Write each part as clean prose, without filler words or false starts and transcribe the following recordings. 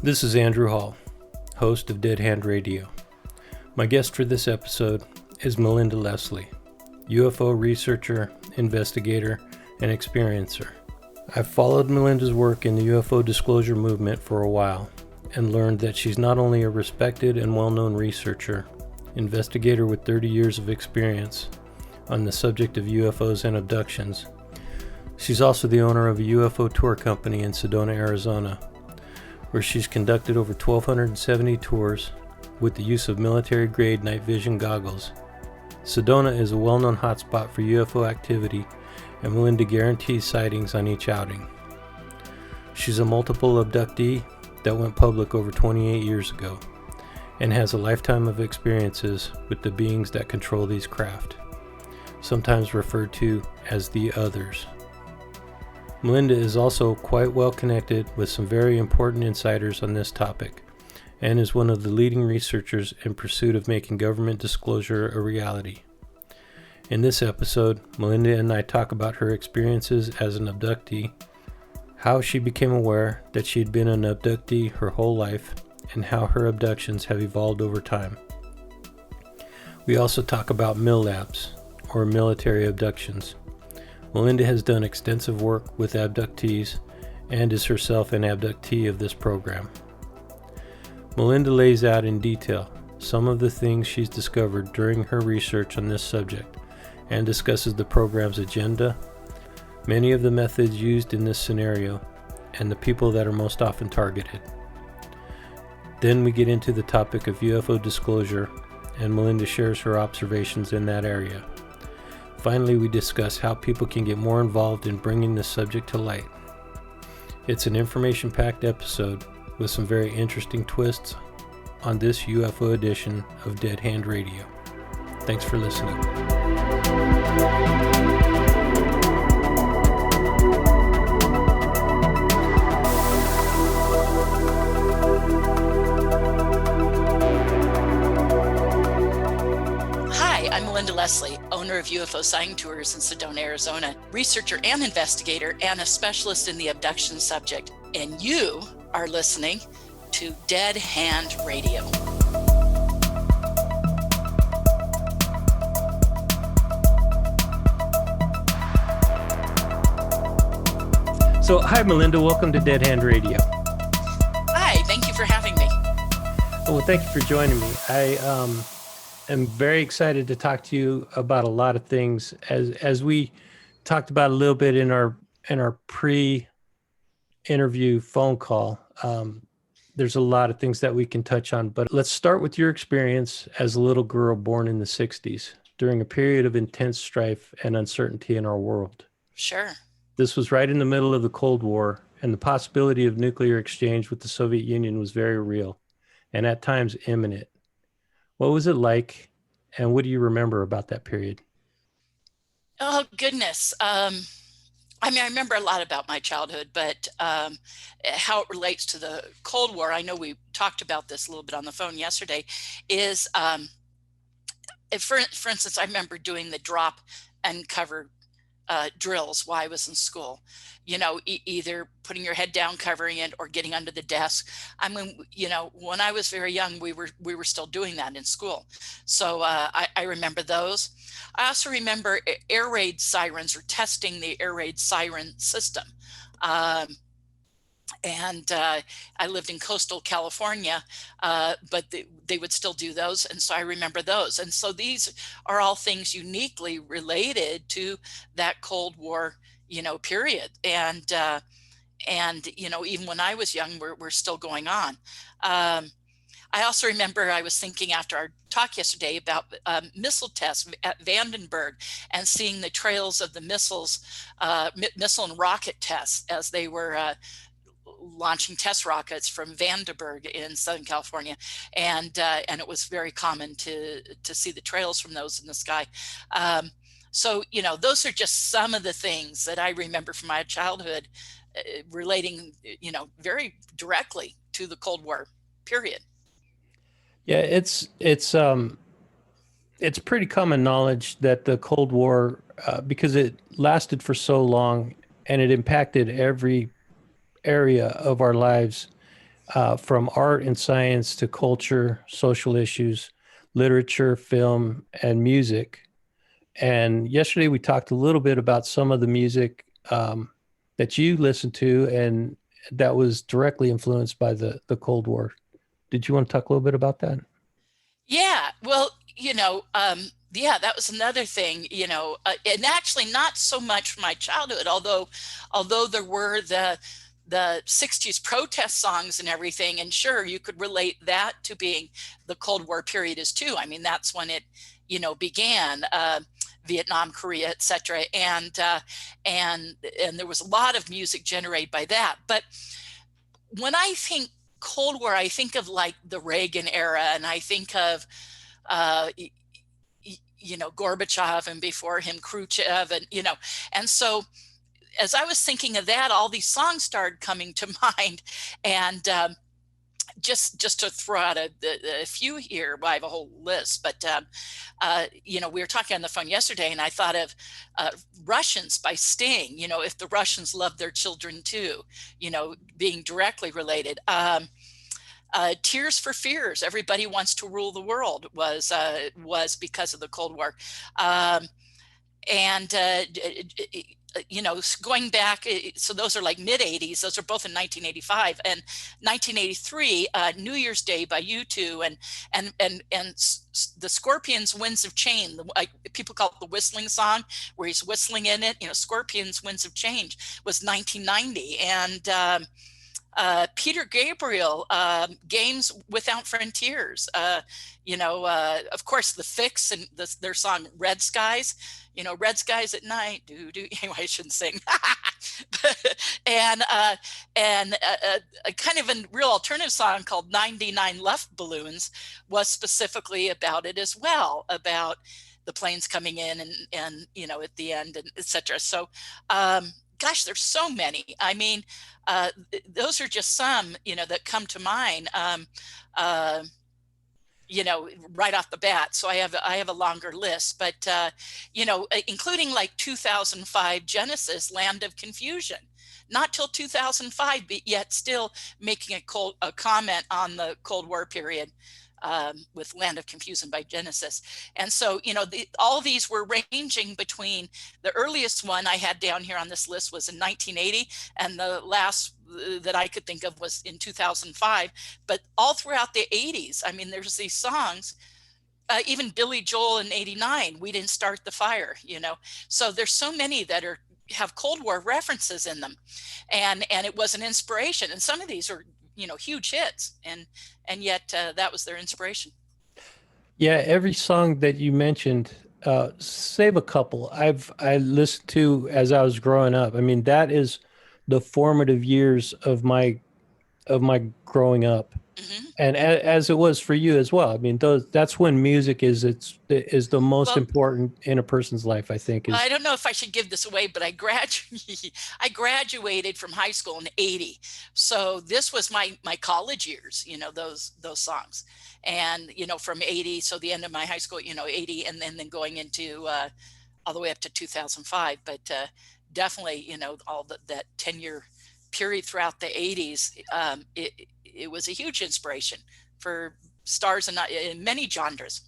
This is Andrew Hall, host of Dead Hand Radio. My guest for this episode is Melinda Leslie, UFO researcher, investigator, and experiencer. I've followed Melinda's work in the UFO disclosure movement for a while and learned that she's not only a respected and well-known researcher, investigator with 30 years of experience on the subject of UFOs and abductions, she's also the owner of a UFO tour company in Sedona, Arizona, where she's conducted over 1,270 tours with the use of military-grade night vision goggles. Sedona is a well-known hotspot for UFO activity, and Melinda guarantees sightings on each outing. She's a multiple abductee that went public over 28 years ago, and has a lifetime of experiences with the beings that control these craft, sometimes referred to as the others. Melinda is also quite well connected with some very important insiders on this topic, and is one of the leading researchers in pursuit of making government disclosure a reality. In this episode, Melinda and I talk about her experiences as an abductee, how she became aware that she'd been an abductee her whole life, and how her abductions have evolved over time. We also talk about MILABs, or military abductions. Melinda has done extensive work with abductees and is herself an abductee of this program. Melinda lays out in detail some of the things she's discovered during her research on this subject and discusses the program's agenda, many of the methods used in this scenario, and the people that are most often targeted. Then we get into the topic of UFO disclosure, and Melinda shares her observations in that area. Finally, we discuss how people can get more involved in bringing this subject to light. It's an information-packed episode with some very interesting twists on this UFO edition of Dead Hand Radio. Thanks for listening. I'm Melinda Leslie, owner of UFO Sighting Tours in Sedona, Arizona, researcher and investigator, and a specialist in the abduction subject. And you are listening to Dead Hand Radio. So, hi Melinda, welcome to Dead Hand Radio. Hi, thank you for having me. Well, thank you for joining me. I'm very excited to talk to you about a lot of things. As we talked about a little bit in our pre-interview phone call, there's a lot of things that we can touch on. But let's start with your experience as a little girl born in the 60s during a period of intense strife and uncertainty in our world. Sure. This was right in the middle of the Cold War, and the possibility of nuclear exchange with the Soviet Union was very real and at times imminent. What was it like, and what do you remember about that period? Oh, goodness. I remember a lot about my childhood, but how it relates to the Cold War, I know we talked about this a little bit on the phone yesterday, is, for instance, I remember doing the drop and cover drills while I was in school. You know, either putting your head down, covering it, or getting under the desk. I mean, you know, when I was very young, we were still doing that in school. So I remember those. I also remember air raid sirens, or testing the air raid siren system. And I lived in coastal California, but they would still do those. And so I remember those. And so these are all things uniquely related to that Cold War, you know, period. And you know, even when I was young, we're still going on. I also remember I was thinking after our talk yesterday about missile tests at Vandenberg and seeing the trails of the missiles, missile and rocket tests as they were launching test rockets from Vandenberg in Southern California, and it was very common to see the trails from those in the sky. So, you know, those are just some of the things that I remember from my childhood relating, you know, very directly to the Cold War period. Yeah, it's pretty common knowledge that the Cold War, because it lasted for so long and it impacted every area of our lives, from art and science to culture, social issues, literature, film, and music. And yesterday we talked a little bit about some of the music that you listened to and that was directly influenced by the Cold War. Did you want to talk a little bit about that? Yeah, well, yeah, that was another thing, and actually not so much from my childhood, although there were the 60s protest songs and everything, and sure, you could relate that to being the Cold War period as too. I mean, that's when it, began, Vietnam, Korea, etc. And there was a lot of music generated by that. But when I think Cold War, I think of like the Reagan era, and I think of uh, Gorbachev, and before him Khrushchev, and so as I was thinking of that, all these songs started coming to mind, and just to throw out a few here. Well, I have a whole list, but we were talking on the phone yesterday, and I thought of Russians by Sting. If the Russians love their children too, being directly related. Tears for Fears, Everybody Wants to Rule the World was because of the Cold War. And going back, so those are like mid 80s, those are both in 1985 and 1983, New Year's Day by U2, and the Scorpions' Winds of Change, people call it the whistling song, where he's whistling in it. Scorpions' Winds of Change was 1990. And Peter Gabriel, Games Without Frontiers. Of course, The Fix and their song Red Skies. Red Skies at Night. Anyway, I shouldn't sing. and a kind of a real alternative song called 99 Left Balloons was specifically about it as well, about the planes coming in and at the end, and etc. So gosh, there's so many. I mean, those are just some, that come to mind, right off the bat. So I have a longer list, but, including like 2005 Genesis, Land of Confusion. Not till 2005, but yet still making a comment on the Cold War period. With Land of Confusion by Genesis. And so, all these were ranging between, the earliest one I had down here on this list was in 1980, and the last that I could think of was in 2005. But all throughout the 80s, I mean, there's these songs, even Billy Joel in 89, We Didn't Start the Fire, So there's so many that have Cold War references in them. And it was an inspiration. And some of these are, huge hits, and yet that was their inspiration. Yeah, every song that you mentioned, save a couple. I listened to as I was growing up. I mean, that is the formative years of my growing up, Mm-hmm. and as it was for you as well. I mean, that's when music is the most Well, important in a person's life. I think I is don't know if I should give this away, but I graduated from high school in 80. So this was my college years, those songs. And, from 80, so the end of my high school, 80, and then going into all the way up to 2005. But definitely, all that 10-year period throughout the 80s, it was a huge inspiration for stars in many genres.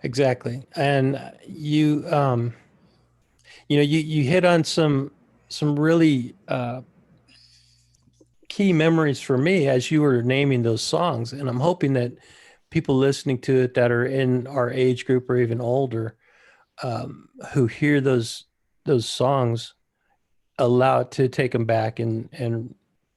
exactly. And you hit on some really key memories for me as you were naming those songs, and I'm hoping that people listening to it that are in our age group or even older, who hear those songs, allow it to take them back and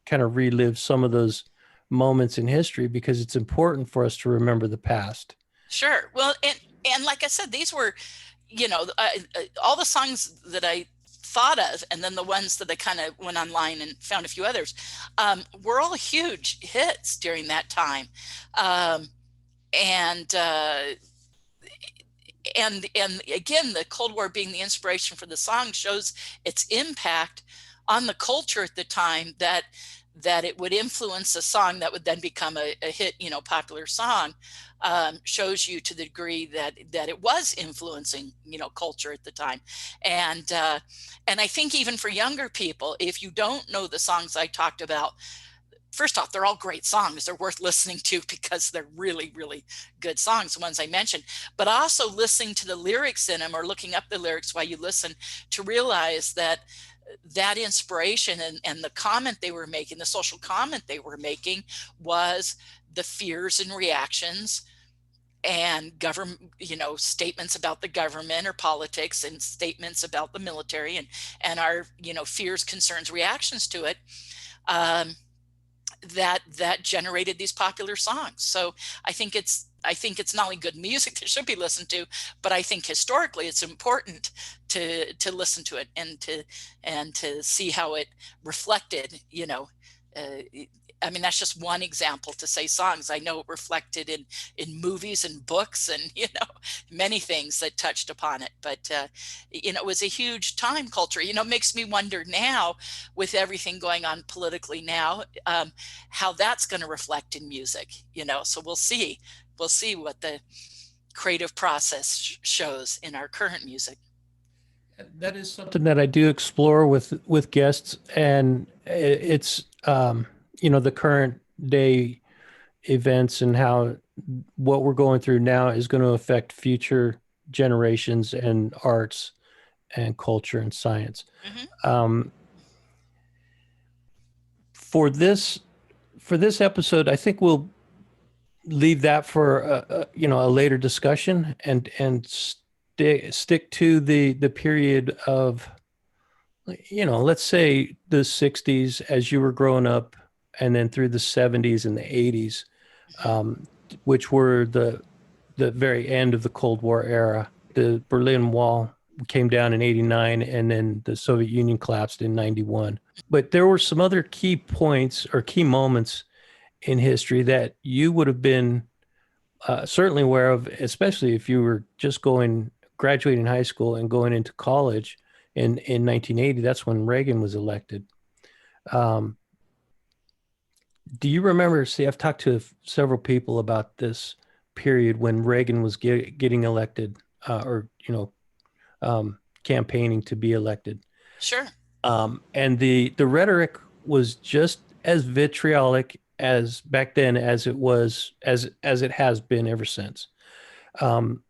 kind of relive some of those moments in history, because it's important for us to remember the past. Sure. Well, and like I said, these were, all the songs that I thought of, and then the ones that I kind of went online and found a few others, were all huge hits during that time. And and again, the Cold War being the inspiration for the song shows its impact on the culture at the time, that it would influence a song that would then become a hit, popular song. Shows you to the degree that it was influencing, culture at the time. And I think even for younger people, if you don't know the songs I talked about, first off, they're all great songs. They're worth listening to because they're really, really good songs, the ones I mentioned. But also listening to the lyrics in them, or looking up the lyrics while you listen, to realize that that inspiration and the comment they were making, the social comment they were making, was the fears and reactions and government, statements about the government or politics, and statements about the military, and our, fears, concerns, reactions to it, that generated these popular songs. So I think it's not only good music that should be listened to, but I think historically it's important to listen to it and to see how it reflected, that's just one example, to say songs. I know it reflected in movies and books and, many things that touched upon it. But, it was a huge time culture. Makes me wonder now, with everything going on politically now, how that's going to reflect in music, so we'll see what the creative process shows in our current music. That is something that I do explore with guests, and it's the current day events and how what we're going through now is going to affect future generations and arts and culture and science. Mm-hmm. For this episode, I think we'll leave that for a later discussion, and stick to the period of, let's say the 60s as you were growing up, and then through the 70s and the 80s, which were the very end of the Cold War era. The Berlin Wall came down in 89, and then the Soviet Union collapsed in 91. But there were some other key points or key moments in history that you would have been certainly aware of, especially if you were just graduating high school and going into college in 1980. That's when Reagan was elected. Do you remember? See, I've talked to several people about this period when Reagan was getting elected, or campaigning to be elected. Sure. And the rhetoric was just as vitriolic as back then as it was as it has been ever since.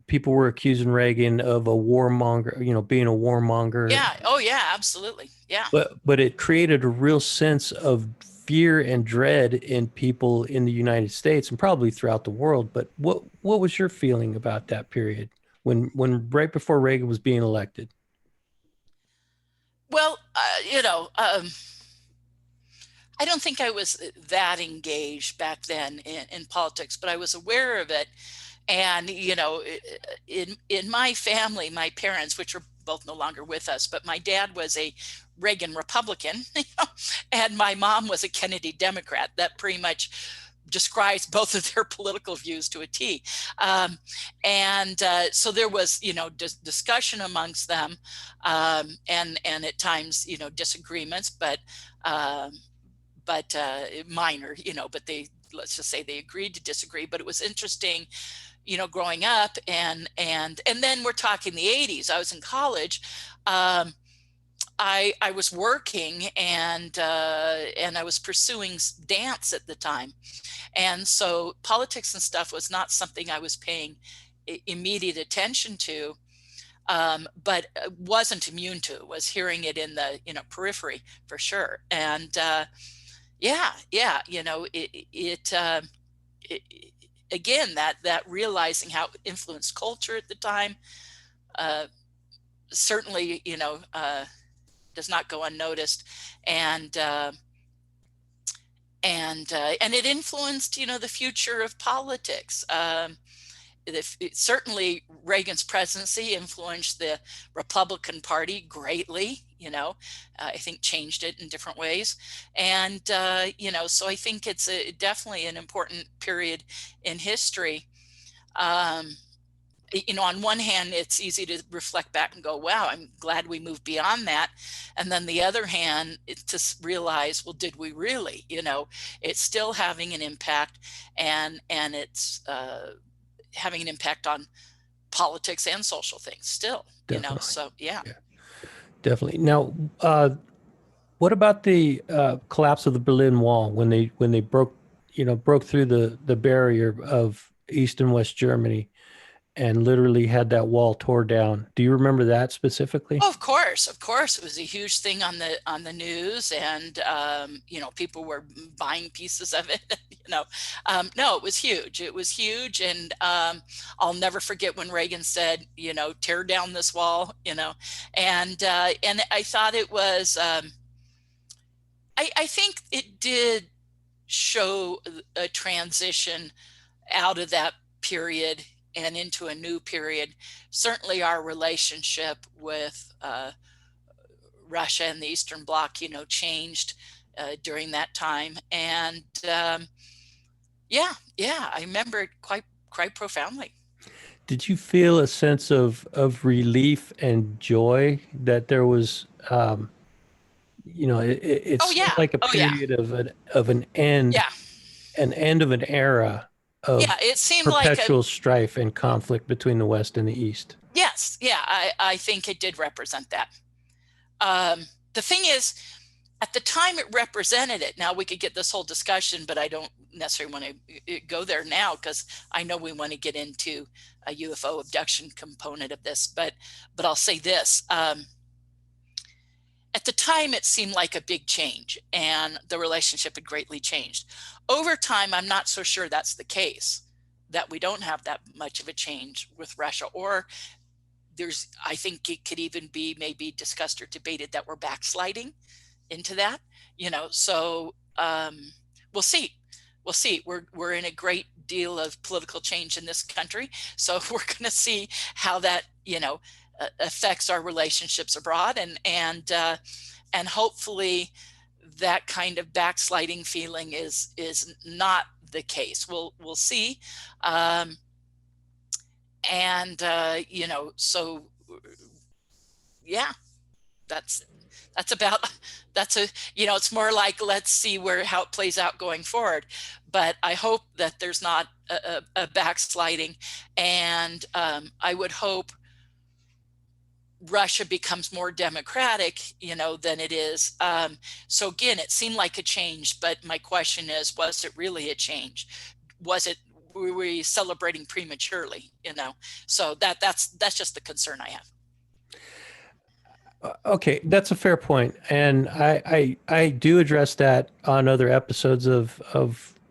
People were accusing Reagan of a warmonger, being a warmonger. Yeah. Oh, yeah. Absolutely. Yeah. But it created a real sense of fear and dread in people in the United States and probably throughout the world. But what was your feeling about that period when right before Reagan was being elected? Well, I don't think I was that engaged back then in politics, but I was aware of it. And, in my family, my parents, which are both no longer with us, but my dad was a Reagan Republican, and my mom was a Kennedy Democrat. That pretty much describes both of their political views to a T. So there was, discussion amongst them, and at times, disagreements, but minor, but let's just say they agreed to disagree. But it was interesting, growing up, and then we're talking the 80s. I was in college. I was working, and I was pursuing dance at the time, and so politics and stuff was not something I was paying immediate attention to, but wasn't immune to. Was hearing it in the periphery for sure. And again, that realizing how it influenced culture at the time, certainly does not go unnoticed, and it influenced the future of politics. Certainly Reagan's presidency influenced the Republican Party greatly, I think changed it in different ways. And, so I think it's definitely an important period in history. On one hand, it's easy to reflect back and go, wow, I'm glad we moved beyond that. And then the other hand, to realize, well, did we really? It's still having an impact, and it's having an impact on politics and social things still. Definitely. So yeah. Definitely. Now, What about the collapse of the Berlin Wall when they broke through the barrier of East and West Germany and literally had that wall tore down? Do you remember that specifically? Oh, of course, it was a huge thing on the news, and people were buying pieces of it. No, it was huge. It was huge, and I'll never forget when Reagan said, tear down this wall. And I thought it was. I think it did show a transition out of that period and into a new period. Certainly, our relationship with Russia and the Eastern Bloc, changed during that time. And yeah, I remember it quite profoundly. Did you feel a sense of relief and joy that there was, it Oh seemed yeah, like a oh yeah, period of yeah, an end of an era yeah. of It seemed like a perpetual strife and conflict between the West and the East? yes, yeah. I think it did represent that. The thing is, at the time it represented it. Now we could get this whole discussion, but I don't necessarily want to go there now because I know we want to get into a UFO abduction component of this. But I'll say this. At the time, it seemed like a big change, and the relationship had greatly changed. Over time, I'm not so sure that's the case, that we don't have that much of a change with Russia, or I think it could even be maybe discussed or debated that we're backsliding into that, so we'll see. We'll see. We're in a great deal of political change in this country, so we're going to see how that affects our relationships abroad, and hopefully that kind of backsliding feeling is not the case. We'll see. So yeah, that's about it's more like, let's see how it plays out going forward. But I hope that there's not a backsliding, and I would hope Russia becomes more democratic, than it is. So again, it seemed like a change, but my question is, was it really a change? Were we celebrating prematurely? So that's just the concern I have. Okay, that's a fair point, and I do address that on other episodes of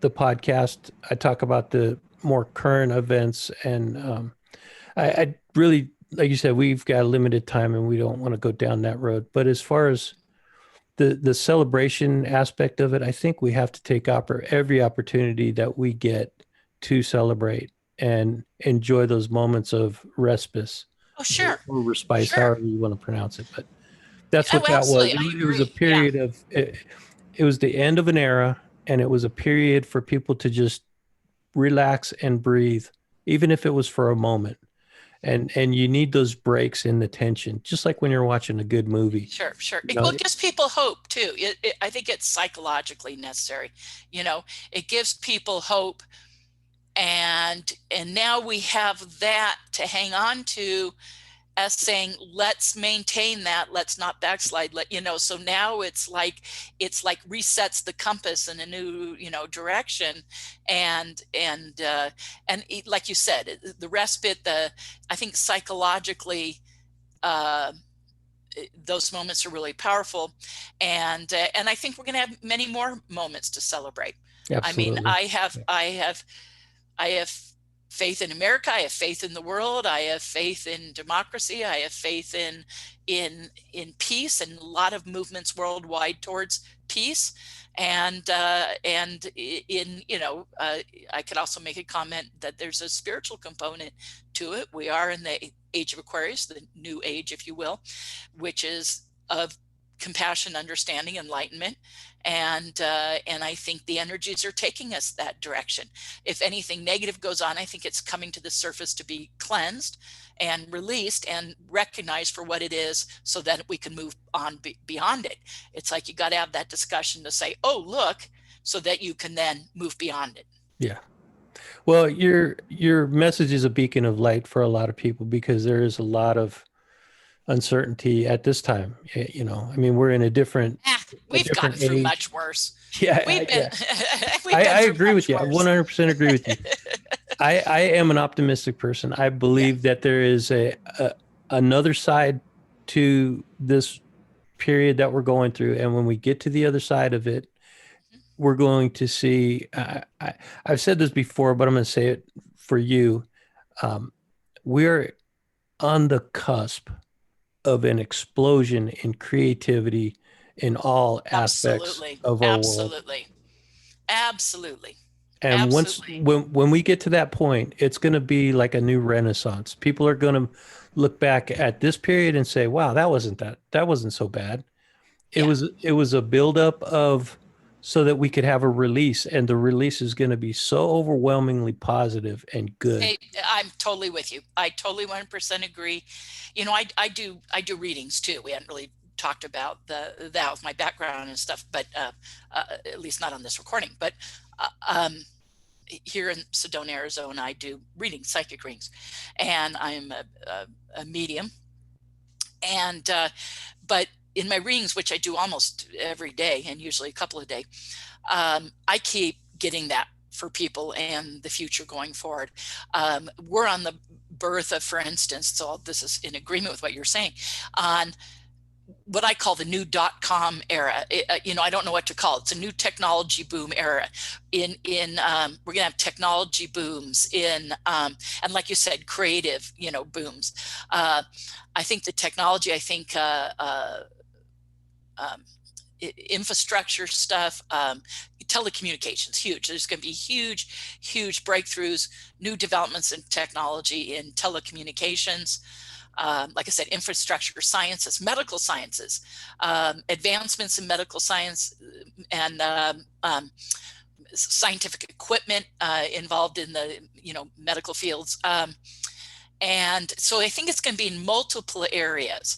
the podcast. I talk about the more current events, and I really, like you said, we've got limited time, and we don't want to go down that road. But as far as the celebration aspect of it, I think we have to take every opportunity that we get to celebrate and enjoy those moments of respite Oh, sure. or respite, Sure. however you want to pronounce it. But that's Oh, what that was. absolutely. I It was a agree. Yeah. period of it was the end of an era, and it was a period for people to just relax and breathe, even if it was for a moment. And you need those breaks in the tension, just like when you're watching a good movie. Sure. Know, Well, it gives people hope too. I think it's psychologically necessary. It gives people hope, and now we have that to hang on to, as saying, let's maintain that, let's not backslide. So now it's like resets the compass in a new direction, and like you said, the respite, I think psychologically, uh those moments are really powerful, and I think we're going to have many more moments to celebrate. I mean, absolutely. I have faith in America. I have faith in the world. I have faith in democracy. I have faith in peace, and a lot of movements worldwide towards peace. And I could also make a comment that there's a spiritual component to it. We are in the age of Aquarius, the new age, if you will, which is of compassion, understanding, enlightenment, and I think the energies are taking us that direction. If anything negative goes on, I think it's coming to the surface to be cleansed and released and recognized for what it is, so that we can move on beyond it. It's like you got to have that discussion to say, oh, look, so that you can then move beyond it. Yeah. Well, your message is a beacon of light for a lot of people because there is a lot of uncertainty at this time. I mean, we're in a different a We've gotten different through age. much worse. Yeah, We've been yeah. we've been I through agree with much you. I worse. 100% agree with you. I am an optimistic person. I Yeah. believe that there is a another side to this period that we're going through, and when we get to the other side of it, we're going to see. I've said this before, but I'm going to say it for you. Um, we're on the cusp of an explosion in creativity in all aspects Absolutely. of our world. Absolutely. Absolutely. And once Absolutely. when we get to that point, it's going to be like a new renaissance. People are going to look back at this period and say, "Wow, that wasn't so bad." Yeah. It was a buildup of so that we could have a release, and the release is going to be so overwhelmingly positive and good. Hey, I'm totally with you. I totally 100% agree. You know, I do readings too. We hadn't really talked about that with my background and stuff, but at least not on this recording. But uh, um, here in Sedona, Arizona, I do readings, psychic readings, and I'm a medium. And but in my readings, which I do almost every day and usually a couple a day, I keep getting that for people and the future going forward. We're on the birth of, for instance, so this is in agreement with what you're saying, on what I call the new .com era. I don't know what to call it. It's a new technology boom era. We're gonna have technology booms and like you said, creative, booms. I think the technology. I think um, infrastructure stuff, telecommunications, huge. There's going to be huge breakthroughs, new developments in technology in telecommunications. Like I said, infrastructure sciences, medical sciences, advancements in medical science and scientific equipment involved in the medical fields. And so I think it's going to be in multiple areas.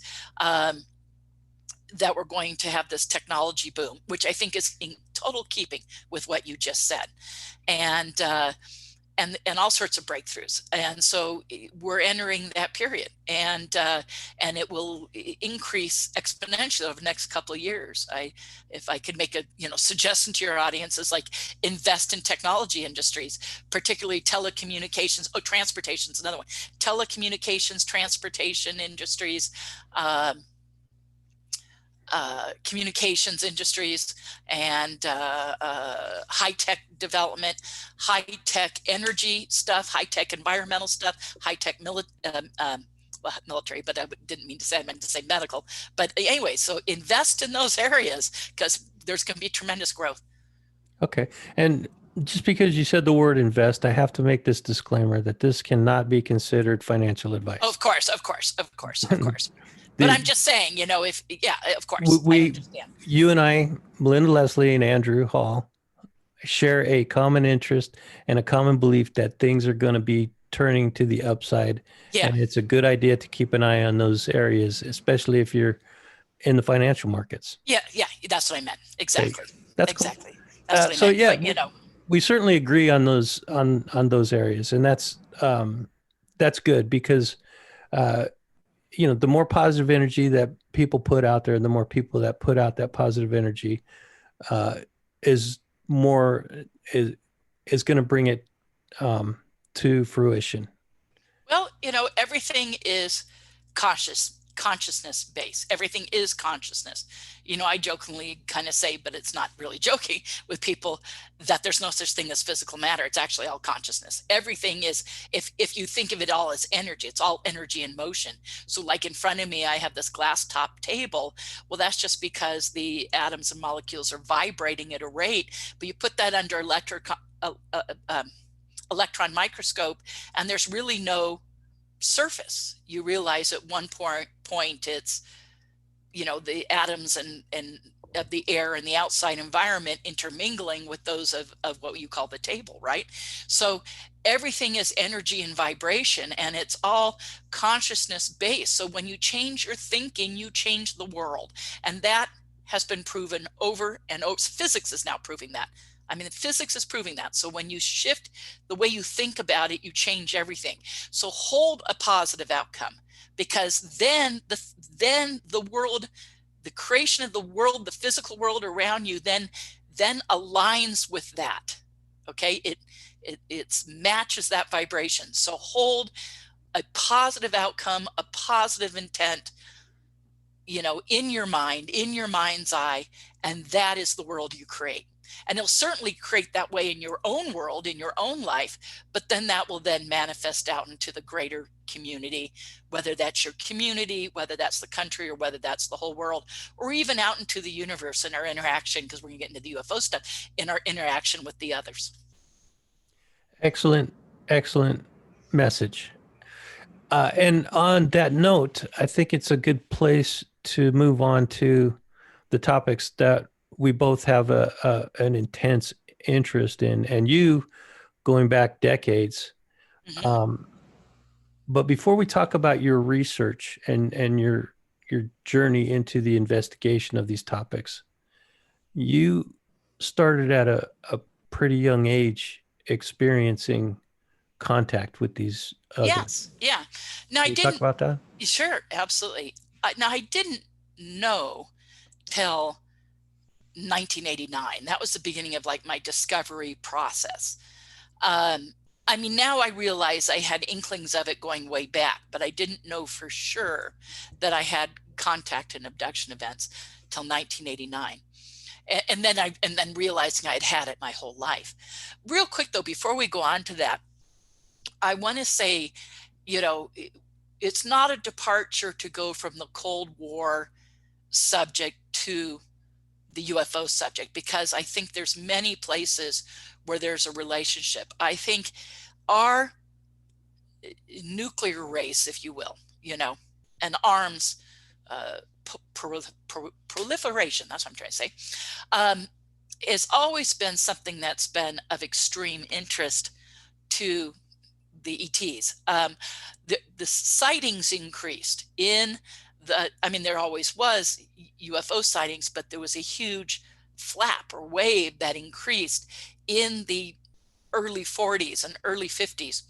That we're going to have this technology boom, which I think is in total keeping with what you just said, and all sorts of breakthroughs. And so we're entering that period, and it will increase exponentially over the next couple of years. If I could make a suggestion to your audience, is like invest in technology industries, particularly telecommunications. Oh, transportation is another one. Telecommunications, transportation industries. Communications industries and high-tech development, high-tech energy stuff, high-tech environmental stuff, high-tech military, but I didn't mean to say, I meant to say medical. But anyway, so invest in those areas because there's going to be tremendous growth. Okay. And just because you said the word invest, I have to make this disclaimer that this cannot be considered financial advice. Of course. But I'm just saying, of course, I we, understand. you and I, Melinda Leslie and Andrew Hall, share a common interest and a common belief that things are going to be turning to the upside. Yeah, And it's a good idea to keep an eye on those areas, especially if you're in the financial markets. yeah, that's what I meant. Okay, Exactly. that's cool. Exactly. That's what I So meant. yeah, But, we certainly agree on those areas, and that's good because uh, the more positive energy that people put out there, the more people that put out that positive energy uh, is more is going to bring it to fruition. well, everything is consciousness based. Everything is consciousness. I jokingly kind of say, but it's not really joking with people, that there's no such thing as physical matter. It's actually all consciousness. Everything is, if you think of it all as energy, it's all energy in motion. So like in front of me, I have this glass top table. Well, that's just because the atoms and molecules are vibrating at a rate, but you put that under electron microscope and there's really no surface. You realize at one point it's the atoms and of the air and the outside environment intermingling with those of what you call the table, right? So everything is energy and vibration, and it's all consciousness based. So when you change your thinking, you change the world, and that has been proven over and over. Physics is now proving that. I mean, physics is proving that. So when you shift the way you think about it, you change everything. So hold a positive outcome, because then the world the creation of the world, the physical world around you, then aligns with that. Okay, it matches that vibration. So hold a positive outcome, a positive intent, in your mind, in your mind's eye, and that is the world you create. And it'll certainly create that way in your own world, in your own life, but then that will then manifest out into the greater community, whether that's your community, whether that's the country, or whether that's the whole world, or even out into the universe in our interaction, because we're going to get into the UFO stuff, in our interaction with the others. Excellent, excellent message. And on that note, I think it's a good place to move on to the topics that we both have an intense interest in, and you going back decades. Mm-hmm. But before we talk about your research and your journey into the investigation of these topics, you started at a pretty young age experiencing contact with these others. Yes. Yeah. Now, Can you talk about that? Sure, absolutely. Now, I didn't know till 1989. That was the beginning of like my discovery process. I mean, now I realize I had inklings of it going way back, but I didn't know for sure that I had contact and abduction events till 1989. And then realizing I had it my whole life. Real quick though, before we go on to that, I want to say, it's not a departure to go from the Cold War subject to the UFO subject, because I think there's many places where there's a relationship. I think our nuclear race, if you will, and arms proliferation, that's what I'm trying to say, has always been something that's been of extreme interest to the ETs. The sightings increased in there always was UFO sightings, but there was a huge flap or wave that increased in the early 40s and early 50s,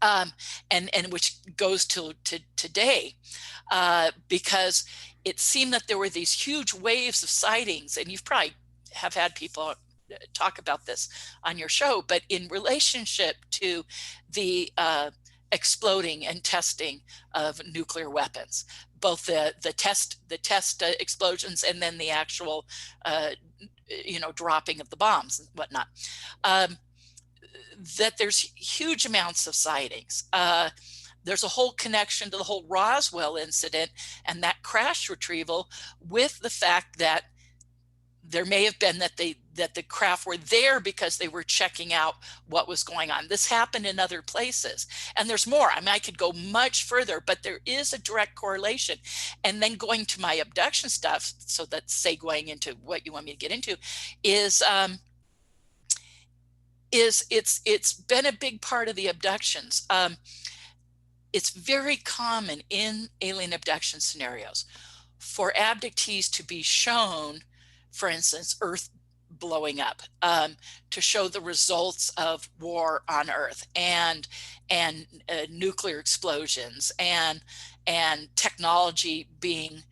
and which goes to today, because it seemed that there were these huge waves of sightings, and you've probably have had people talk about this on your show, but in relationship to the exploding and testing of nuclear weapons, both the test explosions and then the actual dropping of the bombs and whatnot, that there's huge amounts of sightings. There's a whole connection to the whole Roswell incident and that crash retrieval with the fact that there may have been that the craft were there because they were checking out what was going on. This happened in other places, and there's more. I mean, I could go much further, but there is a direct correlation. And then going to my abduction stuff, so that's segueing into what you want me to get into, is it's been a big part of the abductions. It's very common in alien abduction scenarios for abductees to be shown, for instance, Earth blowing up, to show the results of war on Earth and nuclear explosions and technology being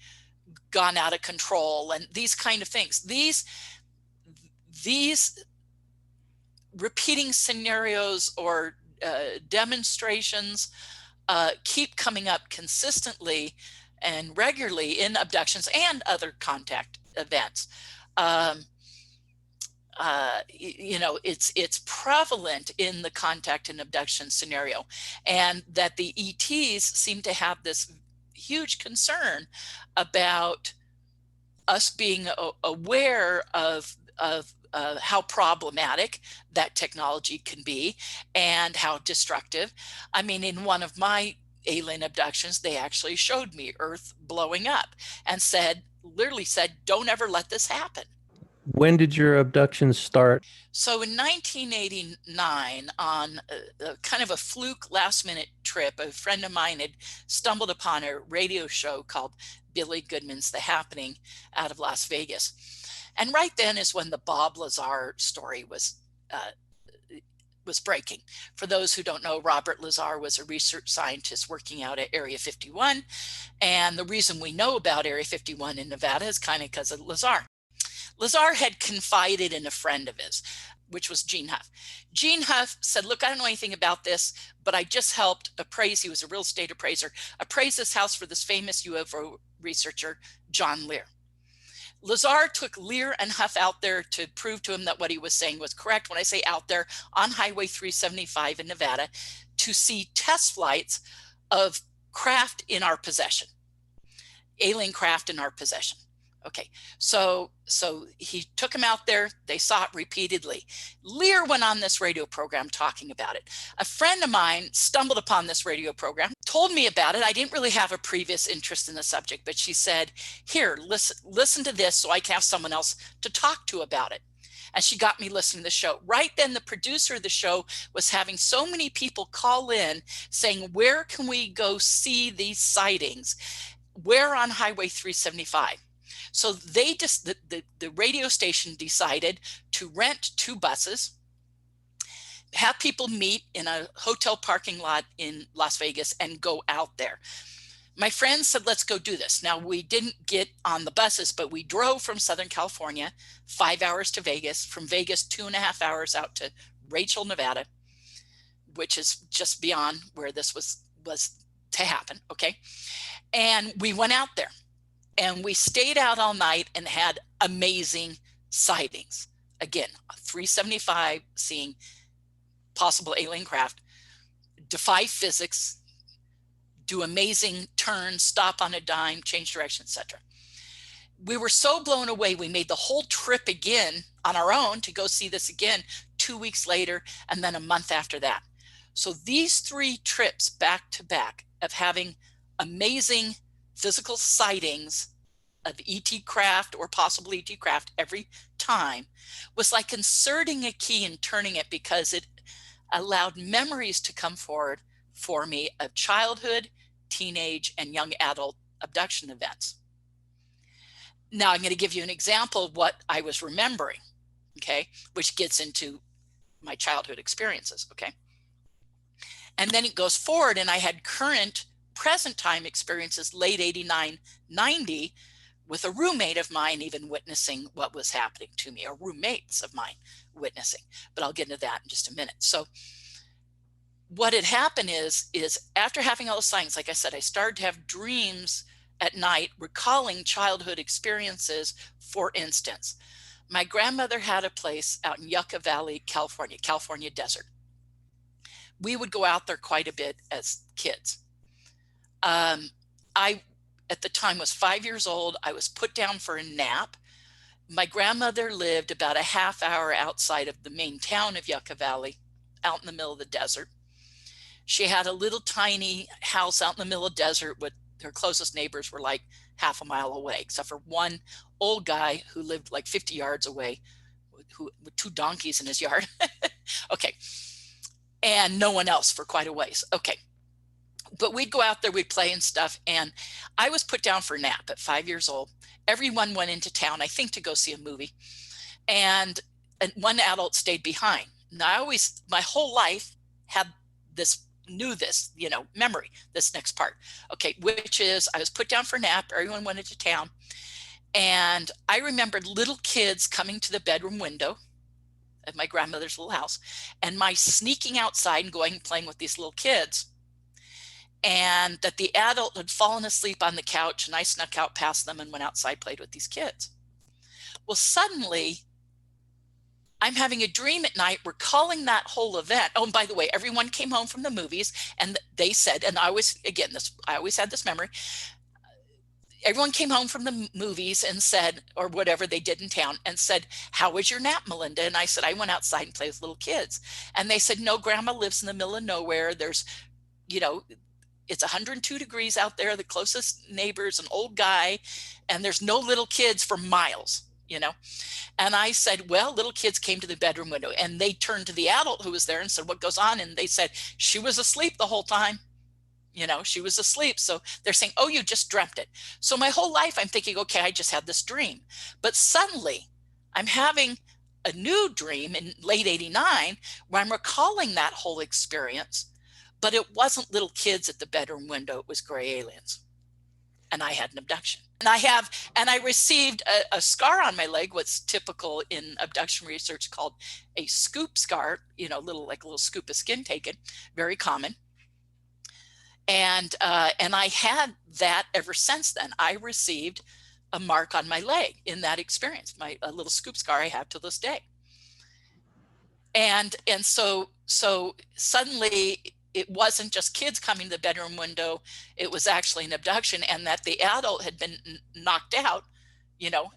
gone out of control and these kind of things. These repeating scenarios or demonstrations keep coming up consistently and regularly in abductions and other contact events. It's prevalent in the contact and abduction scenario, and that the ETs seem to have this huge concern about us being aware of how problematic that technology can be and how destructive. I mean, in one of my alien abductions, they actually showed me Earth blowing up and literally said, don't ever let this happen. When did your abductions start? So in 1989, on kind of a fluke last minute trip, a friend of mine had stumbled upon a radio show called Billy Goodman's The Happening out of Las Vegas. And right then is when the Bob Lazar story was was breaking. For those who don't know, Robert Lazar was a research scientist working out at Area 51. And the reason we know about Area 51 in Nevada is kind of because of Lazar. Lazar had confided in a friend of his, which was Gene Huff. Gene Huff said, look, I don't know anything about this, but I just helped appraise, he was a real estate appraiser, appraise this house for this famous UFO researcher, John Lear. Lazar took Lear and Huff out there to prove to him that what he was saying was correct. When I say out there, on Highway 375 in Nevada, to see test flights of craft in our possession, alien craft in our possession. Okay, so he took him out there. They saw it repeatedly. Lear went on this radio program talking about it. A friend of mine stumbled upon this radio program, told me about it. I didn't really have a previous interest in the subject, but she said, here, listen to this so I can have someone else to talk to about it. And she got me listening to the show. Right then, the producer of the show was having so many people call in saying, where can we go see these sightings? Where on Highway 375? So they just, the radio station decided to rent 2 buses, have people meet in a hotel parking lot in Las Vegas and go out there. My friends said, let's go do this. Now, we didn't get on the buses, but we drove from Southern California, 5 hours to Vegas, from Vegas, 2.5 hours out to Rachel, Nevada, which is just beyond where this was to happen. Okay. And we went out there. And we stayed out all night and had amazing sightings. Again, 375, seeing possible alien craft, defy physics, do amazing turns, stop on a dime, change direction, etc. We were so blown away, we made the whole trip again on our own to go see this again 2 weeks later, and then a month after that. So these 3 trips back to back of having amazing physical sightings of ET craft or possible ET craft every time was like inserting a key and turning it, because it allowed memories to come forward for me of childhood, teenage, and young adult abduction events. Now I'm going to give you an example of what I was remembering, okay, which gets into my childhood experiences, okay? And then it goes forward, and I had current present time experiences, late 89, 90, with a roommate of mine even witnessing what was happening to me, or roommates of mine witnessing. But I'll get into that in just a minute. So what had happened is after having all the signs, like I said, I started to have dreams at night recalling childhood experiences. For instance, my grandmother had a place out in Yucca Valley, California desert. We would go out there quite a bit as kids. I, at the time, was 5 years old. I was put down for a nap. My grandmother lived about a half hour outside of the main town of Yucca Valley, out in the middle of the desert. She had a little tiny house out in the middle of the desert, with her closest neighbors were like half a mile away, except for one old guy who lived like 50 yards away, with 2 donkeys in his yard. Okay. And no one else for quite a ways. Okay. But we'd go out there, we'd play and stuff. And I was put down for a nap at 5 years old. Everyone went into town, I think, to go see a movie. And one adult stayed behind. Now, my whole life knew this, memory, this next part. Okay, which is I was put down for a nap. Everyone went into town. And I remembered little kids coming to the bedroom window of my grandmother's little house, and my sneaking outside and going and playing with these little kids. And that the adult had fallen asleep on the couch, and I snuck out past them and went outside, played with these kids. Well, suddenly I'm having a dream at night recalling that whole event. Oh, and by the way, everyone came home from the movies, and they said, and I always had this memory. Everyone came home from the movies and said, or whatever they did in town, and said, how was your nap, Melinda? And I said, I went outside and played with little kids. And they said, no, Grandma lives in the middle of nowhere. There's, it's 102 degrees out there. The closest neighbor's an old guy, and there's no little kids for miles, And I said, well, little kids came to the bedroom window, and they turned to the adult who was there and said, what goes on? And they said, she was asleep the whole time. She was asleep. So they're saying, oh, you just dreamt it. So my whole life I'm thinking, okay, I just had this dream. But suddenly I'm having a new dream in late 89 where I'm recalling that whole experience, but it wasn't little kids at the bedroom window, it was gray aliens. And I had an abduction. And I received a scar on my leg, what's typical in abduction research called a scoop scar, like a little scoop of skin taken, very common. And I had that ever since then. I received a mark on my leg in that experience, a little scoop scar I have to this day. And so suddenly it wasn't just kids coming to the bedroom window, it was actually an abduction, and that the adult had been knocked out,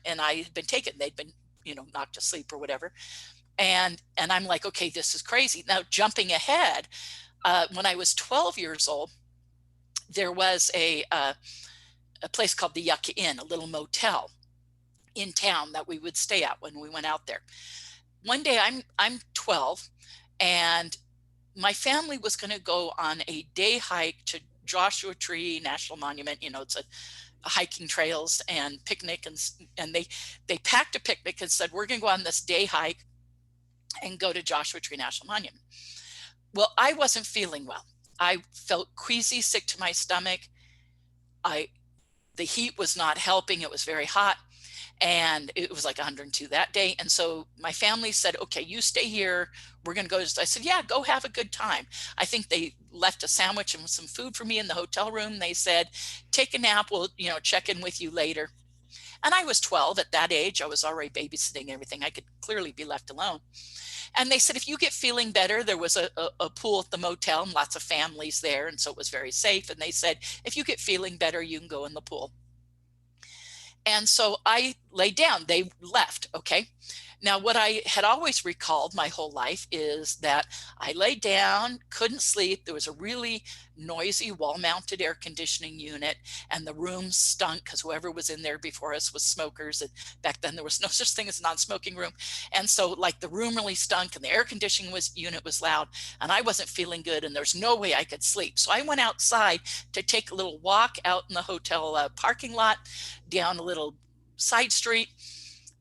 and I had been taken, they'd been, knocked to sleep or whatever. And I'm like, okay, this is crazy. Now, jumping ahead, when I was 12 years old, there was a place called the Yucca Inn, a little motel in town that we would stay at when we went out there. One day I'm 12, and my family was going to go on a day hike to Joshua Tree National Monument. It's a hiking trails and picnic, and they packed a picnic and said, we're going to go on this day hike and go to Joshua Tree National Monument. Well, I wasn't feeling well. I felt queasy, sick to my stomach. The heat was not helping. It was very hot, and it was like 102 that day. And so my family said, okay, you stay here. We're going to go. I said, yeah, go have a good time. I think they left a sandwich and some food for me in the hotel room. They said, take a nap. We'll, check in with you later. And I was 12 at that age. I was already babysitting everything. I could clearly be left alone. And they said, if you get feeling better, there was a pool at the motel and lots of families there. And so it was very safe. And they said, if you get feeling better, you can go in the pool. And so I lay down. They left. Okay. Now, what I had always recalled my whole life is that I lay down, couldn't sleep. There was a really noisy wall-mounted air conditioning unit, and the room stunk because whoever was in there before us was smokers. And back then there was no such thing as a non-smoking room. And so like the room really stunk, and the air conditioning unit was loud, and I wasn't feeling good, and there's no way I could sleep. So I went outside to take a little walk out in the hotel parking lot, down a little side street,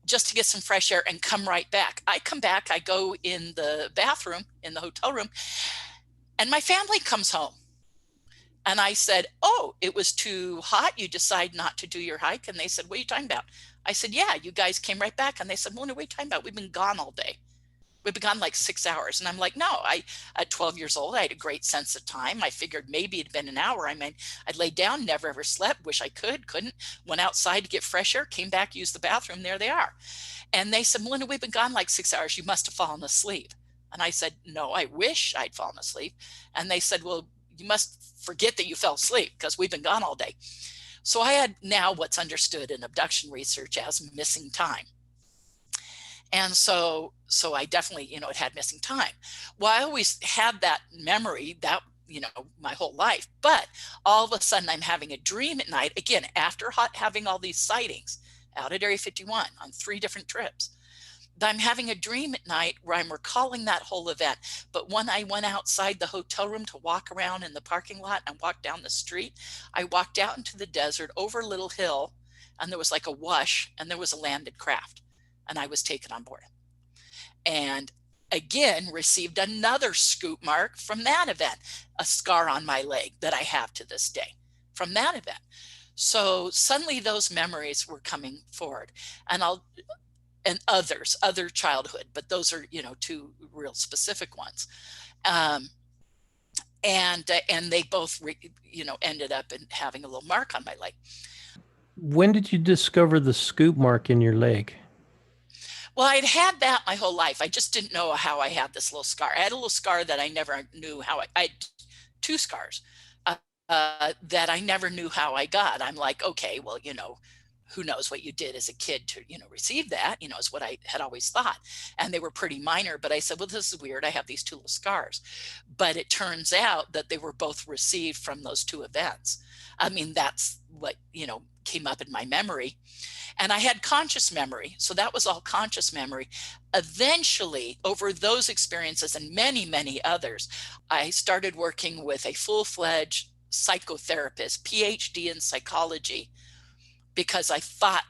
just to get some fresh air and come right back. I come back, I go in the bathroom in the hotel room, and my family comes home. And I said, oh, it was too hot. You decide not to do your hike. And they said, what are you talking about? I said, yeah, you guys came right back. And they said, Melinda, what are you talking about? We've been gone all day. We've been gone like 6 hours. And I'm like, no, at 12 years old, I had a great sense of time. I figured maybe it'd been an hour. I mean, I'd laid down, never ever slept, wish I couldn't, went outside to get fresh air, came back, used the bathroom, there they are. And they said, Melinda, we've been gone like 6 hours. You must have fallen asleep. And I said, no, I wish I'd fallen asleep. And they said, well, you must forget that you fell asleep because we've been gone all day. So I had now what's understood in abduction research as missing time. And so I definitely, it had missing time. Well, I always had that memory that, my whole life, but all of a sudden I'm having a dream at night, again, after having all these sightings out at Area 51 on 3 different trips. I'm having a dream at night where I'm recalling that whole event. But when I went outside the hotel room to walk around in the parking lot and walk down the street, I walked out into the desert over a little hill, and there was like a wash, and there was a landed craft, and I was taken on board. And again, received another scoop mark from that event, a scar on my leg that I have to this day from that event. So suddenly those memories were coming forward, and other childhood, but those are, 2 real specific ones. And they both, ended up in having a little mark on my leg. When did you discover the scoop mark in your leg? Well, I'd had that my whole life. I just didn't know how I had this little scar. I had a little scar that I never knew how I had 2 scars that I never knew how I got. I'm like, okay, well, who knows what you did as a kid to, receive that, is what I had always thought. And they were pretty minor, but I said, well, this is weird. I have these 2 little scars. But it turns out that they were both received from those 2 events. I mean, that's what, came up in my memory. And I had conscious memory. So that was all conscious memory. Eventually, over those experiences and many, many others, I started working with a full-fledged psychotherapist, PhD in psychology, because I thought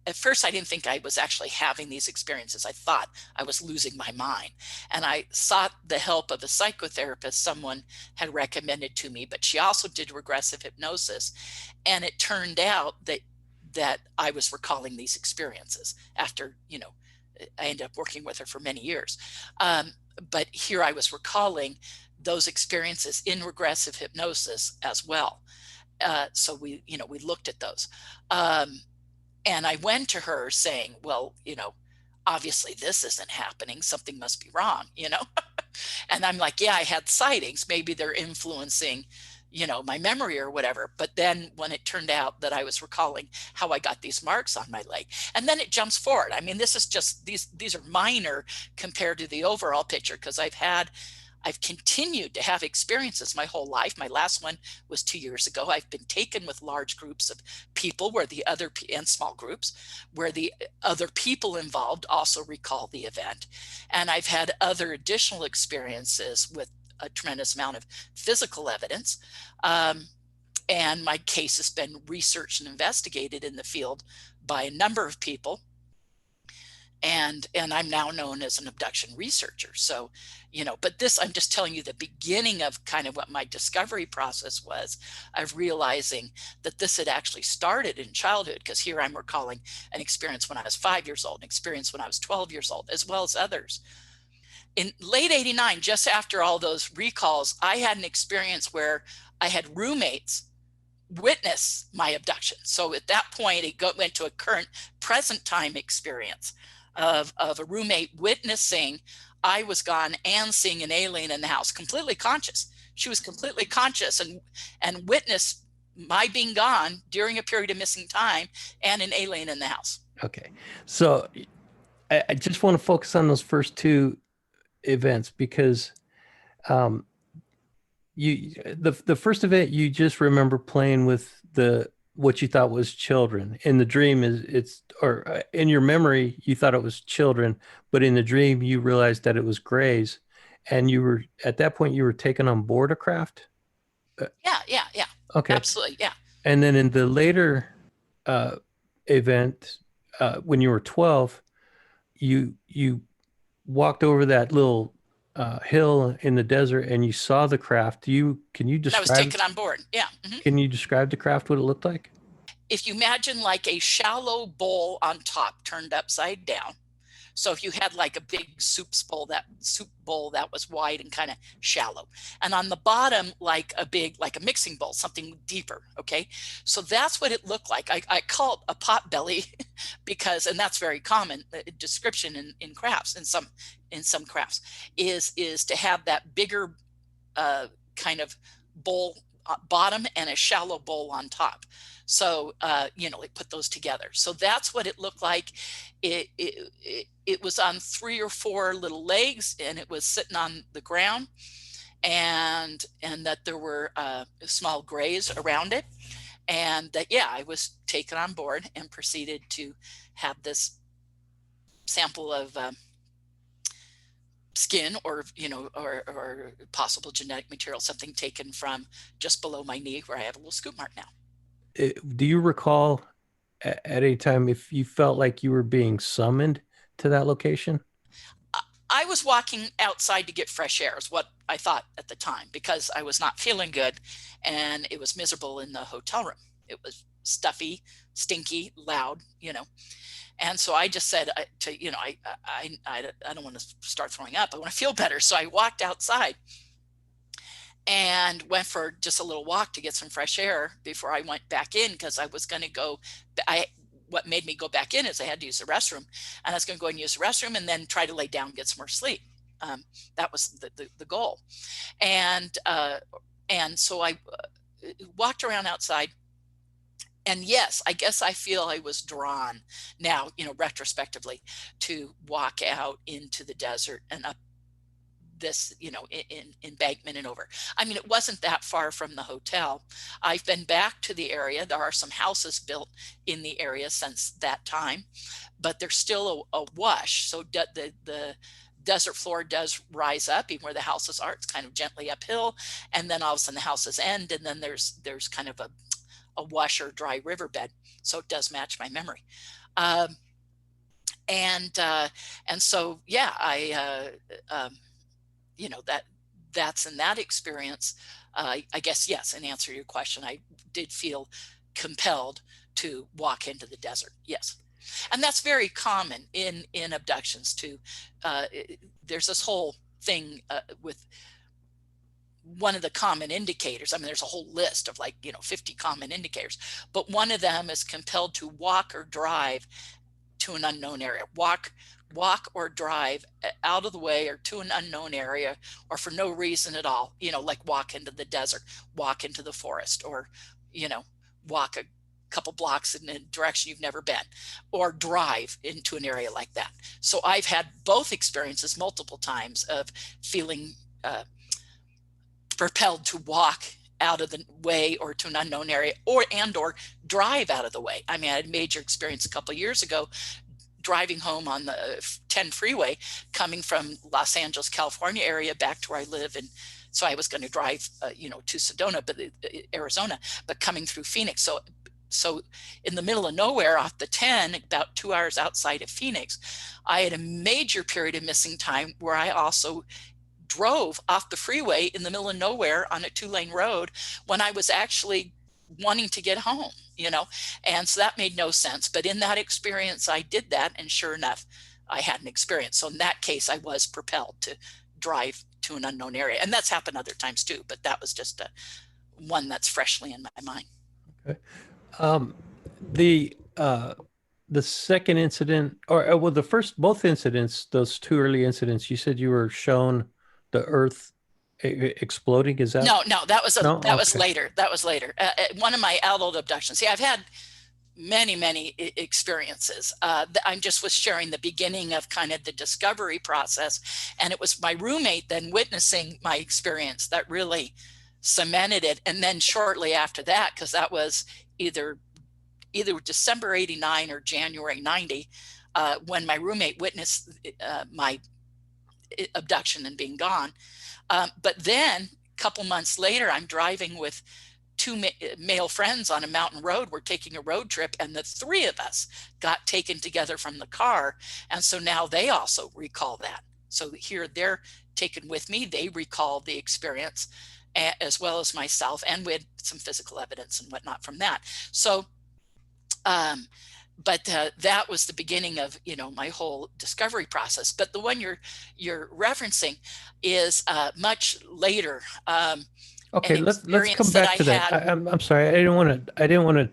at first I didn't think I was actually having these experiences. I thought I was losing my mind. And I sought the help of a psychotherapist someone had recommended to me, but she also did regressive hypnosis. And it turned out that I was recalling these experiences after, I ended up working with her for many years. But here I was recalling those experiences in regressive hypnosis as well. So we looked at those. And I went to her saying, well, obviously this isn't happening. Something must be wrong, And I'm like, yeah, I had sightings. Maybe they're influencing, my memory or whatever. But then when it turned out that I was recalling how I got these marks on my leg, and then it jumps forward. I mean, this is just, these are minor compared to the overall picture, because I've continued to have experiences my whole life. My last one was 2 years ago. I've been taken with large groups of people and small groups where the other people involved also recall the event. And I've had other additional experiences with a tremendous amount of physical evidence. And my case has been researched and investigated in the field by a number of people. And I'm now known as an abduction researcher. So, but this, I'm just telling you the beginning of kind of what my discovery process was, of realizing that this had actually started in childhood, because here I'm recalling an experience when I was 5 years old, an experience when I was 12 years old, as well as others. In late 89, just after all those recalls, I had an experience where I had roommates witness my abduction. So at that point, it went to a current present time experience of a roommate witnessing I was gone and seeing an alien in the house, completely conscious. She was completely conscious and witnessed my being gone during a period of missing time and an alien in the house. Okay. So I just want to focus on those first two events, because the first event, you just remember playing with what you thought was children. In the dream, or in your memory you thought it was children, but in the dream you realized that it was grays, and at that point you were taken on board a craft. Yeah. Okay. Absolutely, yeah. And then in the later event, when you were 12, you walked over that little hill in the desert and you saw the craft. Can you describe? I was taken on board. Yeah. Mm-hmm. Can you describe the craft, what it looked like? If you imagine like a shallow bowl on top turned upside down. So if you had like a big soup bowl that was wide and kind of shallow, and on the bottom like a mixing bowl, something deeper. Okay, so that's what it looked like. I call it a pot belly because, and that's very common description in crafts, in some crafts, is to have that bigger kind of bowl bottom and a shallow bowl on top. So like put those together. So that's what it looked like. It was on 3 or 4 little legs, and it was sitting on the ground, and that there were small grays around it, and that I was taken on board and proceeded to have this sample of skin or possible genetic material, something taken from just below my knee where I have a little scoop mark now. Do you recall at any time if you felt like you were being summoned to that location? I was walking outside to get fresh air, is what I thought at the time, because I was not feeling good and it was miserable in the hotel room. It was stuffy, stinky, loud, And so I just said I don't want to start throwing up. I want to feel better. So I walked outside and went for just a little walk to get some fresh air before I went back in, because I was going to go. What made me go back in is I had to use the restroom, and I was going to go and use the restroom and then try to lay down and get some more sleep. That was the goal. And so I walked around outside. And yes, I guess I feel I was drawn now, retrospectively, to walk out into the desert and up this, in embankment and over. I mean, it wasn't that far from the hotel. I've been back to the area. There are some houses built in the area since that time, but there's still a wash. So the desert floor does rise up, even where the houses are. It's kind of gently uphill, and then all of a sudden the houses end, and then there's kind of a wash or dry riverbed. So it does match my memory. Um, and so, yeah, you know, that's in that experience. I guess, yes, in answer to your question, I did feel compelled to walk into the desert. Yes. And that's very common in abductions too. There's this whole thing with one of the common indicators. I mean, there's a whole list of like, 50 common indicators, but one of them is compelled to walk or drive to an unknown area. Walk or drive out of the way or to an unknown area, or for no reason at all, like walk into the desert, walk into the forest, or, walk a couple blocks in a direction you've never been, or drive into an area like that. So I've had both experiences multiple times of feeling propelled to walk out of the way or to an unknown area, or drive out of the way. I mean, I had a major experience a couple of years ago driving home on the 10 freeway coming from Los Angeles, California area back to where I live. And so I was going to drive, to Sedona, Arizona, but coming through Phoenix. So in the middle of nowhere off the 10, about 2 hours outside of Phoenix, I had a major period of missing time where I also drove off the freeway in the middle of nowhere on a 2-lane road when I was actually wanting to get home, and so that made no sense. But in that experience, I did that, and sure enough, I had an experience. So in that case, I was propelled to drive to an unknown area, and that's happened other times too, but that was just one that's freshly in my mind. Okay. The second incident, or well, both incidents, those two early incidents, you said you were shown the Earth exploding. Is that? No, that was No? that was Okay. later. That was later. One of my adult abductions. See, I've had many experiences. I just was sharing the beginning of kind of the discovery process, and it was my roommate then witnessing my experience that really cemented it. And then shortly after that, because that was either December 89 or January 90, when my roommate witnessed my abduction and being gone. But then a couple months later, I'm driving with two male friends on a mountain road. We're taking a road trip, and the three of us got taken together from the car. And so now they also recall that. So here they're taken with me. They recall the experience as well as myself, and with some physical evidence and whatnot from that. So, but that was the beginning of my whole discovery process. But the one you're referencing is much later. Okay, let's come back to that. I'm sorry, I didn't want to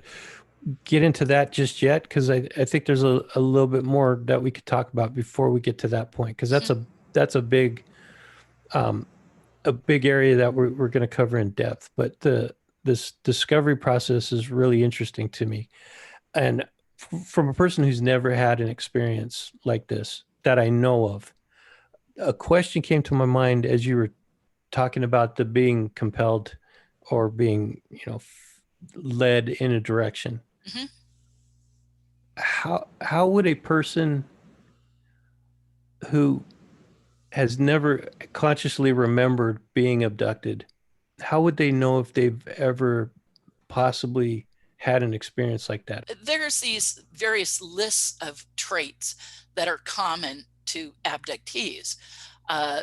get into that just yet, because I think there's a little bit more that we could talk about before we get to that point, because that's a big area that we're going to cover in depth. But this discovery process is really interesting to me, and from a person who's never had an experience like this that I know of, a question came to my mind as you were talking about the being compelled or being, led in a direction. Mm-hmm. How would a person who has never consciously remembered being abducted, how would they know if they've ever possibly had an experience like that? There's these various lists of traits that are common to abductees.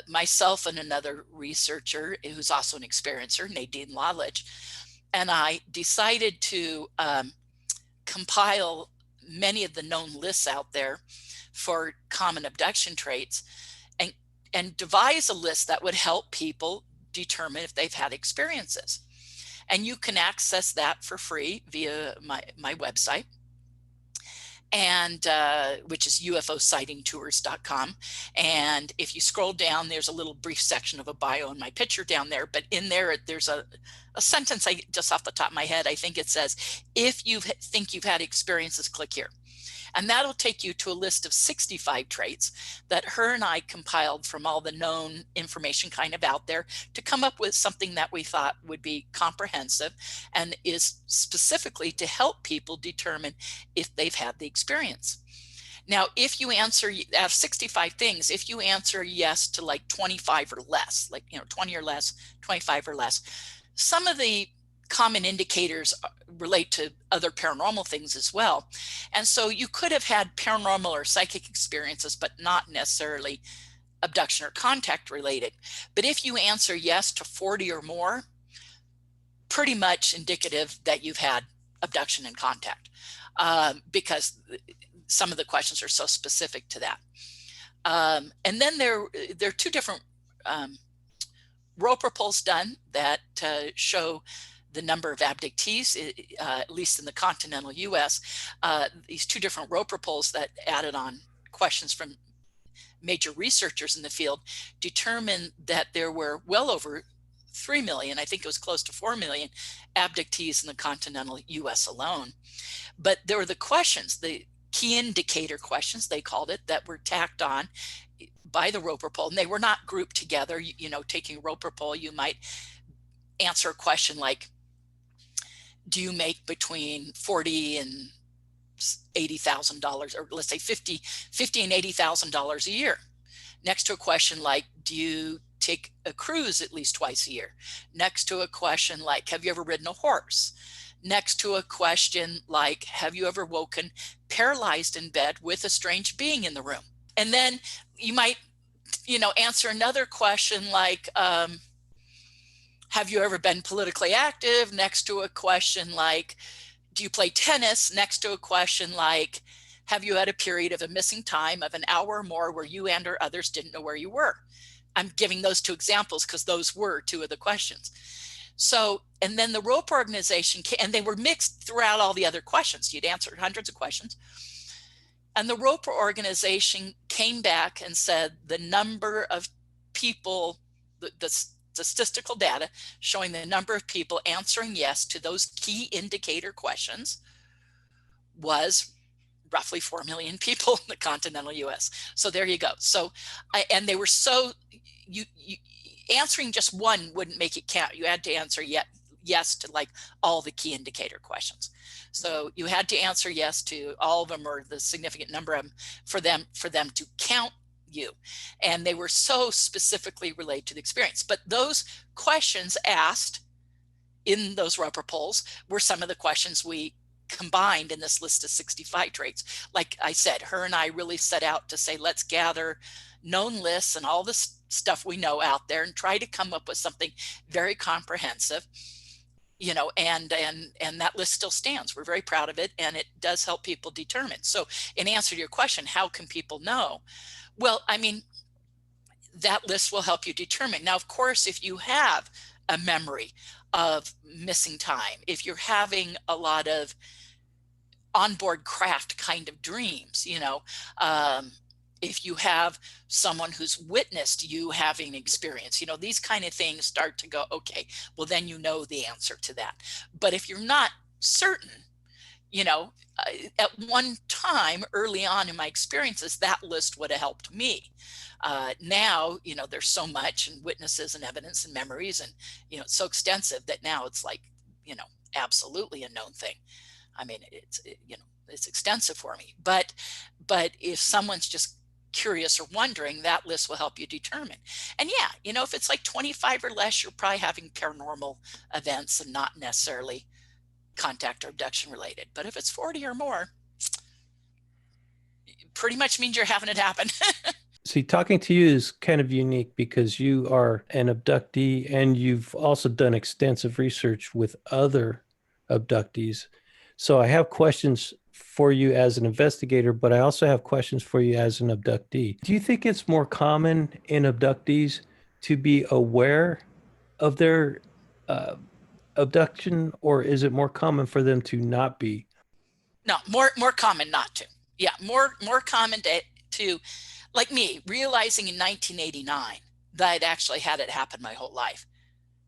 Myself and another researcher who's also an experiencer, Nadine Lawledge, and I decided to compile many of the known lists out there for common abduction traits, and devise a list that would help people determine if they've had experiences. And you can access that for free via my website, and which is UFOsightingtours.com. And if you scroll down, there's a little brief section of a bio and my picture down there. But in there, there's a sentence, just off the top of my head, I think it says, if you think you've had experiences, click here. And that'll take you to a list of 65 traits that her and I compiled from all the known information kind of out there to come up with something that we thought would be comprehensive and is specifically to help people determine if they've had the experience. Now, if you answer out of 65 things, if you answer yes to like 25 or less, like 20 or less, 25 or less, some of the common indicators relate to other paranormal things as well. And so you could have had paranormal or psychic experiences, but not necessarily abduction or contact related. But if you answer yes to 40 or more, pretty much indicative that you've had abduction and contact, because some of the questions are so specific to that. And then there are two different Roper polls done that show the number of abductees, at least in the continental US. These two different Roper polls that added on questions from major researchers in the field determined that there were well over 3 million, I think it was close to 4 million abductees in the continental US alone. But there were the questions, the key indicator questions, they called it, that were tacked on by the Roper poll, and they were not grouped together. You know, taking a Roper poll, you might answer a question like, do you make between $40,000 and $80,000, or let's say $50,000 and $80,000 a year? Next to a question like, do you take a cruise at least twice a year? Next to a question like, have you ever ridden a horse? Next to a question like, have you ever woken paralyzed in bed with a strange being in the room? And then you might, answer another question like, have you ever been politically active? Next to a question like, do you play tennis? Next to a question like, have you had a period of a missing time of an hour or more where you and or others didn't know where you were? I'm giving those two examples because those were two of the questions. So, and then the Rope organization, and they were mixed throughout all the other questions. You'd answered hundreds of questions. And the Roper organization came back and said the number of people, the statistical data showing the number of people answering yes to those key indicator questions was roughly 4 million people in the continental US. So there you go. So, and they were so, you answering just one wouldn't make it count. You had to answer yes to like all the key indicator questions. So you had to answer yes to all of them, or the significant number of them, for them to count you. And they were so specifically related to the experience. But those questions asked in those Roper polls were some of the questions we combined in this list of 65 traits. Like I said, her and I really set out to say, let's gather known lists and all this stuff we know out there and try to come up with something very comprehensive, and that list still stands. We're very proud of it, and it does help people determine. So in answer to your question, how can people know? Well, I mean, that list will help you determine. Now, of course, if you have a memory of missing time, if you're having a lot of onboard craft kind of dreams, if you have someone who's witnessed you having experience, these kind of things start to go, okay, well, then you know the answer to that. But if you're not certain, at one time early on in my experiences, that list would have helped me. Now, there's so much, and witnesses and evidence and memories, and, it's so extensive that now it's like, absolutely a known thing. I mean, it's extensive for me, but if someone's just curious or wondering, that list will help you determine. And yeah, if it's like 25 or less, you're probably having paranormal events and not necessarily contact or abduction related. But if it's 40 or more, pretty much means you're having it happen. See, talking to you is kind of unique because you are an abductee and you've also done extensive research with other abductees. So I have questions for you as an investigator, but I also have questions for you as an abductee. Do you think it's more common in abductees to be aware of their abduction, or is it more common for them to not be? No, more common not to. Yeah, more common to, like me, realizing in 1989 that I'd actually had it happen my whole life.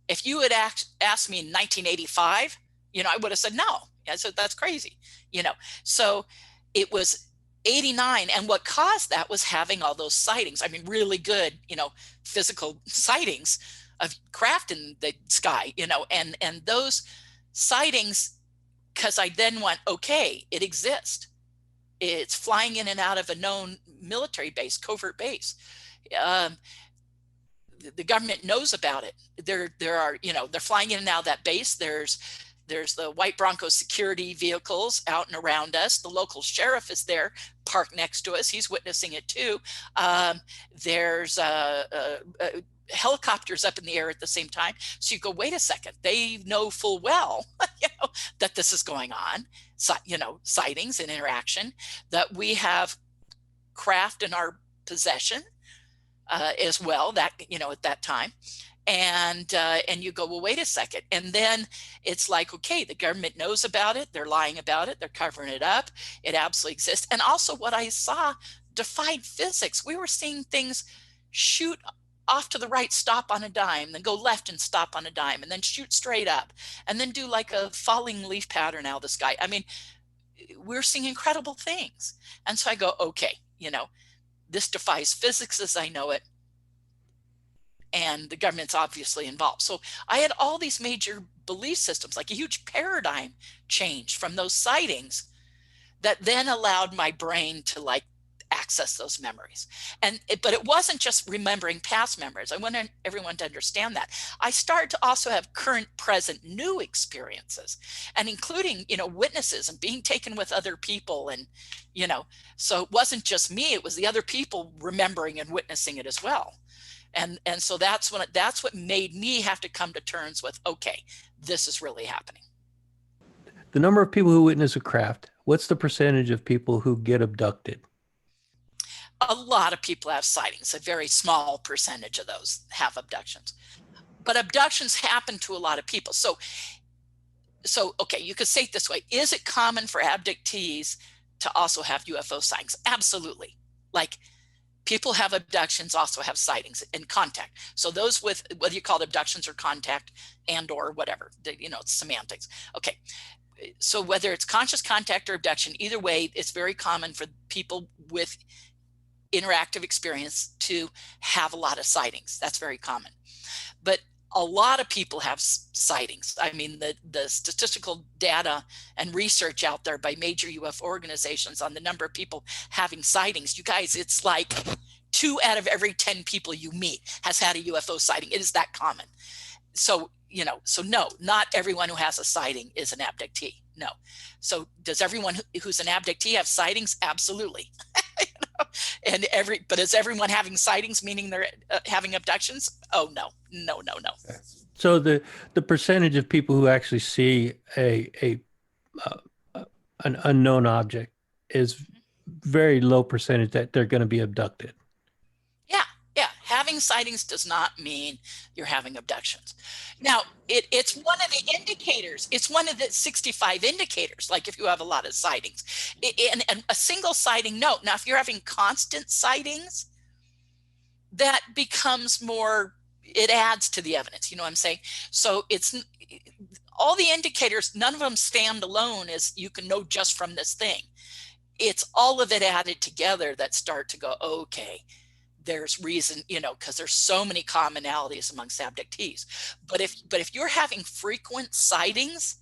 If you had asked me in 1985, I would have said no. I said, that's crazy, So it was 89. And what caused that was having all those sightings. I mean, really good, physical sightings of craft in the sky, and those sightings, because I then went, okay, it exists. It's flying in and out of a known military base, covert base. the government knows about it. There are, they're flying in and out of that base. There's the white Bronco security vehicles out and around us. The local sheriff is there, parked next to us. He's witnessing it too. There's helicopters up in the air at the same time. So you go, wait a second, they know full well, that this is going on. So, sightings and interaction, that we have craft in our possession as well, that, at that time. And you go, well, wait a second. And then it's like, okay, the government knows about it. They're lying about it. They're covering it up. It absolutely exists. And also what I saw defied physics. We were seeing things shoot off to the right, stop on a dime, then go left and stop on a dime, and then shoot straight up, and then do like a falling leaf pattern out of the sky. I mean, we're seeing incredible things. And so I go, okay, this defies physics as I know it. And the government's obviously involved. So I had all these major belief systems, like a huge paradigm change from those sightings that then allowed my brain to access those memories. But it wasn't just remembering past memories. I want everyone to understand that. I started to also have current, present, new experiences, and including, witnesses and being taken with other people. And, so it wasn't just me, it was the other people remembering and witnessing it as well. And so that's what made me have to come to terms with, okay, this is really happening. The number of people who witness a craft, what's the percentage of people who get abducted? A lot of people have sightings. A very small percentage of those have abductions. But abductions happen to a lot of people. So okay, you could say it this way. Is it common for abductees to also have UFO sightings? Absolutely. Like, people have abductions, also have sightings and contact. So those with, whether you call it abductions or contact and or whatever, it's semantics. Okay. So whether it's conscious contact or abduction, either way, it's very common for people with interactive experience to have a lot of sightings. That's very common. But a lot of people have sightings. I mean, the statistical data and research out there by major UFO organizations on the number of people having sightings, you guys, it's like 2 out of every 10 people you meet has had a UFO sighting. It is that common. So, so no, not everyone who has a sighting is an abductee. No. So does everyone who's an abductee have sightings? Absolutely. But is everyone having sightings meaning they're having abductions? Oh, no. So the percentage of people who actually see an unknown object is very low percentage that they're going to be abducted. Yeah. Having sightings does not mean you're having abductions. Now, it's one of the indicators. It's one of the 65 indicators, like if you have a lot of sightings. And a single sighting, no. Now, if you're having constant sightings, that becomes more, it adds to the evidence. You know what I'm saying? So it's all the indicators, none of them stand alone as you can know just from this thing. It's all of it added together that start to go, okay, there's reason, because there's so many commonalities amongst abductees. But if you're having frequent sightings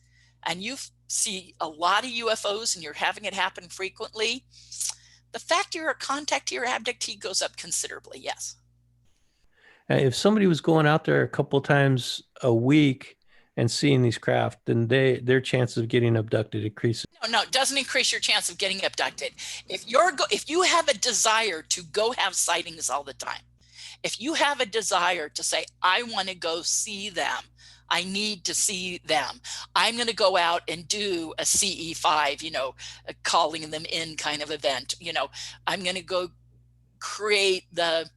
and you see a lot of UFOs and you're having it happen frequently, the fact you're a contactee or abductee goes up considerably. Yes. If somebody was going out there a couple times a week and seeing these craft, then their chances of getting abducted increases. No, it doesn't increase your chance of getting abducted. If you have a desire to go have sightings all the time, if you have a desire to say, I want to go see them, I need to see them, I'm going to go out and do a CE5, a calling them in kind of event, I'm going to go create the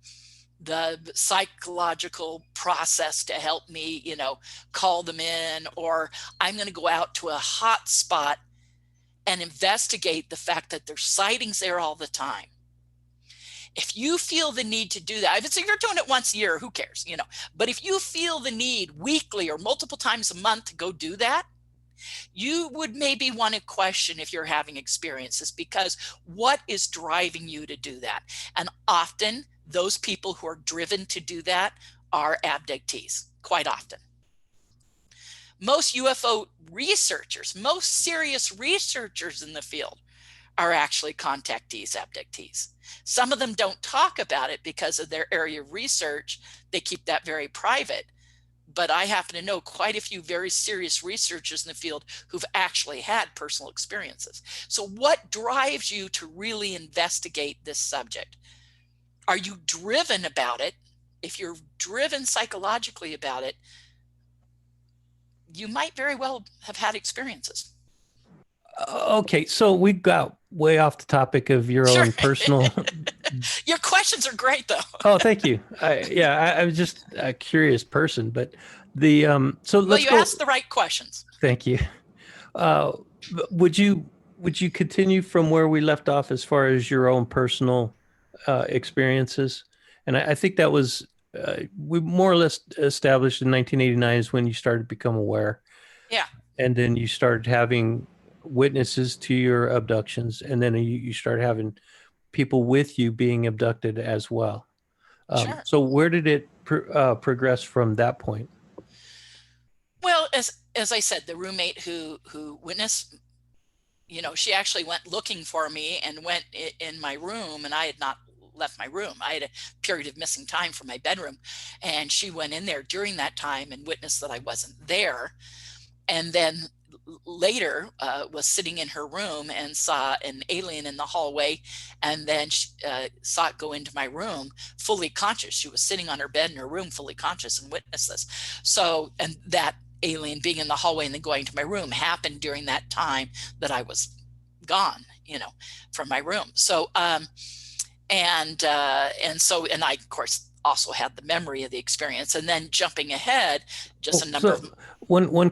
psychological process to help me, call them in, or I'm going to go out to a hot spot and investigate the fact that there's sightings there all the time. If you feel the need to do that, if you're doing it once a year, who cares, but if you feel the need weekly or multiple times a month to go do that, you would maybe want to question if you're having experiences, because what is driving you to do that? And often those people who are driven to do that are abductees, quite often. Most UFO researchers, most serious researchers in the field, are actually contactees, abductees. Some of them don't talk about it because of their area of research. They keep that very private. But I happen to know quite a few very serious researchers in the field who've actually had personal experiences. So what drives you to really investigate this subject? Are you driven about it? If you're driven psychologically about it, you might very well have had experiences. Okay, so we got way off the topic of your Sure. own personal. Your questions are great, though. Oh, thank you. I was just a curious person, but the so Well, let's you go. asked the right questions. Thank you. Uh, would you continue from where we left off as far as your own personal experiences? And I think that was we more or less established in 1989 is when you started to become aware, Yeah, and then you started having witnesses to your abductions, and then you started having people with you being abducted as well. sure. So where did it progress from that point? Well, as I said, the roommate who witnessed, she actually went looking for me and went in my room, and I had not left my room. I had a period of missing time from my bedroom, and she went in there during that time and witnessed that I wasn't there. And then later was sitting in her room and saw an alien in the hallway, and then she, saw it go into my room fully conscious. She was sitting on her bed in her room fully conscious and witnessed this. So, and that alien being in the hallway and then going to my room happened during that time that I was gone, from my room. So and I of course also had the memory of the experience. And then jumping ahead just Oh, a number so of one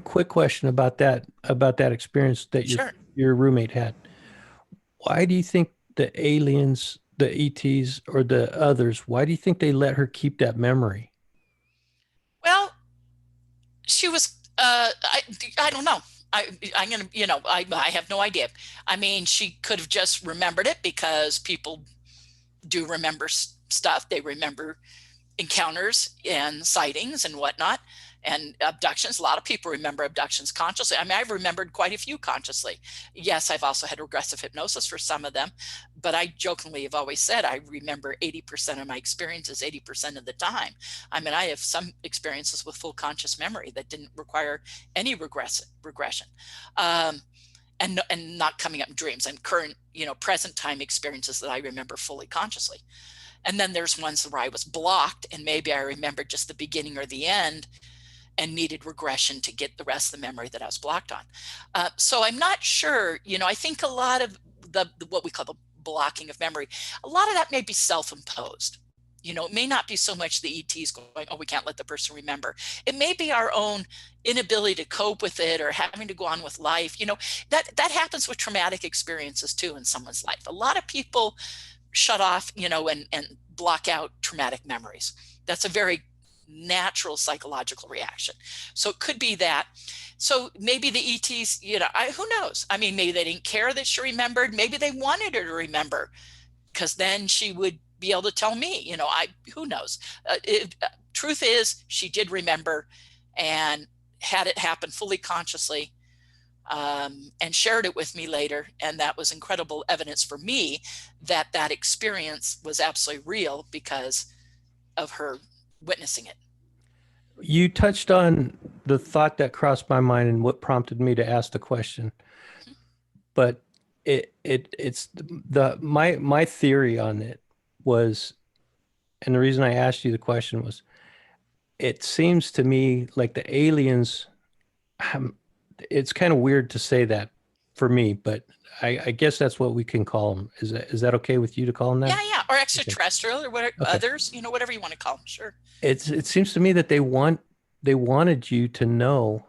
quick question about that experience that sure. your roommate had. Why do you think the aliens, the ETs, or the others, why do you think they let her keep that memory? Well, she was I don't know. I'm gonna, I have no idea. I mean, she could have just remembered it because people do remember stuff. They remember encounters and sightings and whatnot, and abductions. A lot of people remember abductions consciously. I mean, I've remembered quite a few consciously. Yes, I've also had regressive hypnosis for some of them, but I jokingly have always said I remember 80% of my experiences 80% of the time. I mean, I have some experiences with full conscious memory that didn't require any regression. And not coming up in dreams, and current, present time experiences that I remember fully consciously. And then there's ones where I was blocked and maybe I remembered just the beginning or the end and needed regression to get the rest of the memory that I was blocked on. So I'm not sure, I think a lot of the what we call the blocking of memory, a lot of that may be self-imposed. It may not be so much the ETs going, oh, we can't let the person remember. It may be our own inability to cope with it or having to go on with life. That happens with traumatic experiences too in someone's life. A lot of people shut off, and block out traumatic memories. That's a very natural psychological reaction. So it could be that. So maybe the ETs, who knows? I mean, maybe they didn't care that she remembered. Maybe they wanted her to remember because then she would be able to tell me, who knows? Truth is, she did remember and had it happen fully consciously, and shared it with me later. And that was incredible evidence for me that that experience was absolutely real because of her witnessing it. You touched on the thought that crossed my mind and what prompted me to ask the question. But it's the my theory on it was, and the reason I asked you the question was, it seems to me like the aliens. It's kind of weird to say that for me, but I guess that's what we can call them. Is that okay with you to call them that? Yeah, yeah. Or Okay. extraterrestrial or whatever, Okay. others, whatever you want to call them. Sure. It seems to me that they wanted you to know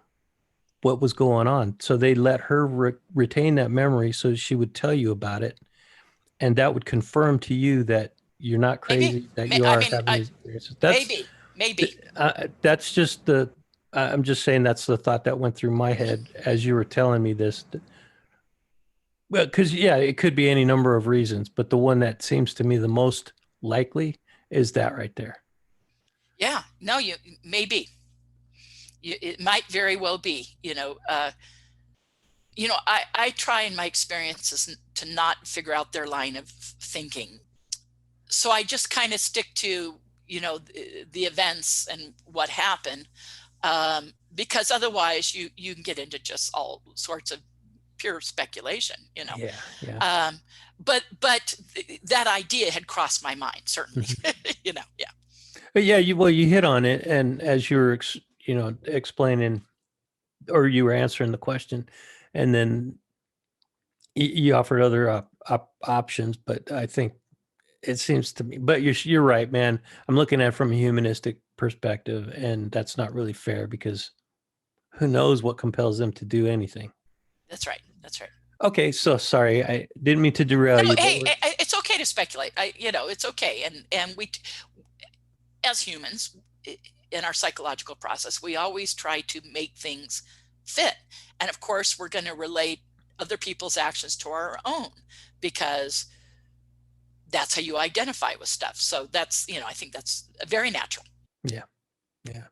what was going on, so they let her retain that memory so she would tell you about it, and that would confirm to you that you're not Maybe. crazy, that you I are mean, having these experiences. maybe. That's just I'm just saying that's the thought that went through my head as you were telling me this. Well, because yeah, it could be any number of reasons, but the one that seems to me the most likely is that right there. Yeah. No, maybe. It might very well be, I try in my experiences to not figure out their line of thinking. So I just kind of stick to, the events and what happened, because otherwise you can get into just all sorts of pure speculation. Yeah, yeah. But that idea had crossed my mind, certainly. Yeah. But yeah, you hit on it, and as you were explaining, or you were answering the question, and then you offered other options, but I think it seems to me, but you're right, man. I'm looking at it from a humanistic perspective, and that's not really fair because who knows what compels them to do anything. That's right. That's right. Okay, so sorry, I didn't mean to derail No, you, but hey, it's okay to speculate. It's okay. And we, as humans, in our psychological process, we always try to make things fit. And of course, we're going to relate other people's actions to our own, because that's how you identify with stuff. So that's, I think that's very natural. yeah, yeah.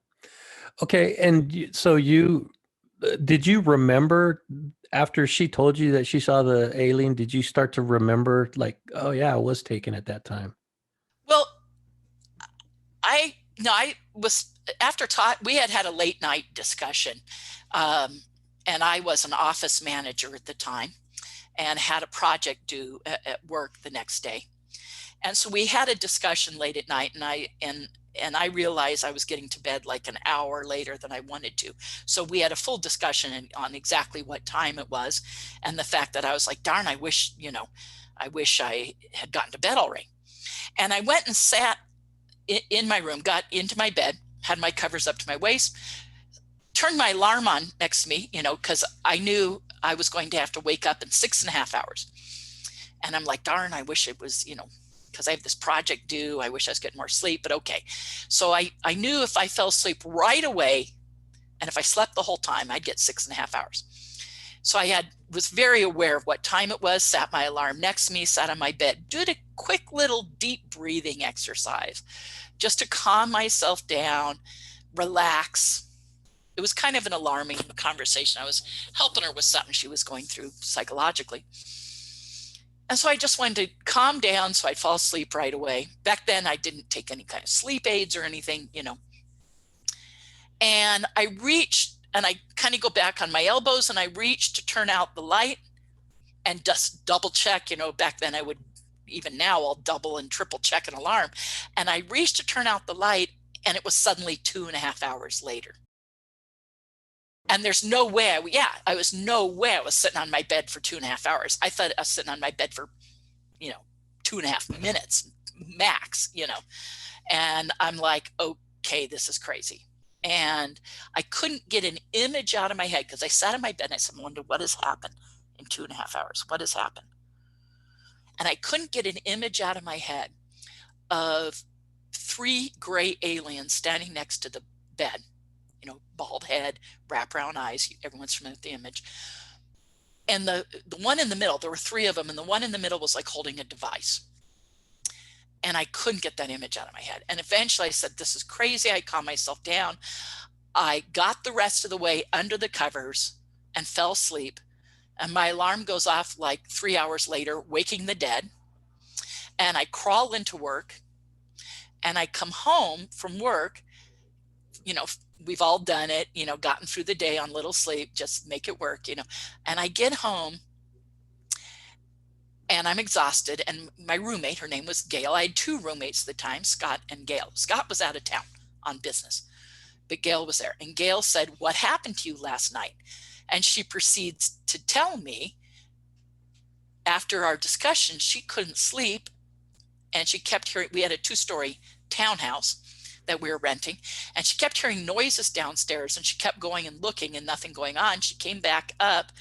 Okay, and so did you remember after she told you that she saw the alien? Did you start to remember, like, oh yeah, I was taken at that time? Well, I was, after we had a late night discussion, and I was an office manager at the time and had a project due at work the next day. And so we had a discussion late at night, and I realized I was getting to bed like an hour later than I wanted to. So we had a full discussion on exactly what time it was, and the fact that I was like, darn, I wish I had gotten to bed already. And I went and sat in my room, got into my bed, had my covers up to my waist, turned my alarm on next to me, because I knew I was going to have to wake up in 6.5 hours. And I'm like, darn, I wish it was, because I have this project due. I wish I was getting more sleep, but okay. So I knew if I fell asleep right away, and if I slept the whole time, I'd get 6.5 hours. So I was very aware of what time it was, sat my alarm next to me, sat on my bed, did a quick little deep breathing exercise just to calm myself down, relax. It was kind of an alarming conversation. I was helping her with something she was going through psychologically. And so I just wanted to calm down so I'd fall asleep right away. Back then, I didn't take any kind of sleep aids or anything, And I reached, and I kind of go back on my elbows, and I reached to turn out the light and just double check. Back then I would, even now I'll double and triple check an alarm. And I reached to turn out the light, and it was suddenly 2.5 hours later. And there's no way, I was sitting on my bed for 2.5 hours. I thought I was sitting on my bed for, 2.5 minutes max, And I'm like, okay, this is crazy. And I couldn't get an image out of my head, because I sat in my bed and I said, Melinda, what has happened in 2.5 hours? What has happened? And I couldn't get an image out of my head of 3 gray aliens standing next to the bed, bald head, wraparound eyes. Everyone's familiar with the image. And the one in the middle, there were 3 of them, and the one in the middle was like holding a device. And I couldn't get that image out of my head. And eventually I said, this is crazy. I calmed myself down. I got the rest of the way under the covers and fell asleep. And my alarm goes off like 3 hours later, waking the dead. And I crawl into work, and I come home from work. We've all done it, gotten through the day on little sleep, just make it work, And I get home, and I'm exhausted. And my roommate, her name was Gail. I had 2 roommates at the time, Scott and Gail. Scott was out of town on business, but Gail was there. And Gail said, what happened to you last night? And she proceeds to tell me, after our discussion, she couldn't sleep, and she kept hearing, we had a 2-story townhouse that we were renting, and she kept hearing noises downstairs, and she kept going and looking and nothing going on. She came back up.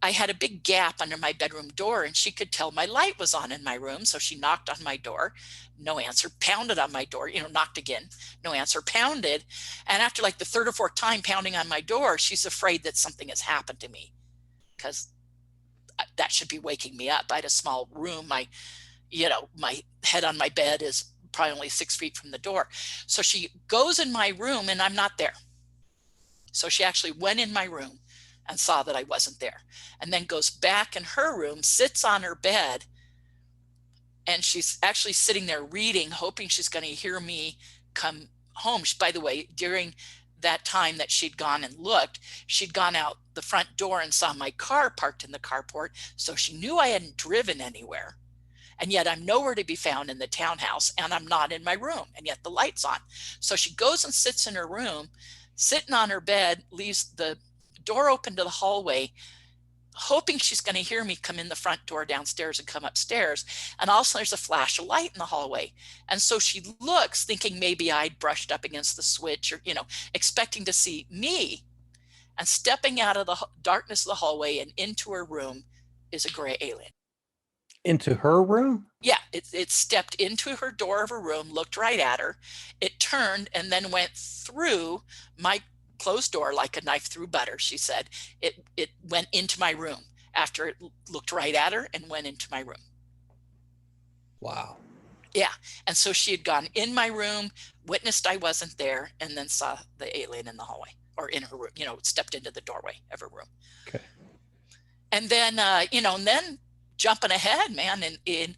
I had a big gap under my bedroom door, and she could tell my light was on in my room. So she knocked on my door, no answer, pounded on my door, knocked again, no answer, pounded. And after like the 3rd or 4th time pounding on my door, she's afraid that something has happened to me, because that should be waking me up. I had a small room. My head on my bed is probably only 6 feet from the door. So she goes in my room, and I'm not there. So she actually went in my room, and saw that I wasn't there, and then goes back in her room, sits on her bed, and she's actually sitting there reading, hoping she's going to hear me come home. By the way, during that time that she'd gone and looked, she'd gone out the front door and saw my car parked in the carport, so she knew I hadn't driven anywhere. And yet I'm nowhere to be found in the townhouse, and I'm not in my room, and yet the light's on. So she goes and sits in her room, sitting on her bed, leaves the door open to the hallway, hoping she's going to hear me come in the front door downstairs and come upstairs. And also there's a flash of light in the hallway. And so she looks, thinking maybe I'd brushed up against the switch, or, expecting to see me. And stepping out of the darkness of the hallway and into her room is a gray alien. Into her room? Yeah, it stepped into her door of her room, looked right at her. It turned and then went through my closed door like a knife through butter, she said. It went into my room after it looked right at her and went into my room. Wow. Yeah. And so she had gone in my room, witnessed I wasn't there, and then saw the alien in the hallway, or in her room, stepped into the doorway of her room. Okay. And then, and then jumping ahead, man, in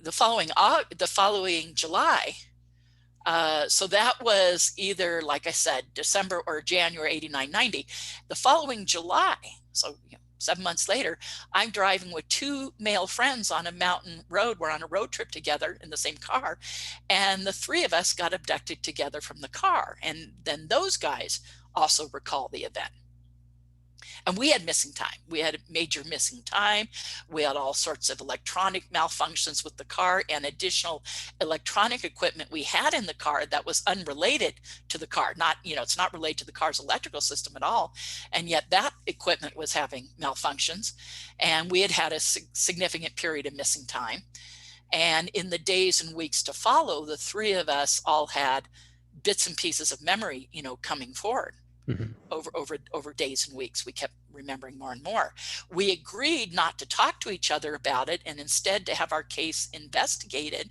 the following July, so that was either, like I said, December or January 89, 90. The following July, so 7 months later, I'm driving with two male friends on a mountain road. We're on a road trip together in the same car, and the three of us got abducted together from the car. And then those guys also recall the event. And we had missing time. We had a major missing time. We had all sorts of electronic malfunctions with the car and additional electronic equipment we had in the car that was unrelated to the car. Not, it's not related to the car's electrical system at all. And yet that equipment was having malfunctions. And we had a significant period of missing time. And in the days and weeks to follow, the three of us all had bits and pieces of memory, coming forward. Mm-hmm. Over days and weeks. We kept remembering more and more. We agreed not to talk to each other about it, and instead to have our case investigated,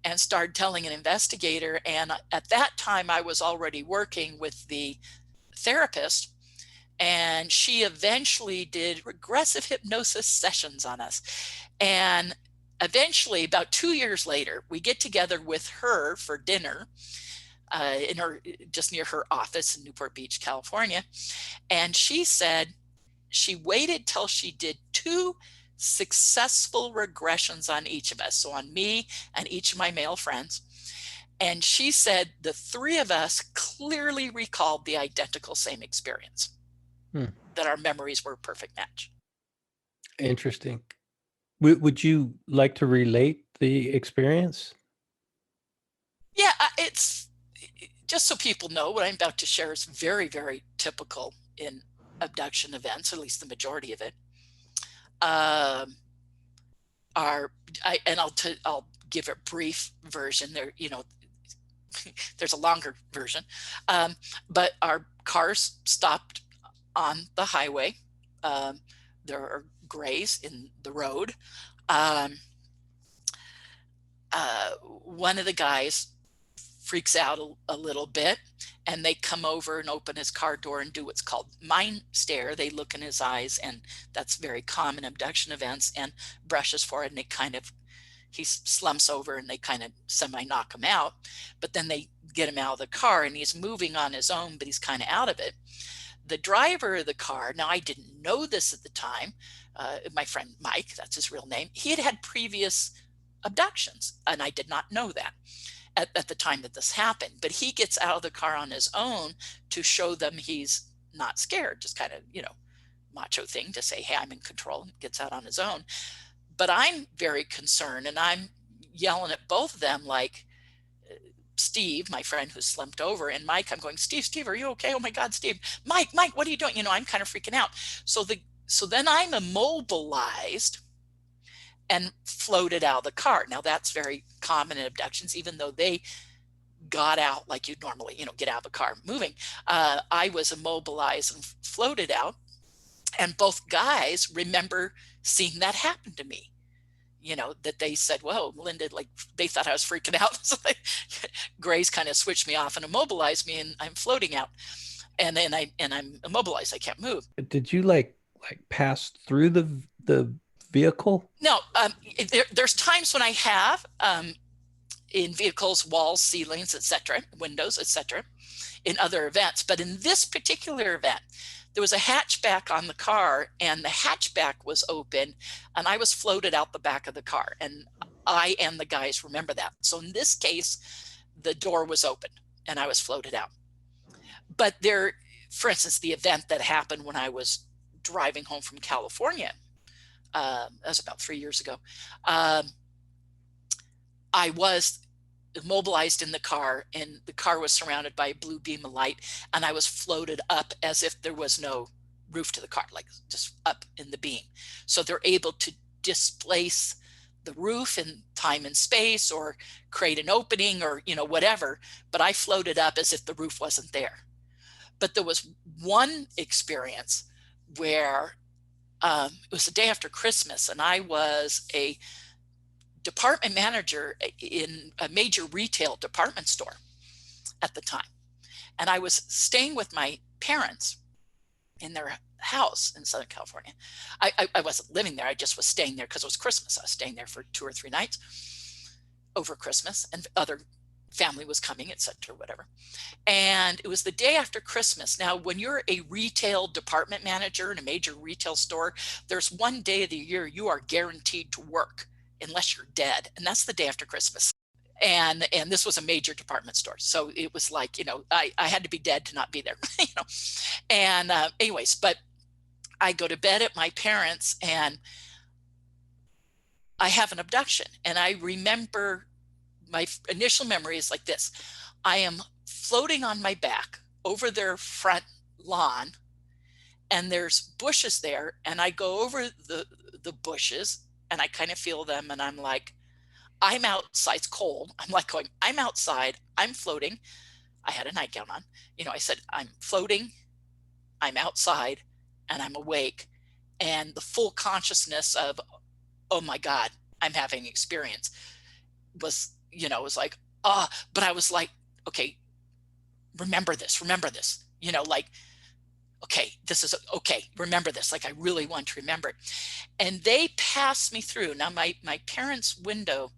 and started telling an investigator. And at that time I was already working with the therapist, and she eventually did regressive hypnosis sessions on us. And eventually, about 2 years later, we get together with her for dinner just near her office in Newport Beach, California. And she said she waited till she did 2 successful regressions on each of us, so on me and each of my male friends. And she said the three of us clearly recalled the identical same experience, that our memories were a perfect match. Interesting. Would you like to relate the experience? Yeah, it's just so people know, what I'm about to share is very, very typical in abduction events, at least the majority of it. I'll give a brief version. There's a longer version, but our cars stopped on the highway. There are grays in the road. One of the guys freaks out a little bit, and they come over and open his car door and do what's called mind stare. They look in his eyes, and that's very common abduction events, and brushes for it, and he slumps over, and they kind of semi knock him out. But then they get him out of the car, and he's moving on his own, but he's kind of out of it. The driver of the car, now I didn't know this at the time, my friend Mike, that's his real name, he had had previous abductions, and I did not know that at the time that this happened. But he gets out of the car on his own to show them he's not scared, just kind of, macho thing to say, hey, I'm in control, and gets out on his own. But I'm very concerned, and I'm yelling at both of them, like, Steve, my friend who slumped over, and Mike, I'm going, Steve, are you okay? Oh my God, Steve, Mike, what are you doing? I'm kind of freaking out. So then I'm immobilized and floated out of the car. Now that's very common in abductions, even though they got out like you'd normally, get out of the car moving. I was immobilized and floated out, and both guys remember seeing that happen to me. That they said, whoa, Melinda, like, they thought I was freaking out. So Grace kind of switched me off and immobilized me, and I'm floating out. and then I'm immobilized. I can't move. Did you like pass through the vehicle? No, there's times when I have in vehicles, walls, ceilings, etc., windows, etc., in other events. But in this particular event, there was a hatchback on the car, and the hatchback was open, and I was floated out the back of the car. And I and the guys remember that. So in this case, the door was open and I was floated out. But there, for instance, the event that happened when I was driving home from California, that was about 3 years ago. I was immobilized in the car, and the car was surrounded by a blue beam of light, and I was floated up as if there was no roof to the car, like just up in the beam. So they're able to displace the roof in time and space, or create an opening, or whatever, but I floated up as if the roof wasn't there. But there was one experience where it was the day after Christmas, and I was a department manager in a major retail department store at the time. And I was staying with my parents in their house in Southern California. I wasn't living there. I just was staying there because it was Christmas. I was staying there for 2 or 3 nights over Christmas, and other family was coming, etc., whatever. And it was the day after Christmas. Now, when you're a retail department manager in a major retail store, there's one day of the year you are guaranteed to work unless you're dead, and that's the day after Christmas. And this was a major department store, so it was like, I had to be dead to not be there. And anyways, but I go to bed at my parents', and I have an abduction. And I remember my initial memory is like this: I am floating on my back over their front lawn, and there's bushes there, and I go over the bushes, and I kind of feel them, and I'm like, I'm outside, it's cold. I'm like going, I'm outside, I'm floating. I had a nightgown on. I said, I'm floating, I'm outside, and I'm awake. And the full consciousness of, oh my God, I'm having an experience was, was like, but I was like, okay, remember this, like, okay, this is okay, remember this, like I really want to remember it. And they passed me through. Now my parents' window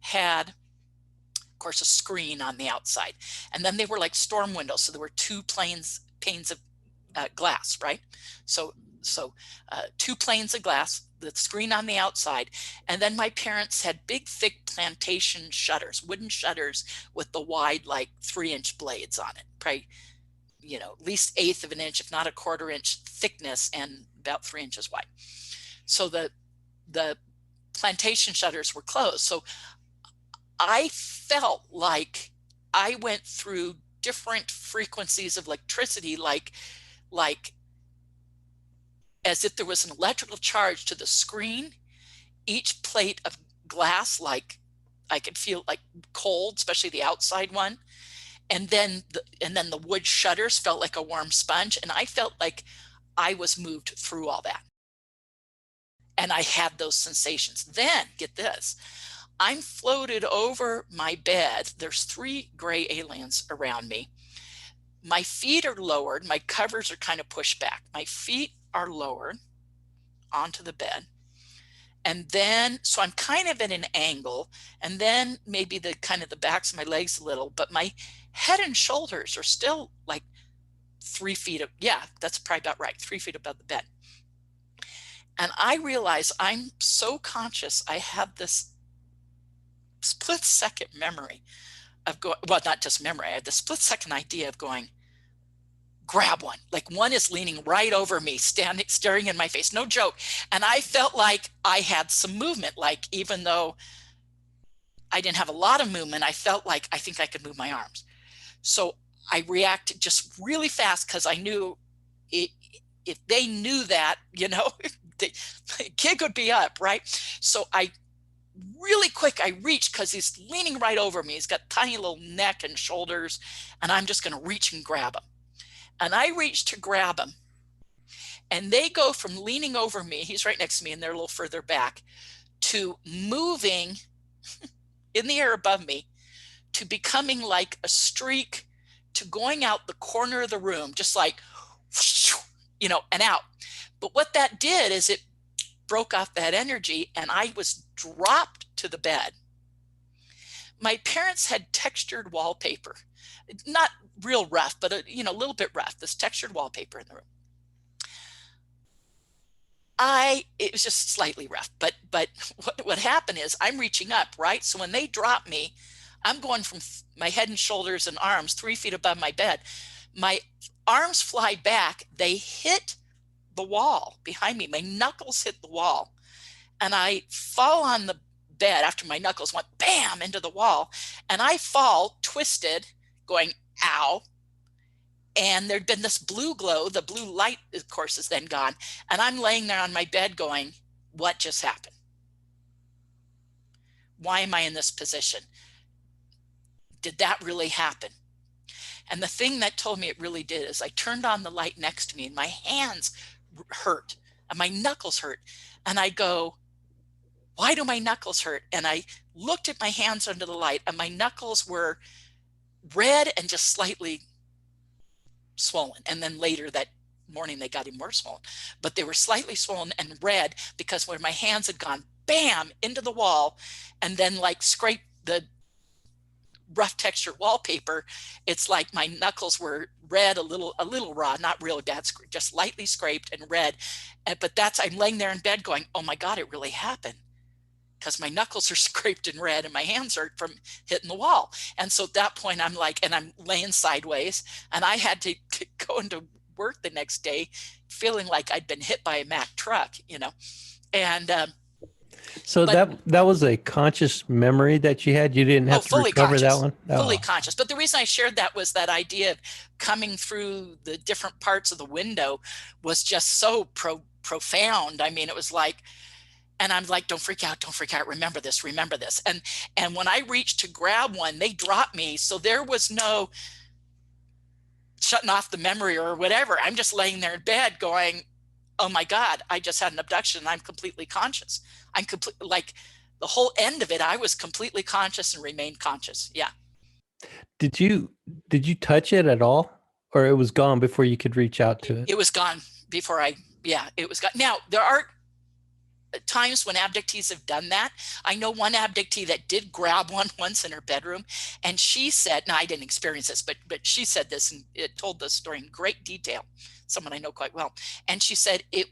had, of course, a screen on the outside, and then they were like storm windows, so there were 2 panes of glass, right? So 2 planes of glass, the screen on the outside, and then my parents had big, thick plantation shutters, wooden shutters with the wide, like 3-inch blades on it, probably, at least 1/8 of an inch, if not a 1/4 inch thickness, and about 3 inches wide. So the plantation shutters were closed. So I felt like I went through different frequencies of electricity, like as if there was an electrical charge to the screen. Each plate of glass, like I could feel like cold, especially the outside one. And then the wood shutters felt like a warm sponge. And I felt like I was moved through all that. And I had those sensations. Then, get this, I'm floated over my bed. There's 3 gray aliens around me. My feet are lowered. My covers are kind of pushed back. My feet are lowered onto the bed. And then, so I'm kind of at an angle, and then maybe the backs of my legs a little, but my head and shoulders are still like 3 feet that's probably about right, 3 feet above the bed. And I realize I'm so conscious. I have this split-second memory of going, well, not just memory, I had the split-second idea of going, grab one. Like one is leaning right over me, staring in my face, no joke. And I felt like I had some movement, like even though I didn't have a lot of movement, I felt like I think I could move my arms. So I reacted just really fast, because I knew if they knew that, the gig would be up, right? So I really quick, I reached, because he's leaning right over me. He's got tiny little neck and shoulders, and I'm just going to reach and grab him. And I reached to grab him, and they go from leaning over me, he's right next to me, and they're a little further back, to moving in the air above me, to becoming like a streak, to going out the corner of the room, just like, and out. But what that did is it broke off that energy, and I was dropped to the bed. My parents had textured wallpaper, not real rough, but a little bit rough, this textured wallpaper in the room. It was just slightly rough, but what happened is I'm reaching up, right? So when they drop me, I'm going from my head and shoulders and arms 3 feet above my bed. My arms fly back. They hit the wall behind me. My knuckles hit the wall, and I fall on the bed after my knuckles went bam into the wall, and I fall twisted, going, ow. And there'd been this blue glow. The blue light, of course, is then gone. And I'm laying there on my bed going, what just happened? Why am I in this position? Did that really happen? And the thing that told me it really did is I turned on the light next to me, and my hands hurt and my knuckles hurt. And I go, why do my knuckles hurt? And I looked at my hands under the light, and my knuckles were red and just slightly swollen. And then later that morning, they got even more swollen, but they were slightly swollen and red because where my hands had gone bam into the wall and then like scraped the rough texture wallpaper, it's like my knuckles were red, a little raw, not really bad, just lightly scraped and red. But I'm laying there in bed going, oh my God, it really happened, because my knuckles are scraped and red and my hands are from hitting the wall. And so at that point, I'm like, and I'm laying sideways, and I had to go into work the next day feeling like I'd been hit by a Mack truck, and so that was a conscious memory that you had. You didn't have to recover that one. Fully conscious. But the reason I shared that was that idea of coming through the different parts of the window was just so profound. I mean, it was like, and I'm like, don't freak out, remember this. And when I reached to grab one, they dropped me. So there was no shutting off the memory or whatever. I'm just laying there in bed going, oh my God, I just had an abduction and I'm completely conscious. Like the whole end of it, I was completely conscious and remained conscious. Yeah. Did you touch it at all, or it was gone before you could reach out to it? It was gone before it was gone. Now, there are times when abductees have done that. I know one abductee that did grab one once in her bedroom, and she said, now I didn't experience this, but she said this, and it told the story in great detail, someone I know quite well. And she said it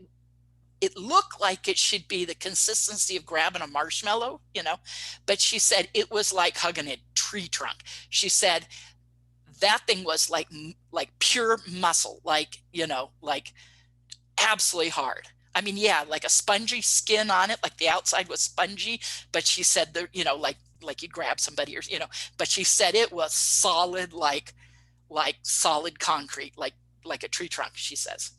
looked like it should be the consistency of grabbing a marshmallow, but she said it was like hugging a tree trunk. She said that thing was like pure muscle, like absolutely hard. I mean, yeah, like a spongy skin on it, like the outside was spongy, but she said that, like you grab somebody or, but she said it was solid, like solid concrete, like a tree trunk, she says,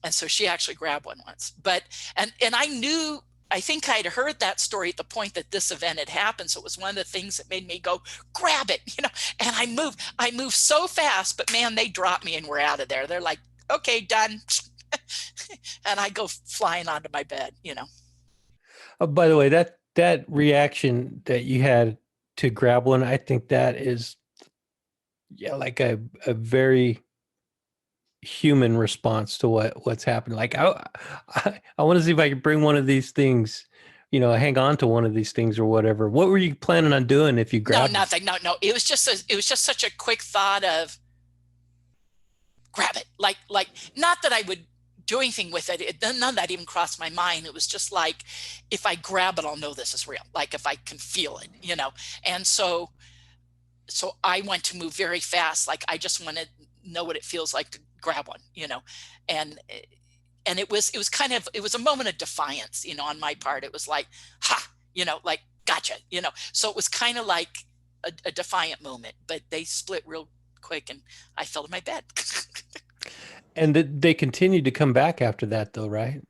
And so she actually grabbed one once, but, and I think I'd heard that story at the point that this event had happened. So it was one of the things that made me go, grab it, and I moved so fast, but man, they dropped me and we're out of there. They're like, okay, done. And I go flying onto my bed, Oh, by the way, that reaction that you had to grab one, I think that is, like a very human response to what's happened. Like I want to see if I can bring one of these things, hang on to one of these things or whatever. What were you planning on doing if you grabbed? No, nothing. No. It was just such a quick thought of grab it. Like not that I would do anything with it. None of that even crossed my mind. It was just like, if I grab it, I'll know this is real. Like if I can feel it, And so I went to move very fast. Like I just want to know what it feels like to grab one, and it was a moment of defiance, on my part. It was like, ha, like, gotcha, so it was kind of like a defiant moment, but they split real quick and I fell to my bed. And they continued to come back after that, though, right?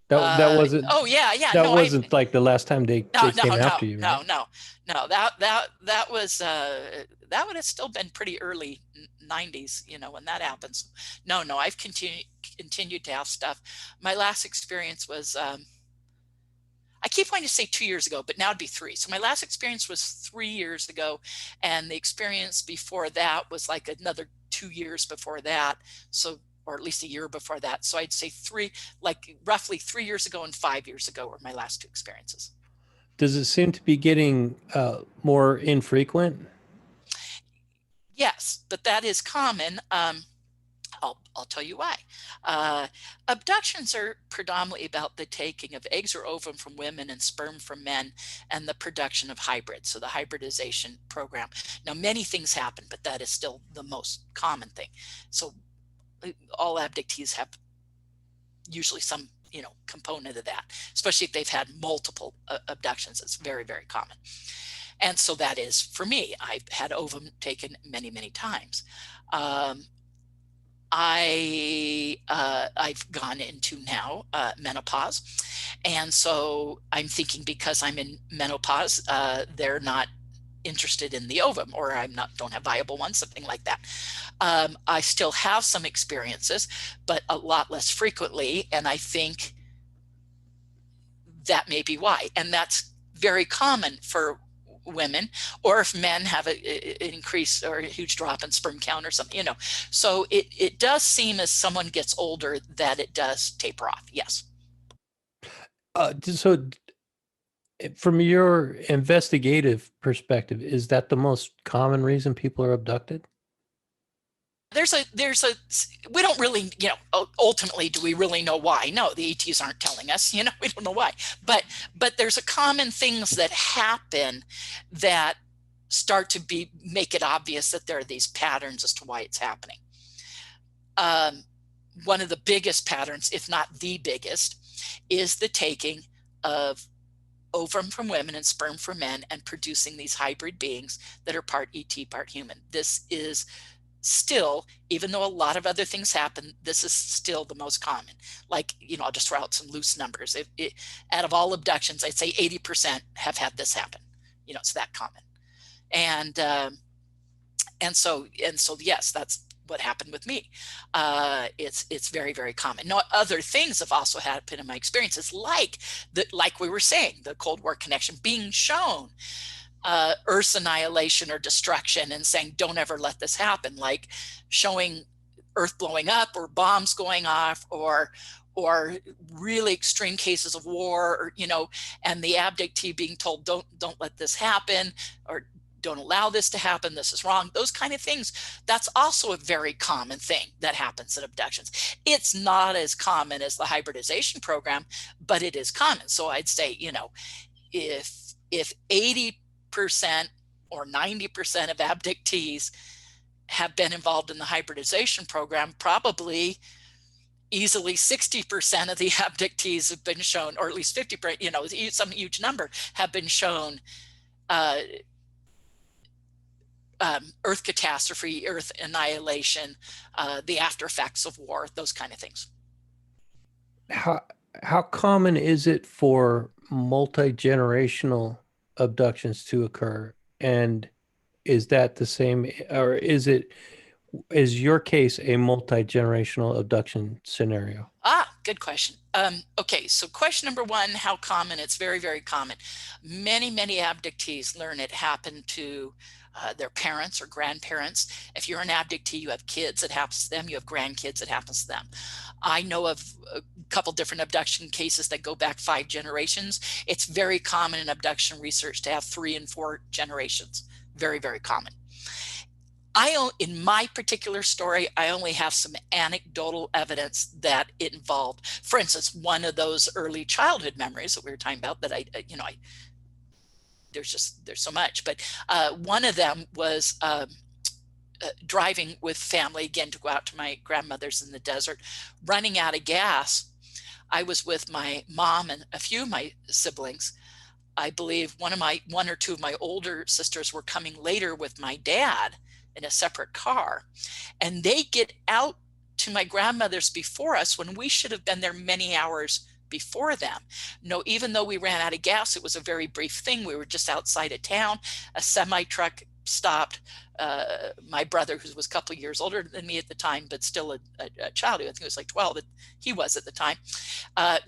That wasn't. Oh yeah. That wasn't like the last time they came after you. Right? No. That was that would have still been pretty early 90s, when that happens. No, I've continued to have stuff. My last experience was I keep wanting to say 2 years ago, but now it'd be 3. So my last experience was 3 years ago. And the experience before that was like another 2 years before that. So, or at least a year before that. So I'd say like roughly 3 years ago and 5 years ago were my last 2 experiences. Does it seem to be getting more infrequent? Yes, but that is common. I'll tell you why. Abductions are predominantly about the taking of eggs or ovum from women and sperm from men and the production of hybrids, so the hybridization program. Now, many things happen, but that is still the most common thing. So all abductees have usually some component of that, especially if they've had multiple abductions. It's very, very common. And so that is for me. I've had ovum taken many, many times. I've gone into now menopause, and so I'm thinking because I'm in menopause, they're not interested in the ovum, or don't have viable ones, something like that. I still have some experiences, but a lot less frequently, and I think that may be why. And that's very common for women, or if men have an increase or a huge drop in sperm count or something, So it does seem as someone gets older that it does taper off. Yes. So from your investigative perspective, is that the most common reason people are abducted? We don't really, ultimately, do we really know why? No, the ETs aren't telling us, we don't know why, but there's a common things that happen that start to make it obvious that there are these patterns as to why it's happening. One of the biggest patterns, if not the biggest, is the taking of ovum from women and sperm from men and producing these hybrid beings that are part ET, part human. This is still, even though a lot of other things happen, this is still the most common. Like, I'll just throw out some loose numbers. Out of all abductions, I'd say 80% have had this happen. It's that common. And so yes, that's what happened with me. It's very, very common. Now, other things have also happened in my experiences, like we were saying, the Cold War connection being shown. Earth's annihilation or destruction, and saying, don't ever let this happen, like showing Earth blowing up or bombs going off, or really extreme cases of war, or, and the abductee being told, don't let this happen, or don't allow this to happen, this is wrong, those kind of things. That's also a very common thing that happens in abductions. It's not as common as the hybridization program, but it is common. So I'd say, if 80% or 90% of abductees have been involved in the hybridization program, probably easily 60% of the abductees have been shown, or at least 50%, some huge number have been shown Earth catastrophe, Earth annihilation, the after effects of war, those kind of things. How common is it for multi-generational abductions to occur? And is that the same, or is your case a multi-generational abduction scenario? Good question. Okay, so question number one, how common? It's very, very common. Many, many abductees learn it happened to their parents or grandparents. If you're an abductee, you have kids, it happens to them. You have grandkids, it happens to them. I know of a couple different abduction cases that go back 5 generations. It's very common in abduction research to have 3 and 4 generations. Very, very common. In my particular story, I only have some anecdotal evidence that it involved, for instance, one of those early childhood memories that we were talking about that there's so much, but one of them was driving with family, again, to go out to my grandmother's in the desert, running out of gas. I was with my mom and a few of my siblings. I believe one or two of my older sisters were coming later with my dad in a separate car, and they get out to my grandmother's before us when we should have been there many hours before them. No, even though we ran out of gas, it was a very brief thing. We were just outside of town. A semi truck stopped my brother, who was a couple of years older than me at the time, but still a child, I think it was like 12, he was at the time,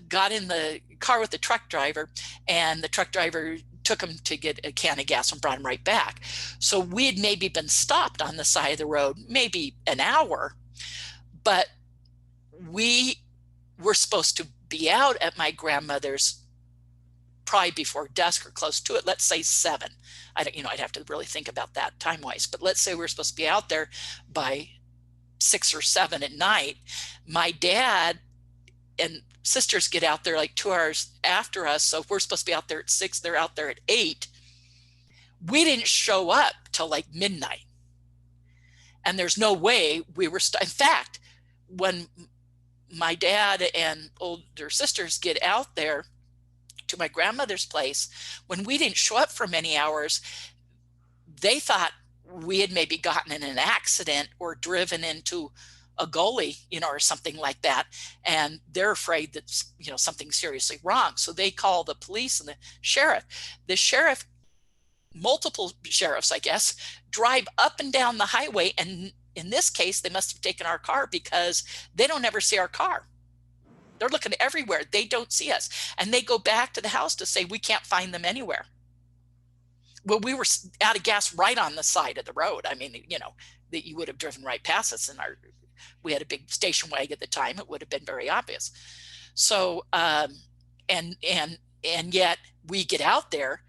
got in the car with the truck driver, and the truck driver took him to get a can of gas and brought him right back. So we had maybe been stopped on the side of the road, maybe an hour, but we were supposed to be out at my grandmother's probably before dusk or close to it, let's say 7. I'd have to really think about that time-wise, but let's say we're supposed to be out there by 6 or 7 at night. My dad and sisters get out there like 2 hours after us, so if we're supposed to be out there at 6, they're out there at 8. We didn't show up till like midnight, and there's no way we were in fact, when my dad and older sisters get out there to my grandmother's place, when we didn't show up for many hours, they thought we had maybe gotten in an accident or driven into a gully, or something like that. And they're afraid that, something's seriously wrong. So they call the police and the sheriff. The sheriff, multiple sheriffs, I guess, drive up and down the highway. And in this case, they must have taken our car because they don't ever see our car. They're looking everywhere. They don't see us. And they go back to the house to say, we can't find them anywhere. Well, we were out of gas right on the side of the road. I mean, that you would have driven right past us, and we had a big station wagon at the time. It would have been very obvious. So, and yet we get out there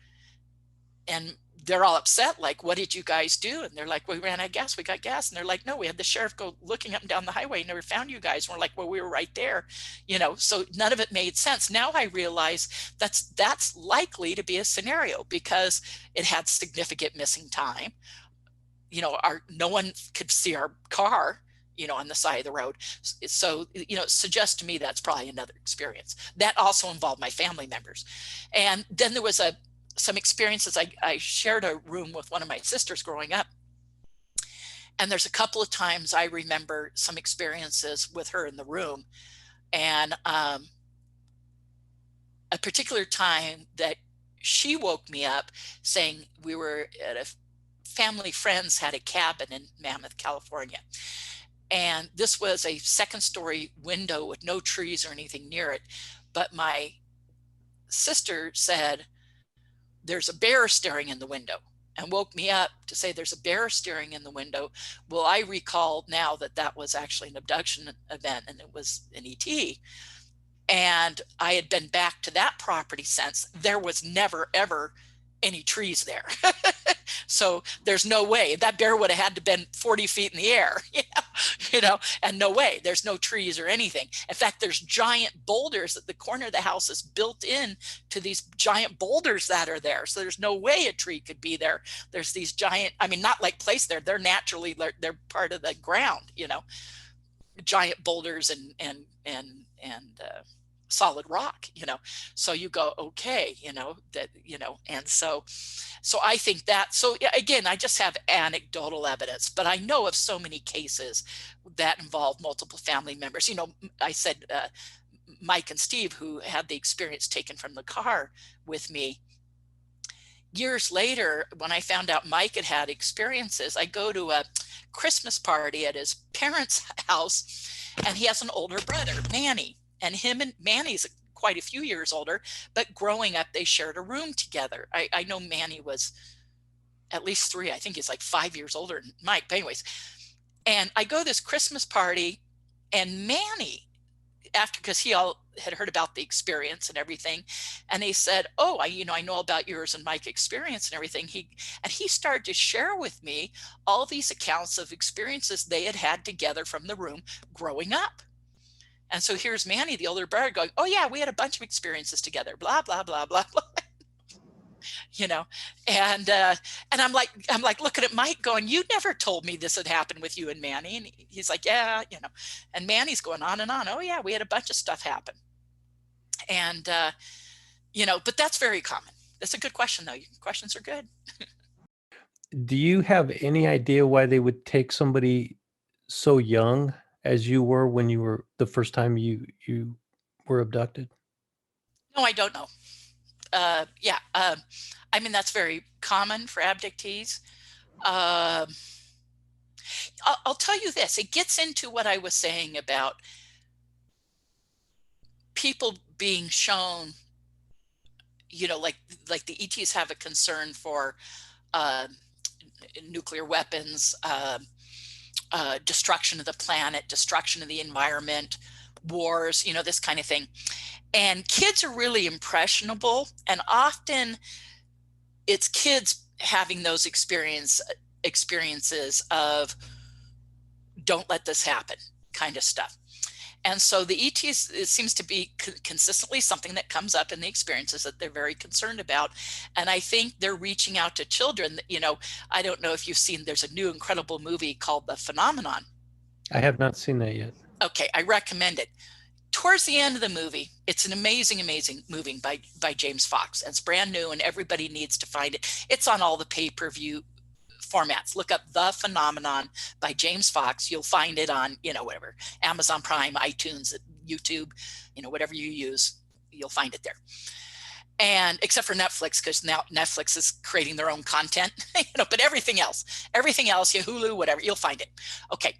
and they're all upset, like, what did you guys do? And they're like, well, we ran out of gas, we got gas. And they're like, no, we had the sheriff go looking up and down the highway, never found you guys. And we're like, well, we were right there, so none of it made sense. Now I realize that's likely to be a scenario because it had significant missing time. No one could see our car, on the side of the road. So, it suggests to me that's probably another experience. That also involved my family members. And then there was some experiences. I shared a room with one of my sisters growing up. And there's a couple of times I remember some experiences with her in the room. And a particular time that she woke me up saying we were at a family friends had a cabin in Mammoth, California. And this was a 2nd-story window with no trees or anything near it. But my sister said, there's a bear staring in the window, and woke me up to say there's a bear staring in the window. Well, I recall now that was actually an abduction event, and it was an ET. And I had been back to that property since. There was never, ever any trees there. So there's no way that bear would have had to been 40 feet in the air, and no way, there's no trees or anything. In fact, there's giant boulders at the corner of the house is built in to these giant boulders that are there. So there's no way a tree could be there. There's these giant, not like placed there. They're naturally, they're part of the ground, giant boulders and solid rock, so you go, okay, and so I think that, so again, I just have anecdotal evidence, but I know of so many cases that involve multiple family members. I said Mike and Steve, who had the experience taken from the car with me. Years later, when I found out Mike had experiences, I go to a Christmas party at his parents' house, and he has an older brother, Manny. And him and Manny's quite a few years older, but growing up, they shared a room together. I know Manny was at least 3. I think he's like 5 years older than Mike. But anyways, and I go to this Christmas party, and Manny, because he all had heard about the experience and everything, and they said, oh, I know about yours and Mike's experience and everything. He started to share with me all these accounts of experiences they had had together from the room growing up. And so here's Manny, the older brother, going, oh yeah, we had a bunch of experiences together, blah, blah, blah, blah, blah. And I'm like looking at Mike going, you never told me this had happened with you and Manny. And he's like, yeah, and Manny's going on and on. Oh yeah, we had a bunch of stuff happen. And, but that's very common. That's a good question though. Your questions are good. Do you have any idea why they would take somebody so young as you were when you were the first time you were abducted? No, I don't know. That's very common for abductees. Um, I'll tell you this, it gets into what I was saying about people being shown, like the ETs have a concern for uh, nuclear weapons, destruction of the planet, destruction of the environment, wars, this kind of thing. And kids are really impressionable, and often it's kids having those experiences of don't let this happen kind of stuff. And so the ETs, it seems to be consistently something that comes up in the experiences that they're very concerned about. And I think they're reaching out to children. I don't know if you've seen, there's a new incredible movie called The Phenomenon. I have not seen that yet. Okay, I recommend it. Towards the end of the movie, it's an amazing movie by James Fox. It's brand new and everybody needs to find it. It's on all the pay-per-view formats. Look up The Phenomenon by James Fox. You'll find it on, whatever, Amazon Prime, iTunes, YouTube, whatever you use, you'll find it there. And except for Netflix, because now Netflix is creating their own content, but everything else, Hulu, whatever, you'll find it. Okay.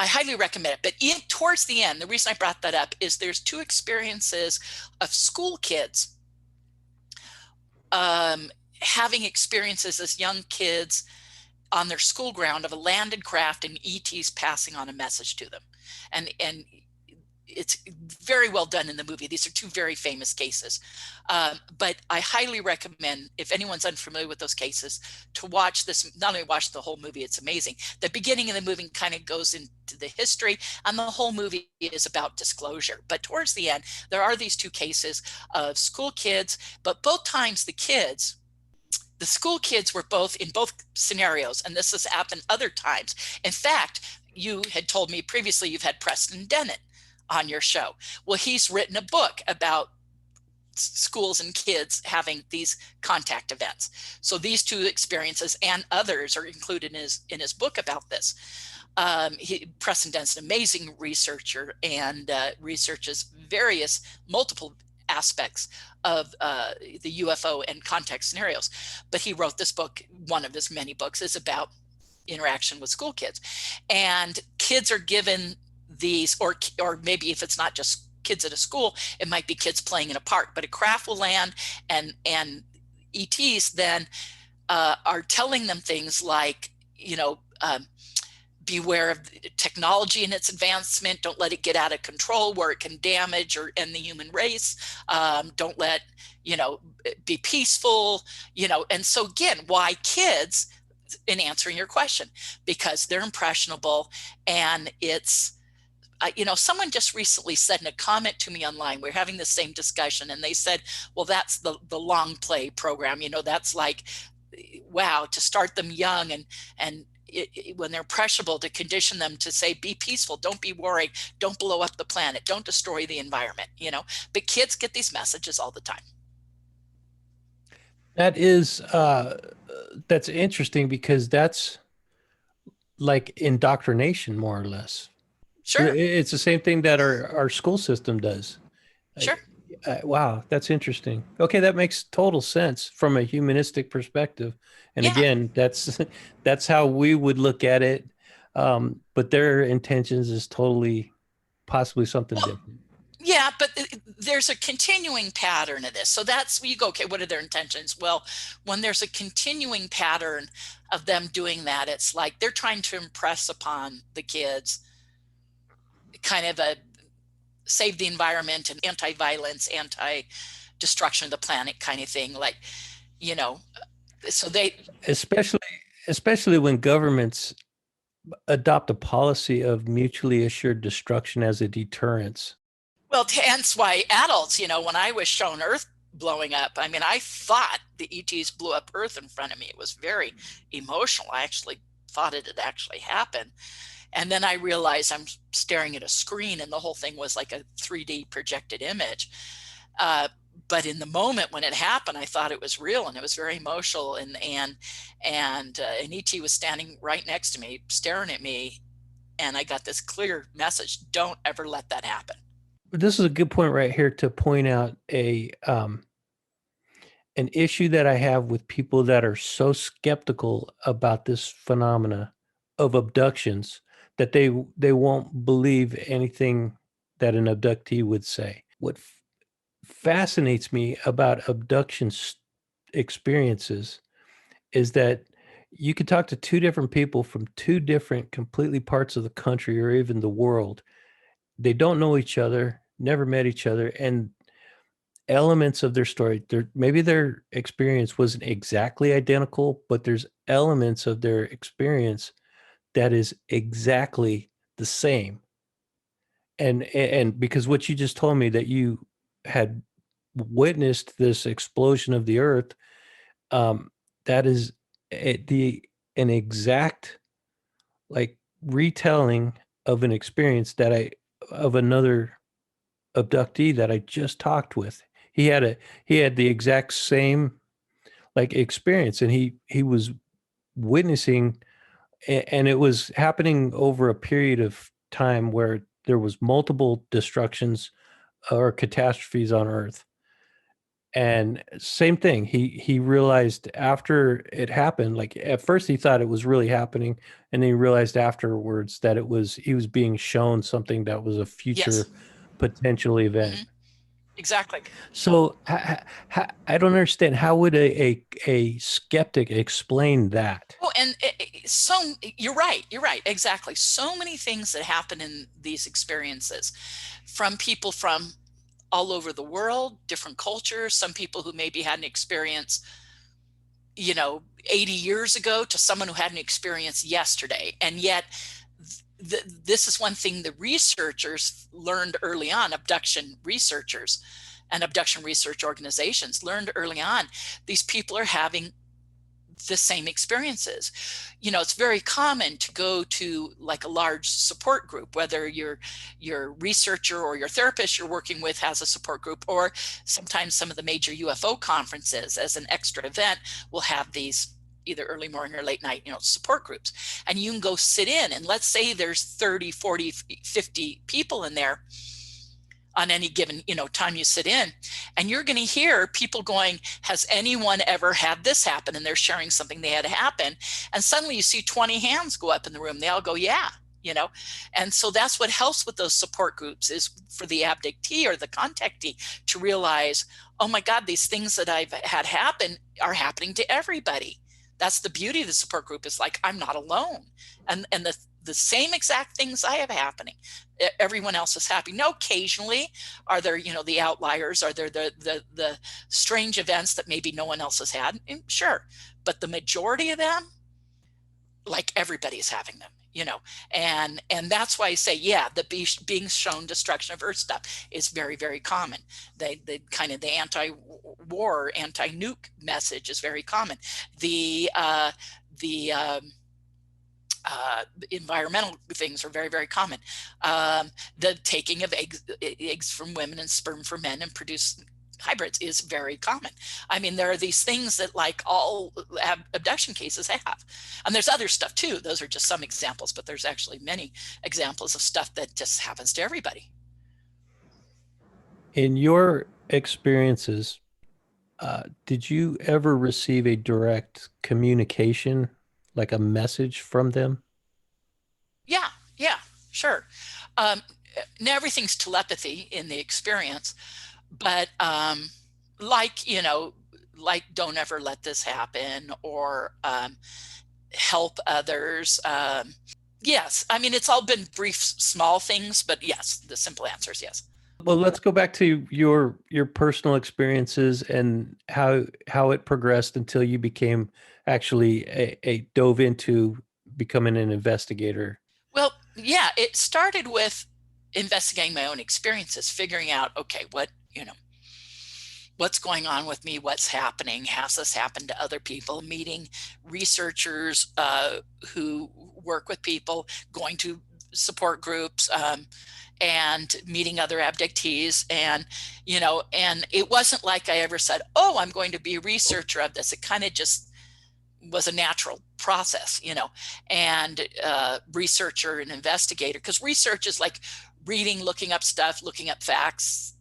I highly recommend it. But towards the end, the reason I brought that up is there's two experiences of school kids having experiences as young kids on their school ground of a landed craft and ETs passing on a message to them. And it's very well done in the movie. These are two very famous cases. But I highly recommend, if anyone's unfamiliar with those cases, to watch this, not only watch the whole movie, it's amazing. The beginning of the movie kind of goes into the history, and the whole movie is about disclosure. But towards the end, there are these two cases of school kids, but both times the school kids were in both scenarios, and this has happened other times. In fact, you had told me previously you've had Preston Dennett on your show. Well, he's written a book about schools and kids having these contact events. So these two experiences and others are included in his book about this. Preston Dennett's an amazing researcher and researches multiple aspects of the UFO and contact scenarios. But he wrote this book, one of his many books, is about interaction with school kids. And kids are given these, or maybe if it's not just kids at a school, it might be kids playing in a park, but a craft will land and ETs then are telling them things like, beware of technology and its advancement. Don't let it get out of control where it can damage or end the human race. Don't let, be peaceful, and so again, why kids, in answering your question, because they're impressionable. And it's, someone just recently said in a comment to me online, we're having the same discussion, and they said, well, that's the long play program. That's like, wow, to start them young and when they're impressionable, to condition them to say, be peaceful, don't be worried, don't blow up the planet, don't destroy the environment, but kids get these messages all the time. That is, that's interesting, because that's like indoctrination, more or less. Sure. It's the same thing that our school system does. Sure. Wow, that's interesting. Okay, that makes total sense from a humanistic perspective. And Yeah. again, that's how we would look at it. But their intentions is totally possibly something different. Yeah, but there's a continuing pattern of this. So that's where you go, okay, what are their intentions? Well, when there's a continuing pattern of them doing that, it's like they're trying to impress upon the kids kind of a save the environment and anti-violence, anti-destruction of the planet kind of thing. Like, so they, especially when governments adopt a policy of mutually assured destruction as a deterrence. Well, hence why adults, when I was shown Earth blowing up, I mean, I thought the ETs blew up Earth in front of me. It was very emotional. I actually thought it had actually happened. And then I realized I'm staring at a screen and the whole thing was like a 3D projected image. But in the moment when it happened, I thought it was real, and it was very emotional. And an ET was standing right next to me, staring at me. And I got this clear message: don't ever let that happen. This is a good point right here to point out a an issue that I have with people that are so skeptical about this phenomena of abductions that they won't believe anything that an abductee would say. What fascinates me about abduction experiences is that you could talk to two different people from two different completely parts of the country or even the world. They don't know each other, never met each other, and elements of their story, maybe their experience wasn't exactly identical, but there's elements of their experience that is exactly the same. And because what you just told me that you had witnessed this explosion of the earth, um, that is the an exact like retelling of an experience that I of another abductee that I just talked with. He had a he had the exact same like experience, and he was witnessing, and it was happening over a period of time where there was multiple destructions or catastrophes on Earth. And same thing, he realized after it happened, like at first he thought it was really happening, and then he realized afterwards that he was being shown something that was a Yes. future potential event. Hmm. Exactly. So I don't understand, how would a skeptic explain that? Oh, and so you're right. You're right. Exactly. So many things that happen in these experiences from people from all over the world, different cultures, some people who maybe had an experience, 80 years ago to someone who had an experience yesterday. And yet, this is one thing the researchers learned early on, abduction researchers and abduction research organizations learned early on. These people are having the same experiences. It's very common to go to like a large support group, whether your researcher or your therapist you're working with has a support group, or sometimes some of the major UFO conferences as an extra event will have these either early morning or late night, support groups. And you can go sit in, and let's say there's 30, 40, 50 people in there on any given time you sit in, and you're going to hear people going, has anyone ever had this happen? And they're sharing something they had happen, and suddenly you see 20 hands go up in the room. They all go, yeah. And so that's what helps with those support groups, is for the abductee or the contactee to realize, oh my God, these things that I've had happen are happening to everybody. That's the beauty of the support group, is like, I'm not alone. And the same exact things I have happening, everyone else is happy. Now, occasionally, are there, the outliers? Are there the strange events that maybe no one else has had? And sure. But the majority of them, like, everybody's having them, and that's why I say, yeah, the being shown destruction of Earth stuff is very, very common. The kind of the anti-war, anti-nuke message is very common. The environmental things are very, very common. The taking of eggs from women and sperm from men and produce hybrids is very common. I mean, there are these things that like all abduction cases have. And there's other stuff too. Those are just some examples, but there's actually many examples of stuff that just happens to everybody. In your experiences, did you ever receive a direct communication, like a message from them? Yeah, yeah, sure. Now everything's telepathy in the experience, but like, like, don't ever let this happen, or help others. Yes, I mean, it's all been brief, small things, but yes, the simple answer is yes. Well, let's go back to your personal experiences and how it progressed until you became actually a dove into becoming an investigator. Well, yeah, it started with investigating my own experiences, figuring out, okay, what's going on with me, what's happening, has this happened to other people, meeting researchers who work with people, going to support groups, and meeting other abductees. And it wasn't like I ever said, oh, I'm going to be a researcher of this. It kind of just was a natural process, and researcher and investigator, because research is like reading, looking up stuff, looking up facts,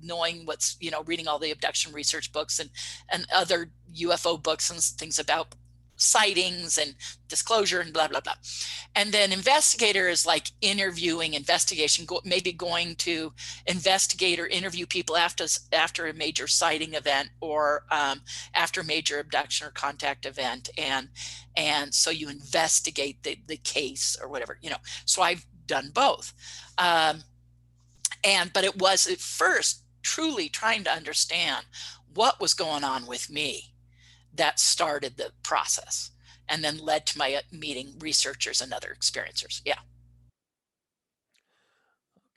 knowing what's, reading all the abduction research books and other UFO books and things about sightings and disclosure and blah, blah, blah. And then investigator is like interviewing, investigation, maybe going to investigate or interview people after a major sighting event or after a major abduction or contact event. And so you investigate the case or whatever, so I've done both. But it was at first truly trying to understand what was going on with me that started the process and then led to my meeting researchers and other experiencers. Yeah.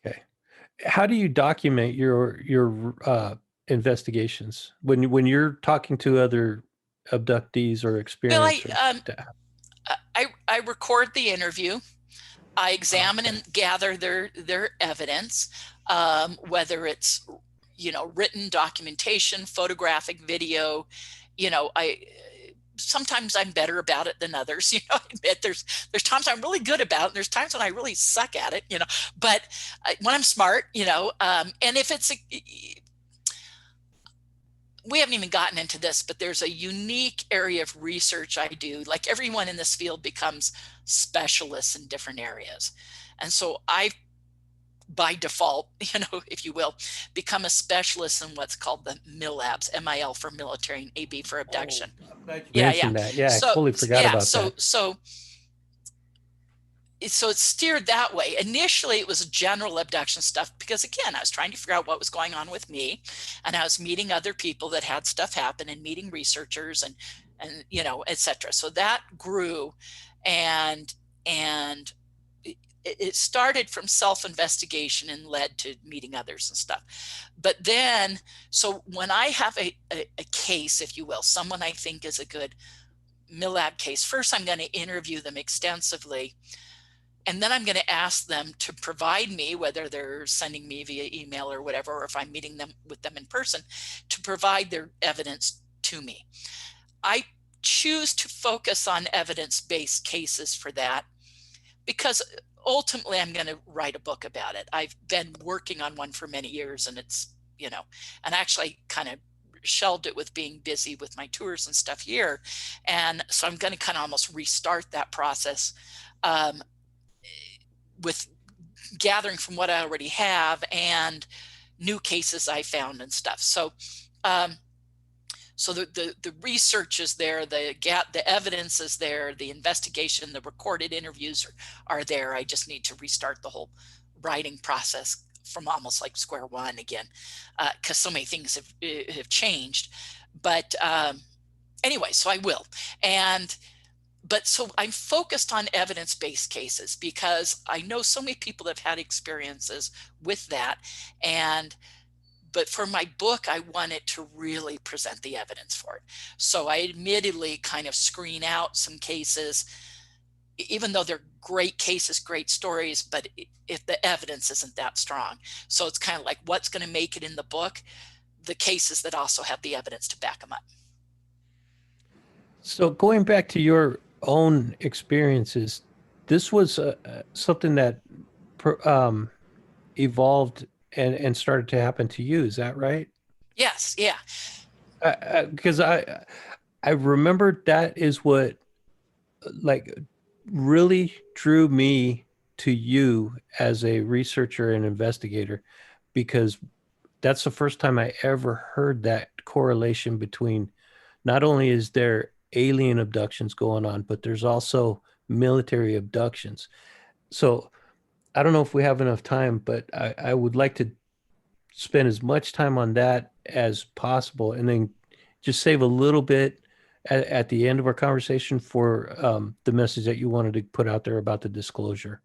Okay. How do you document your investigations when you're talking to other abductees or Well, experiencers? I record the interview. I examine Okay. and gather their evidence, whether it's written documentation, photographic, video. Sometimes I'm better about it than others. I admit there's times I'm really good about it, and there's times when I really suck at it. But when I'm smart, and if it's we haven't even gotten into this, but there's a unique area of research I do. Like everyone in this field becomes specialists in different areas. And so I, by default, if you will, become a specialist in what's called the MILABs, MIL for military and AB for abduction. Oh, I'm glad you Yeah. mentioned that. Yeah, I totally forgot about that. So it's steered that way. Initially, it was general abduction stuff because, again, I was trying to figure out what was going on with me, and I was meeting other people that had stuff happen and meeting researchers and et cetera. So that grew, and it started from self-investigation and led to meeting others and stuff. But then, so when I have a case, if you will, someone I think is a good MILAB case, first I'm going to interview them extensively. And then I'm going to ask them to provide me, whether they're sending me via email or whatever, or if I'm meeting with them in person, to provide their evidence to me. I choose to focus on evidence-based cases for that because ultimately I'm going to write a book about it. I've been working on one for many years, and it's, and actually kind of shelved it with being busy with my tours and stuff here. And so I'm going to kind of almost restart that process with gathering from what I already have and new cases I found and stuff. So, so the research is there, the evidence is there, the investigation, the recorded interviews are there. I just need to restart the whole writing process from almost like square one again, because so many things have changed. But anyway, so I will. But so I'm focused on evidence-based cases because I know so many people have had experiences with that. But for my book, I wanted to really present the evidence for it. So I admittedly kind of screen out some cases, even though they're great cases, great stories, but if the evidence isn't that strong. So it's kind of like what's going to make it in the book, the cases that also have the evidence to back them up. So going back to your own experiences, this was something that evolved and started to happen to you. Is that right? Yes. Yeah. Because I remember that is what like really drew me to you as a researcher and investigator, because that's the first time I ever heard that correlation between not only is there alien abductions going on, but there's also military abductions. So I don't know if we have enough time, but I would like to spend as much time on that as possible and then just save a little bit at the end of our conversation for the message that you wanted to put out there about the disclosure.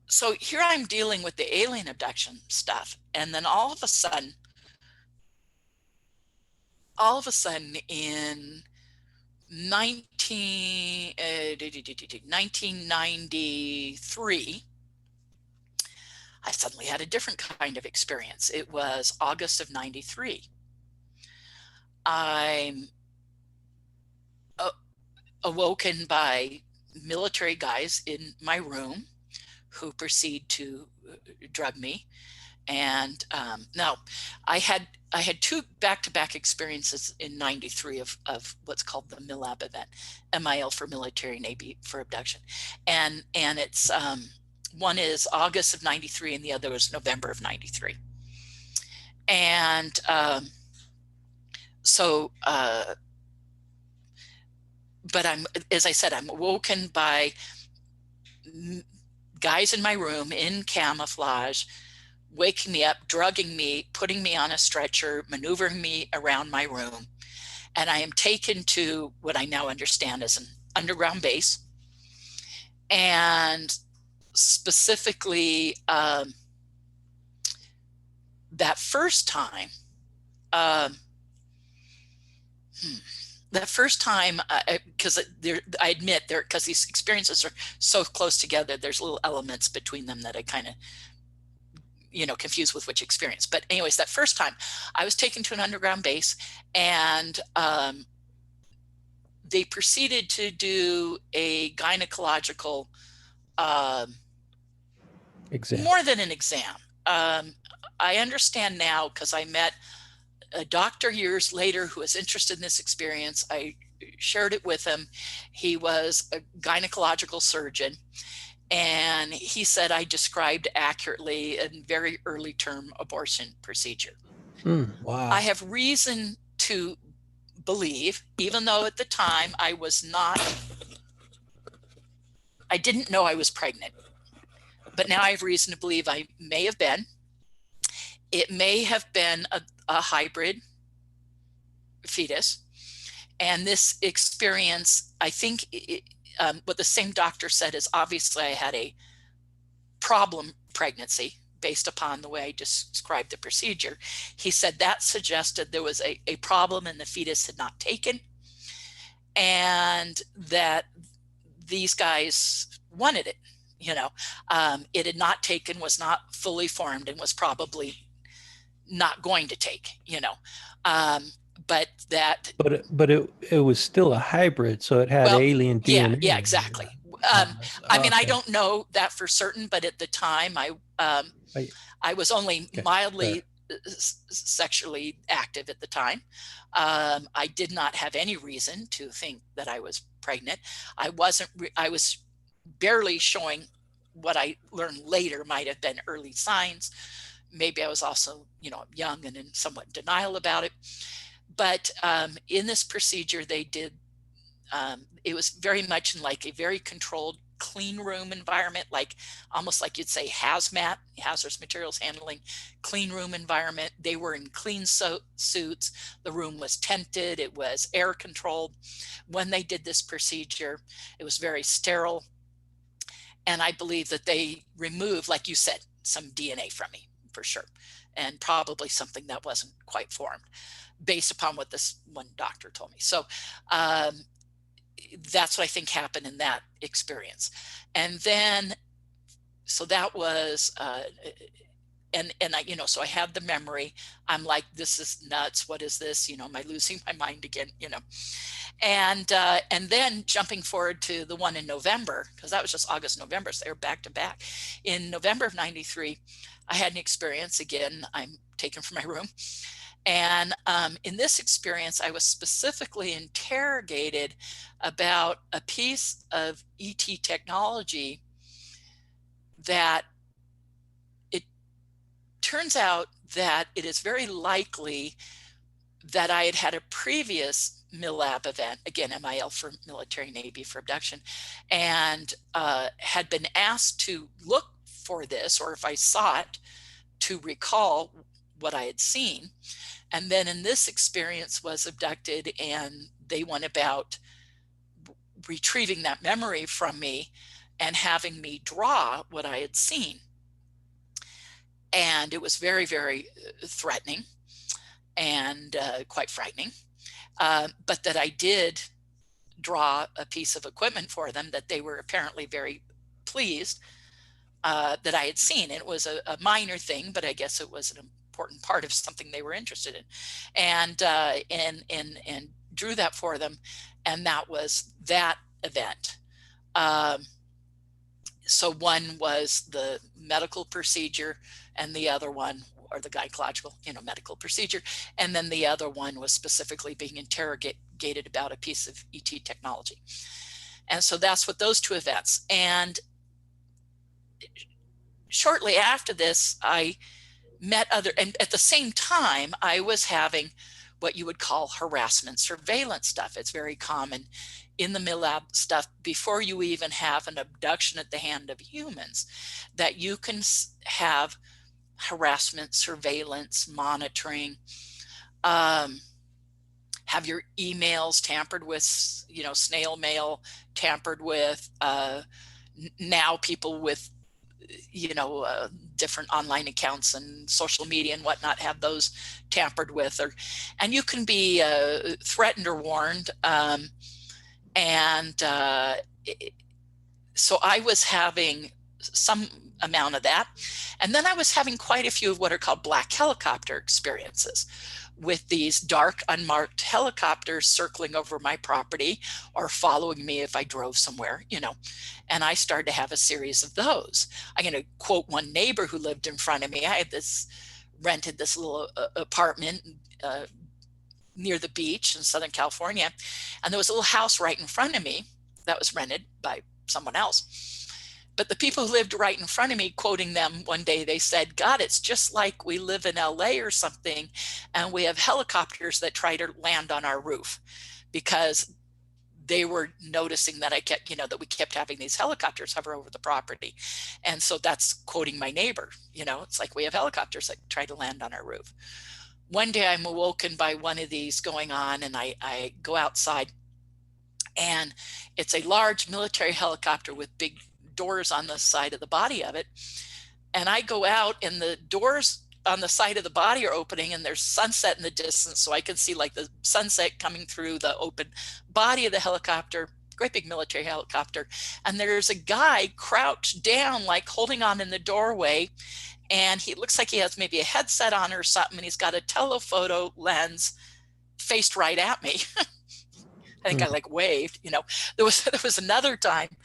So here I'm dealing with the alien abduction stuff. And then all of a sudden in 1993, I suddenly had a different kind of experience. It was August of 93. I'm awoken by military guys in my room who proceed to drug me And now I had two back-to-back experiences in '93 of what's called the MILAB event, MIL for military, and AB for abduction. And it's one is August of '93 and the other was November of '93. And but as I said, I'm awoken by guys in my room in camouflage, waking me up, drugging me, putting me on a stretcher, maneuvering me around my room. And I am taken to what I now understand as an underground base. And specifically, that first time, because I admit there, because these experiences are so close together, there's little elements between them that I kind of, confused with which experience. But anyways, that first time I was taken to an underground base, and they proceeded to do a gynecological exam. More than an exam. I understand now, because I met a doctor years later who was interested in this experience. I shared it with him. He was a gynecological surgeon, and he said I described accurately a very early term abortion procedure. Wow. I have reason to believe, even though at the time I didn't know I was pregnant, but now I have reason to believe I may have been. It may have been a hybrid fetus. And this experience, I think what the same doctor said is, obviously I had a problem pregnancy based upon the way I described the procedure. He said that suggested there was a problem and the fetus had not taken, and that these guys wanted it. It had not taken, was not fully formed, and was probably not going to take, but it was still a hybrid, so it had alien DNA. Yeah, exactly. I mean, I don't know that for certain, but at the time I was only mildly sexually active at the time. I did not have any reason to think that I was pregnant. I was barely showing what I learned later might have been early signs. Maybe I was also, young and in somewhat denial about it. But in this procedure, they did, it was very much in like a very controlled clean room environment, like almost like you'd say hazmat, hazardous materials handling, clean room environment. They were in clean suits. The room was tented. It was air controlled. When they did this procedure, it was very sterile. And I believe that they removed, like you said, some DNA from me for sure, and probably something that wasn't quite formed based upon what this one doctor told me. So that's what I think happened in that experience. And then, so that was, and I, so I had the memory. I'm like, this is nuts. What is this? Am I losing my mind again? And then jumping forward to the one in November, because that was just August, November, so they were back to back. In November of '93, I had an experience again. I'm taken from my room. And in this experience, I was specifically interrogated about a piece of ET technology that it turns out that it is very likely that I had a previous MILAB event, again, MIL for military, Navy for abduction, and had been asked to look for this, or if I saw it, to recall what I had seen. And then in this experience was abducted, and they went about retrieving that memory from me and having me draw what I had seen. And it was very, very threatening and quite frightening. But that I did draw a piece of equipment for them that they were apparently very pleased that I had seen. It was a minor thing, but I guess it was an important part of something they were interested in, and drew that for them, and that was that event. So one was the medical procedure, and the other one, or the gynecological, medical procedure. And then the other one was specifically being interrogated about a piece of ET technology. And so that's what those two events. And shortly after this, I met and at the same time, I was having what you would call harassment surveillance stuff. It's very common in the MILAB stuff before you even have an abduction at the hand of humans, that you can have harassment surveillance monitoring, have your emails tampered with, snail mail tampered with, now people with different online accounts and social media and whatnot have those tampered with, and you can be threatened or warned. So I was having some amount of that. And then I was having quite a few of what are called black helicopter experiences, with these dark, unmarked helicopters circling over my property or following me if I drove somewhere, and I started to have a series of those. I'm going to quote one neighbor who lived in front of me. I had rented this little apartment near the beach in Southern California, and there was a little house right in front of me that was rented by someone else. But the people who lived right in front of me, quoting them one day, they said, "God, it's just like we live in LA or something, and we have helicopters that try to land on our roof," because they were noticing that that we kept having these helicopters hover over the property. And so that's quoting my neighbor, it's like we have helicopters that try to land on our roof. One day I'm awoken by one of these going on, and I go outside, and it's a large military helicopter with big doors on the side of the body of it. And I go out, and the doors on the side of the body are opening, and there's sunset in the distance, so I can see like the sunset coming through the open body of the helicopter, great big military helicopter. And there's a guy crouched down, like holding on in the doorway, and he looks like he has maybe a headset on or something, and he's got a telephoto lens faced right at me. I think I like waved. There was another time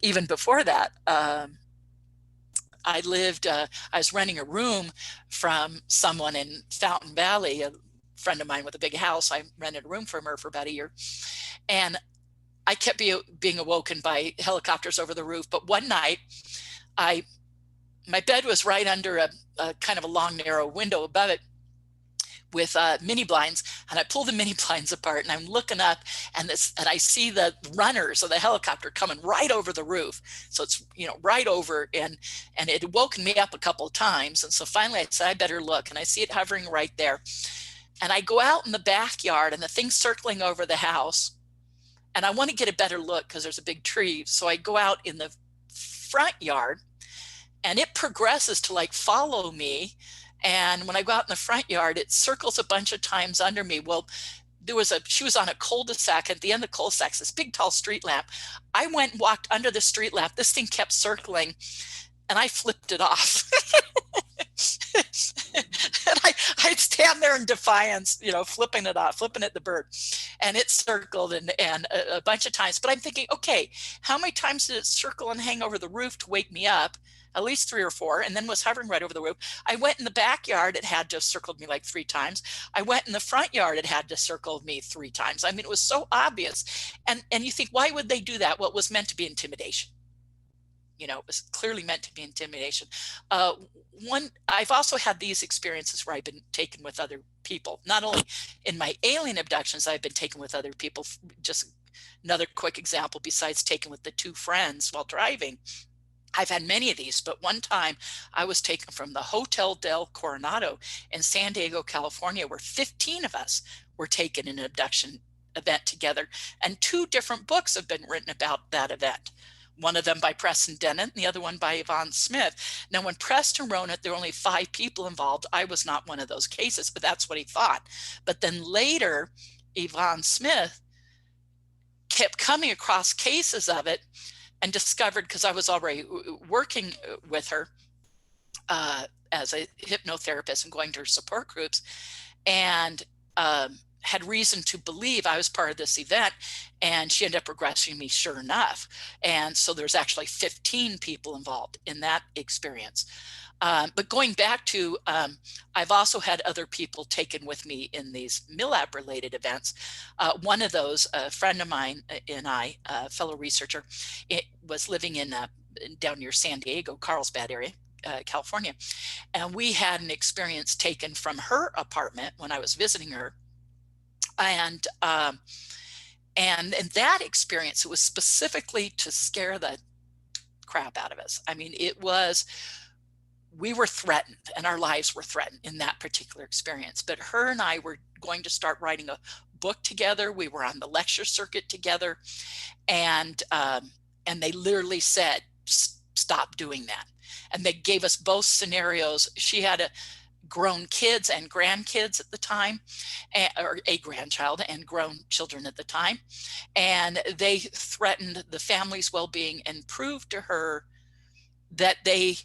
even before that, I was renting a room from someone in Fountain Valley, a friend of mine with a big house. I rented a room from her for about a year, and I kept being awoken by helicopters over the roof. But one night, my bed was right under a kind of a long, narrow window above it with mini blinds, and I pull the mini blinds apart, and I'm looking up, and I see the runners of the helicopter coming right over the roof. So it's right over, and it had woken me up a couple of times. And so finally I said, I better look, and I see it hovering right there. And I go out in the backyard, and the thing's circling over the house, and I want to get a better look because there's a big tree. So I go out in the front yard, and it progresses to like follow me. And when I go out in the front yard, it circles a bunch of times under me. Well, she was on a cul-de-sac. At the end of the cul-de-sac, this big, tall street lamp. I went and walked under the street lamp. This thing kept circling, and I flipped it off. And I'd stand there in defiance, flipping it off, flipping at the bird. And it circled and a bunch of times. But I'm thinking, okay, how many times did it circle and hang over the roof to wake me up? At least 3 or 4, and then was hovering right over the roof. I went in the backyard, it had to have circled me like 3 times. I went in the front yard, it had to circle me 3 times. I mean, it was so obvious. And you think, why would they do that? Well, it was meant to be intimidation. It was clearly meant to be intimidation. I've also had these experiences where I've been taken with other people. Not only in my alien abductions, I've been taken with other people. Just another quick example, besides taken with the 2 friends while driving. I've had many of these, but one time I was taken from the Hotel del Coronado in San Diego, California, where 15 of us were taken in an abduction event together. And 2 different books have been written about that event. One of them by Preston Dennett, and the other one by Yvonne Smith. Now, when Preston wrote it, there were only 5 people involved. I was not one of those cases, but that's what he thought. But then later, Yvonne Smith kept coming across cases of it, and discovered, because I was already working with her as a hypnotherapist and going to her support groups, and had reason to believe I was part of this event, and she ended up regressing me sure enough. And so there's actually 15 people involved in that experience. But going back to, I've also had other people taken with me in these MILAB related events. One of those, a friend of mine and I, a fellow researcher, it was living in down near San Diego, Carlsbad area, California. And we had an experience taken from her apartment when I was visiting her. And in that experience, it was specifically to scare the crap out of us. I mean, we were threatened, and our lives were threatened in that particular experience. But her and I were going to start writing a book together. We were on the lecture circuit together, and they literally said, stop doing that. And they gave us both scenarios. She had grown kids and grandkids at the time, or a grandchild and grown children at the time. And they threatened the family's well-being and proved to her that they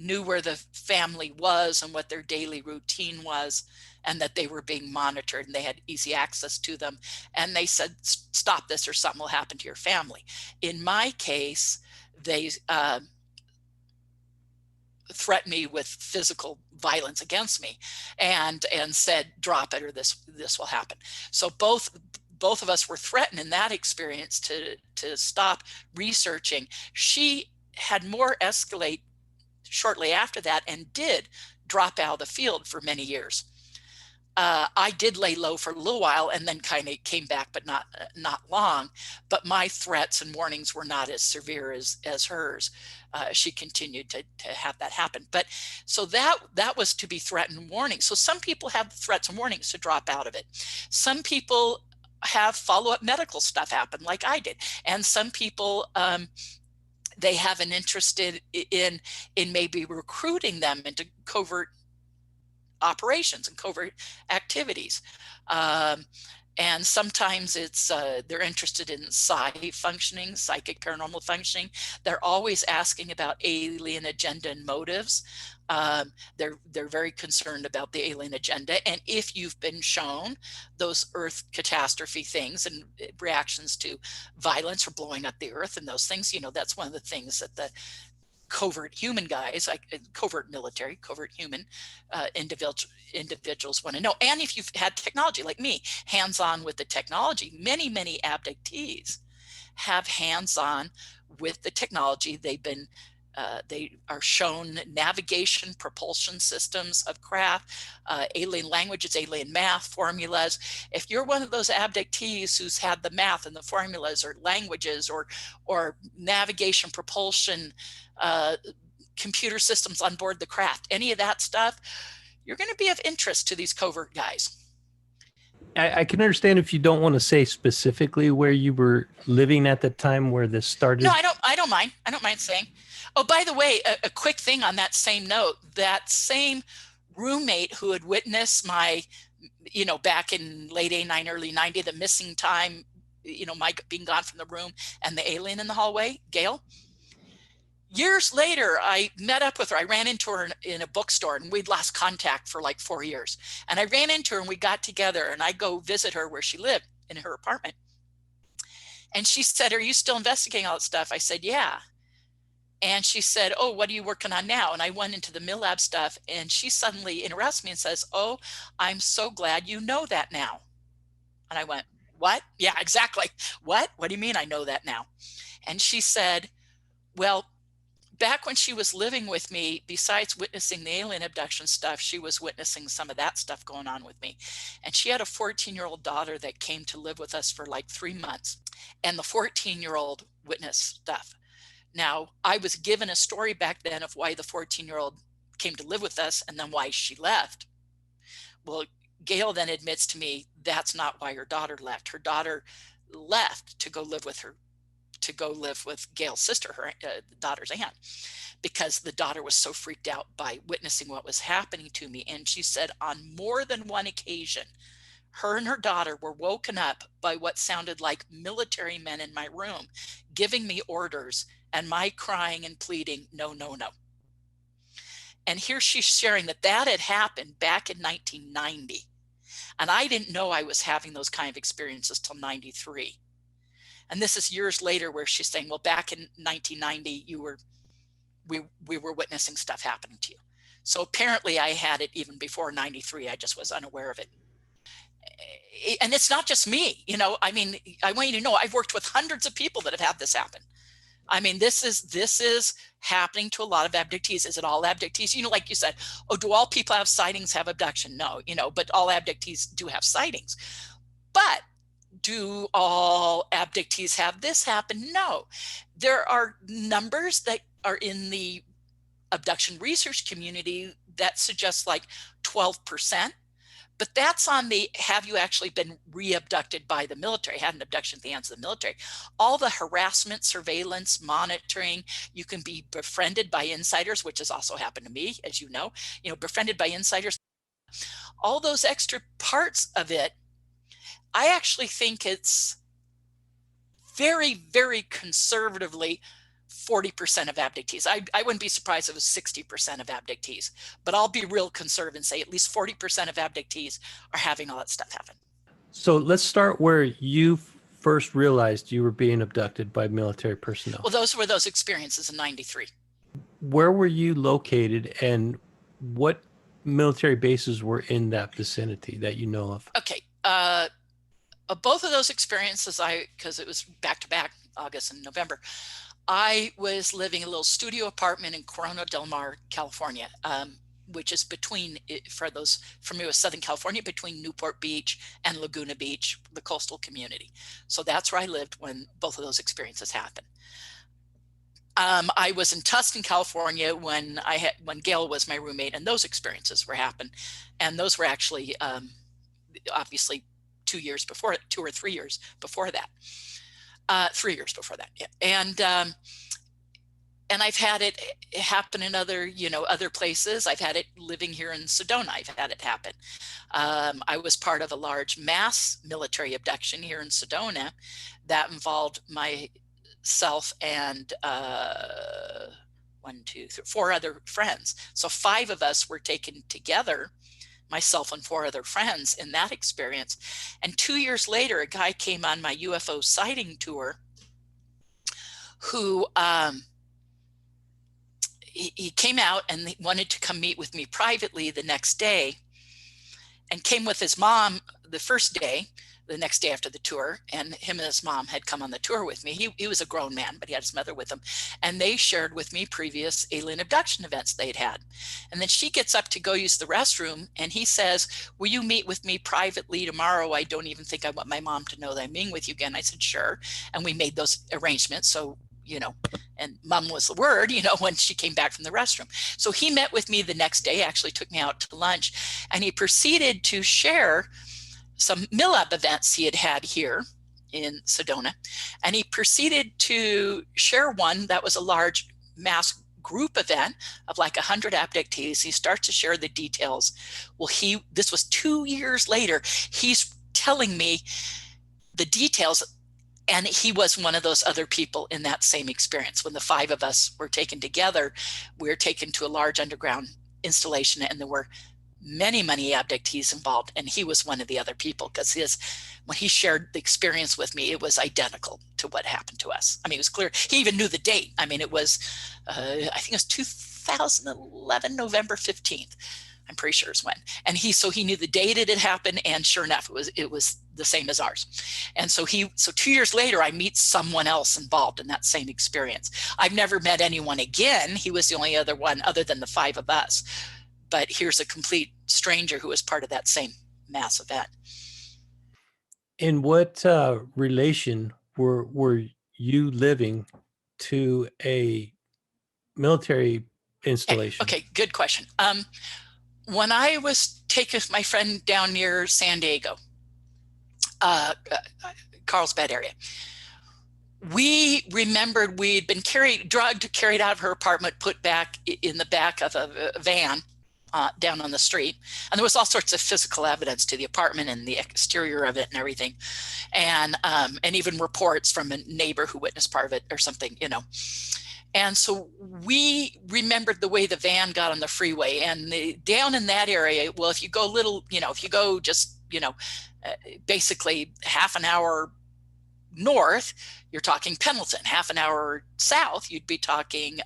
knew where the family was and what their daily routine was, and that they were being monitored and they had easy access to them. And they said, stop this or something will happen to your family. In my case, they threatened me with physical violence against me and said, drop it or this will happen. So both of us were threatened in that experience to stop researching. She had more escalate shortly after that and did drop out of the field for many years. I did lay low for a little while and then kind of came back, but not long. But my threats and warnings were not as severe as hers. She continued to have that happen. But so that was to be threatened and warning. So some people have threats and warnings to drop out of it. Some people have follow-up medical stuff happen like I did. And some people, they have an interest in maybe recruiting them into covert operations and covert activities. And sometimes it's they're interested in functioning, psychic paranormal functioning. They're always asking about alien agenda and motives. They're very concerned about the alien agenda. And if you've been shown those Earth catastrophe things and reactions to violence or blowing up the Earth and those things, that's one of the things that the covert human guys, like covert military, covert human individuals want to know. And if you've had technology like me, hands-on with the technology, many abductees have hands-on with the technology. They are shown navigation, propulsion systems of craft, alien languages, alien math, formulas. If you're one of those abductees who's had the math and the formulas or languages or navigation, propulsion, computer systems on board the craft, any of that stuff, you're going to be of interest to these covert guys. I can understand if you don't want to say specifically where you were living at the time where this started. No, I don't mind. I don't mind saying. Oh, by the way, a quick thing on that same note, that same roommate who had witnessed my, back in late 89, early 90, the missing time, my being gone from the room and the alien in the hallway, Gail. Years later, I met up with her. I ran into her in a bookstore and we'd lost contact for like 4 years. And I ran into her and we got together and I go visit her where she lived in her apartment. And she said, are you still investigating all that stuff? I said, yeah. And she said, oh, what are you working on now? And I went into the MILAB stuff and she suddenly interrupts me and says, oh, I'm so glad you know that now. And I went, what? Yeah, exactly. What? What do you mean I know that now? And she said, well, back when she was living with me, besides witnessing the alien abduction stuff, she was witnessing some of that stuff going on with me. And she had a 14-year-old daughter that came to live with us for like 3 months. And the 14-year-old witnessed stuff. Now, I was given a story back then of why the 14-year-old came to live with us and then why she left. Well, Gail then admits to me that's not why her daughter left. Her daughter left to go live with Gail's sister, her daughter's aunt, because the daughter was so freaked out by witnessing what was happening to me. And she said on more than one occasion, her and her daughter were woken up by what sounded like military men in my room, giving me orders and my crying and pleading, no, no, no. And here she's sharing that had happened back in 1990. And I didn't know I was having those kind of experiences till 93. And this is years later where she's saying, well, back in 1990, we were witnessing stuff happening to you. So apparently I had it even before 93. I just was unaware of it. And it's not just me, I mean, I want you to know I've worked with hundreds of people that have had this happen. I mean, this is happening to a lot of abductees. Is it all abductees? Like you said, oh, do all people have sightings have abduction? No, but all abductees do have sightings. But do all abductees have this happen? No. There are numbers that are in the abduction research community that suggests like 12%. But that's on the, have you actually been re-abducted by the military, had an abduction at the hands of the military. All the harassment, surveillance, monitoring, you can be befriended by insiders, which has also happened to me, as you know, befriended by insiders. All those extra parts of it, I actually think it's very, very conservatively 40% of abductees. I wouldn't be surprised if it was 60% of abductees, but I'll be real conservative and say at least 40% of abductees are having all that stuff happen. So let's start where you first realized you were being abducted by military personnel. Well, those were those experiences in 93. Where were you located and what military bases were in that vicinity that you know of? Okay. Both of those experiences, because it was back to back, August and November, I was living in a little studio apartment in Corona del Mar, California, which is between, for those familiar with Southern California, between Newport Beach and Laguna Beach, the coastal community. So that's where I lived when both of those experiences happened. I was in Tustin, California when Gail was my roommate, and those experiences were happening. And those were actually obviously 2 or 3 years before that. 3 years before that. Yeah. And I've had it happen in other places. I've had it living here in Sedona. I've had it happen. I was part of a large mass military abduction here in Sedona that involved myself and 4 other friends. So 5 of us were taken together, myself and 4 other friends, in that experience. And 2 years later, a guy came on my UFO sighting tour who he came out and he wanted to come meet with me privately the next day, and came with his mom the first day, the next day after the tour, and him and his mom had come on the tour with me. He was a grown man, but he had his mother with him, and they shared with me previous alien abduction events they'd had. And then she gets up to go use the restroom, and he says, will you meet with me privately tomorrow? I don't even think I want my mom to know that I'm meeting with you again. I said, sure. And we made those arrangements. So, and mom was the word, when she came back from the restroom. So he met with me the next day, actually took me out to lunch, and he proceeded to share some MILAB events he had had here in Sedona. And he proceeded to share one that was a large mass group event of like 100 abductees. He starts to share the details. Well, this was 2 years later, he's telling me the details, and he was one of those other people in that same experience. When the 5 of us were taken together, we were taken to a large underground installation, and there were many abductees involved, and he was one of the other people, because when he shared the experience with me, it was identical to what happened to us. I mean, it was clear. He even knew the date. I mean, it was I think it was 2011 November 15th. I'm pretty sure is when. And he knew the date it had happened, and sure enough, it was the same as ours. And so 2 years later, I meet someone else involved in that same experience. I've never met anyone again. He was the only other one other than the 5 of us. But here's a complete stranger who was part of that same mass event. In what relation were you living to a military installation? Okay, good question. When I was taking my friend down near San Diego, Carlsbad area, we remembered we'd been carried out of her apartment, put back in the back of a van down on the street. And there was all sorts of physical evidence to the apartment and the exterior of it and everything. And even reports from a neighbor who witnessed part of it or something, And so we remembered the way the van got on the freeway, and down in that area. Well, if you go if you go just basically half an hour north, you're talking Pendleton. Half an hour south, you'd be talking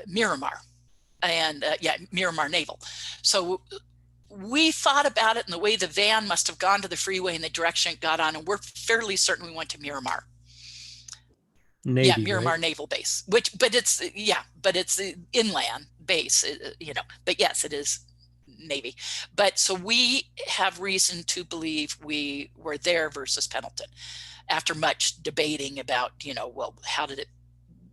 Miramar. And Miramar Naval. So we thought about it and the way the van must have gone to the freeway and the direction it got on, and we're fairly certain we went to Miramar. Navy, Miramar right? Naval Base, but it's inland base, but yes, it is Navy. But so we have reason to believe we were there versus Pendleton after much debating about, well,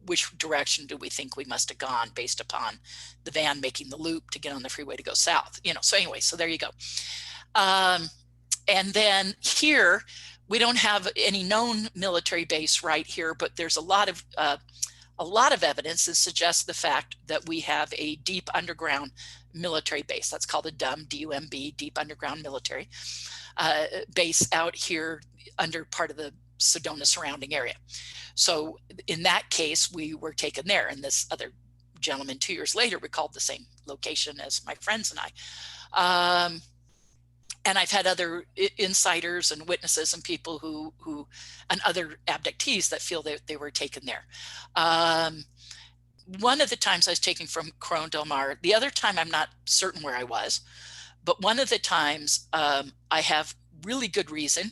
which direction do we think we must have gone based upon the van making the loop to get on the freeway to go south, so anyway, so there you go. And then here, we don't have any known military base right here, but there's a lot of evidence that suggests the fact that we have a deep underground military base. That's called a DUMB, D-U-M-B, deep underground military base out here under part of the Sedona surrounding area. So in that case, we were taken there, and this other gentleman 2 years later recalled the same location as my friends and I. And I've had other insiders and witnesses and people who and other abductees that feel that they were taken there. One of the times I was taken from Corona Del Mar. The other time I'm not certain where I was, but one of the times I have really good reason,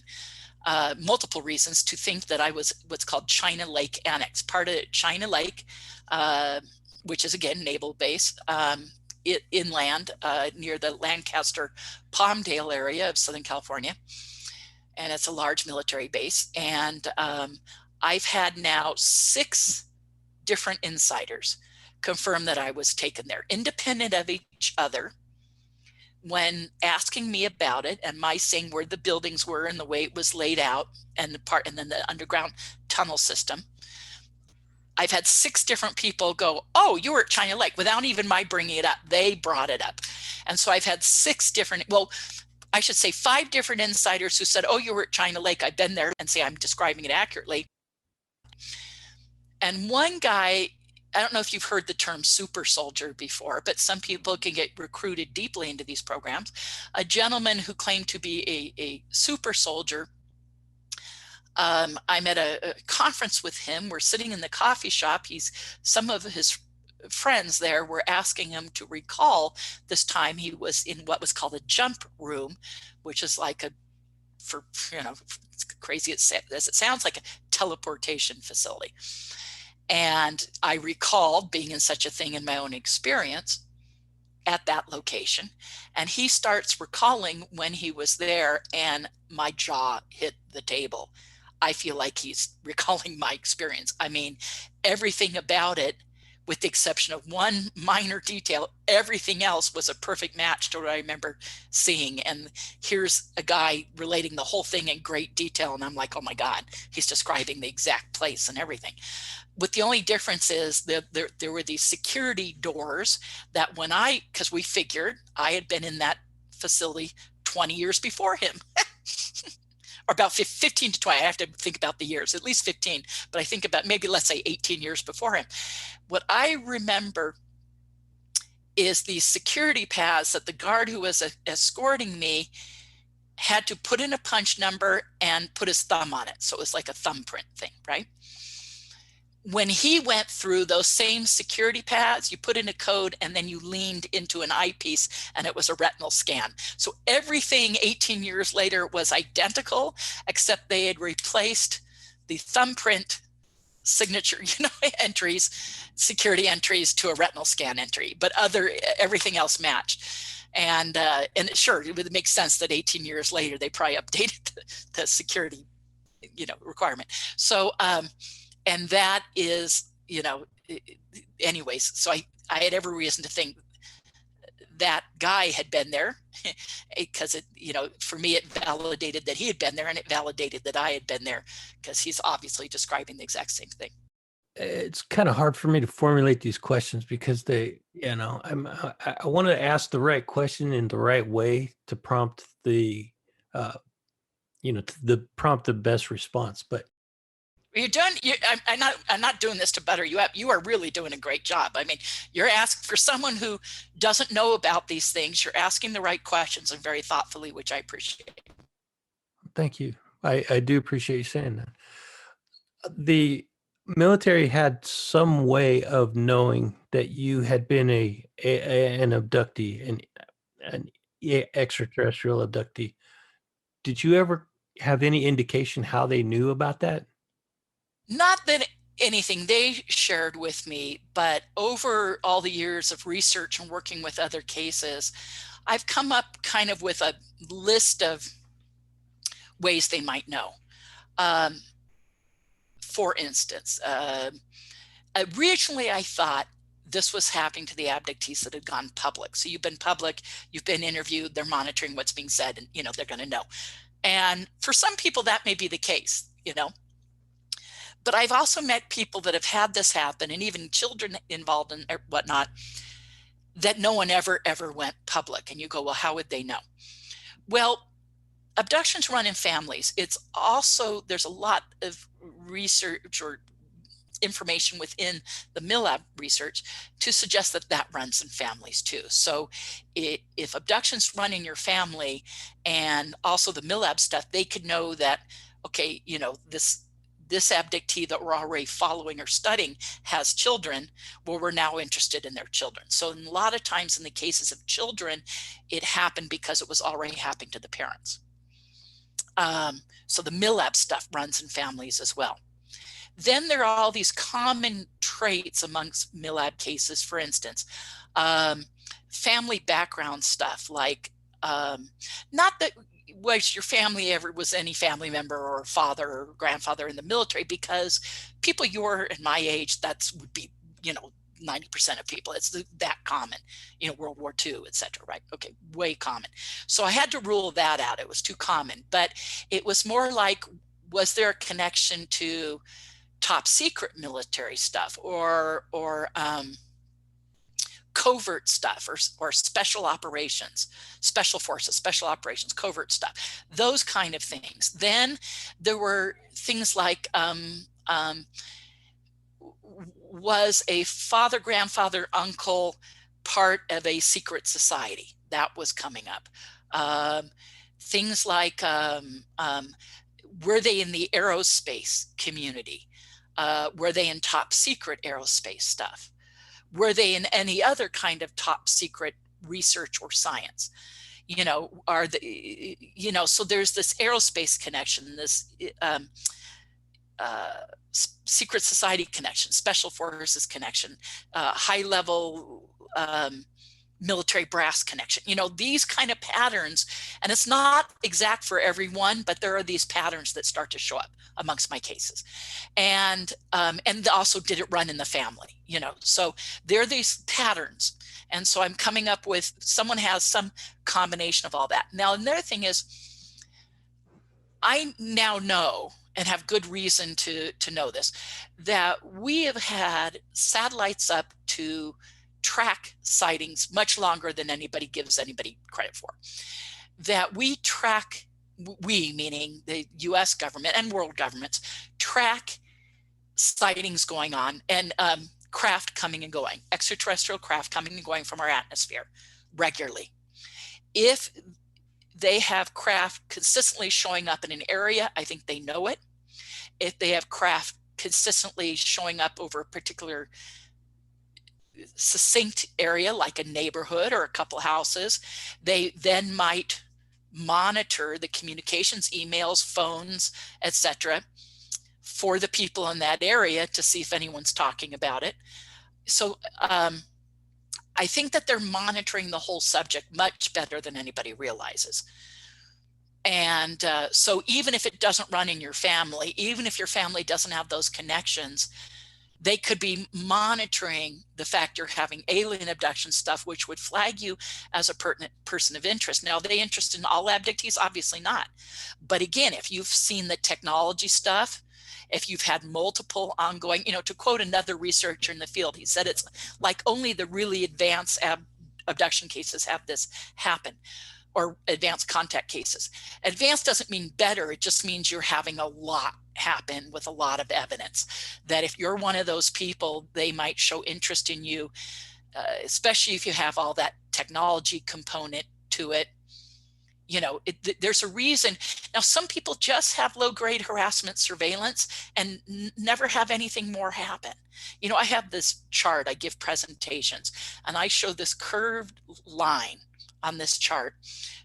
multiple reasons to think that I was what's called China Lake Annex, part of China Lake, which is again naval base, inland near the Lancaster Palmdale area of Southern California. And it's a large military base. And I've had now 6 different insiders confirm that I was taken there, independent of each other, when asking me about it and my saying where the buildings were and the way it was laid out and then the underground tunnel system. I've had 6 different people go, oh, you were at China Lake, without even my bringing it up. They brought it up. And so I've had 5 different insiders who said, oh, you were at China Lake, I've been there, and say I'm describing it accurately. And one guy, I don't know if you've heard the term super soldier before, but some people can get recruited deeply into these programs. A gentleman who claimed to be a super soldier, I'm at a conference with him. We're sitting in the coffee shop. Some of his friends there were asking him to recall this time he was in what was called a jump room, which is like crazy as it sounds, like a teleportation facility. And I recalled being in such a thing in my own experience at that location. And he starts recalling when he was there, and my jaw hit the table. I feel like he's recalling my experience. I mean, everything about it, with the exception of one minor detail, everything else was a perfect match to what I remember seeing. And here's a guy relating the whole thing in great detail. And I'm like, oh my God, he's describing the exact place and everything. But the only difference is that there were these security doors that because we figured I had been in that facility 20 years before him. Or about 15 to 20, I have to think about the years, at least 15, but I think about maybe, let's say 18 years before him. What I remember is the security pads that the guard who was escorting me had to put in a punch number and put his thumb on it. So it was like a thumbprint thing, right? When he went through those same security pads, you put in a code and then you leaned into an eyepiece and it was a retinal scan. So everything 18 years later was identical, except they had replaced the thumbprint signature, entries, security entries, to a retinal scan entry, but everything else matched. And sure, it would make sense that 18 years later, they probably updated the security, requirement. So, and that is, anyways, so I had every reason to think that guy had been there, because it, for me, it validated that he had been there, and it validated that I had been there, because he's obviously describing the exact same thing. It's kind of hard for me to formulate these questions because I want to ask the right question in the right way to prompt the best response. But You're doing. I'm not doing this to butter you up. You are really doing a great job. I mean, you're asking for someone who doesn't know about these things. You're asking the right questions and very thoughtfully, which I appreciate. Thank you. I do appreciate you saying that. The military had some way of knowing that you had been an abductee, an extraterrestrial abductee. Did you ever have any indication how they knew about that? Not that anything they shared with me, but over all the years of research and working with other cases, I've come up kind of with a list of ways they might know. For instance, originally I thought this was happening to the abductees that had gone public. So you've been public, you've been interviewed, they're monitoring what's being said, and they're going to know. And for some people that may be the case, but I've also met people that have had this happen, and even children involved in whatnot, that no one ever went public. And you go, well, how would they know? Well, abductions run in families. It's also, there's a lot of research or information within the MILAB research to suggest that that runs in families too. So if abductions run in your family, and also the MILAB stuff, they could know that, okay, this abductee that we're already following or studying has children. Well, we're now interested in their children. So a lot of times in the cases of children, it happened because it was already happening to the parents. So the MILAB stuff runs in families as well. Then there are all these common traits amongst MILAB cases. For instance, family background stuff, like not that was your family ever was any family member or father or grandfather in the military, because people your and my age, would be 90% of people. It's that common, World War II, etc. Right? Okay, way common. So I had to rule that out. It was too common. But it was more like, was there a connection to top secret military stuff or covert stuff, or special operations, special forces, special operations, covert stuff, those kind of things. Then there were things like, was a father, grandfather, uncle part of a secret society? That was coming up. Things like, were they in the aerospace community? Were they in top secret aerospace stuff? Were they in any other kind of top secret research or science? So there's this aerospace connection, this secret society connection, special forces connection, high level military brass connection, these kind of patterns. And it's not exact for everyone, but there are these patterns that start to show up amongst my cases. And also, did it run in the family? So there are these patterns. And so I'm coming up with, someone has some combination of all that. Now, another thing is, I now know, and have good reason to know this, that we have had satellites up to track sightings much longer than anybody gives anybody credit for. That we track, we meaning the US government and world governments, track sightings going on, and craft coming and going, extraterrestrial craft coming and going from our atmosphere regularly. If they have craft consistently showing up in an area, I think they know it. If they have craft consistently showing up over a particular succinct area, like a neighborhood or a couple houses, they then might monitor the communications, emails, phones, etc., for the people in that area to see if anyone's talking about it. So I think that they're monitoring the whole subject much better than anybody realizes. And so even if it doesn't run in your family, even if your family doesn't have those connections, they could be monitoring the fact you're having alien abduction stuff, which would flag you as a pertinent person of interest. Now, are they interested in all abductees? Obviously not. But again, if you've seen the technology stuff, if you've had multiple ongoing, to quote another researcher in the field, he said it's like only the really advanced abduction cases have this happen. or advanced contact cases. Advanced doesn't mean better. It just means you're having a lot happen with a lot of evidence that if you're one of those people, they might show interest in you, especially if you have all that technology component to it. There's a reason. Now, some people just have low-grade harassment surveillance and never have anything more happen. I have this chart, I give presentations, and I show this curved line on this chart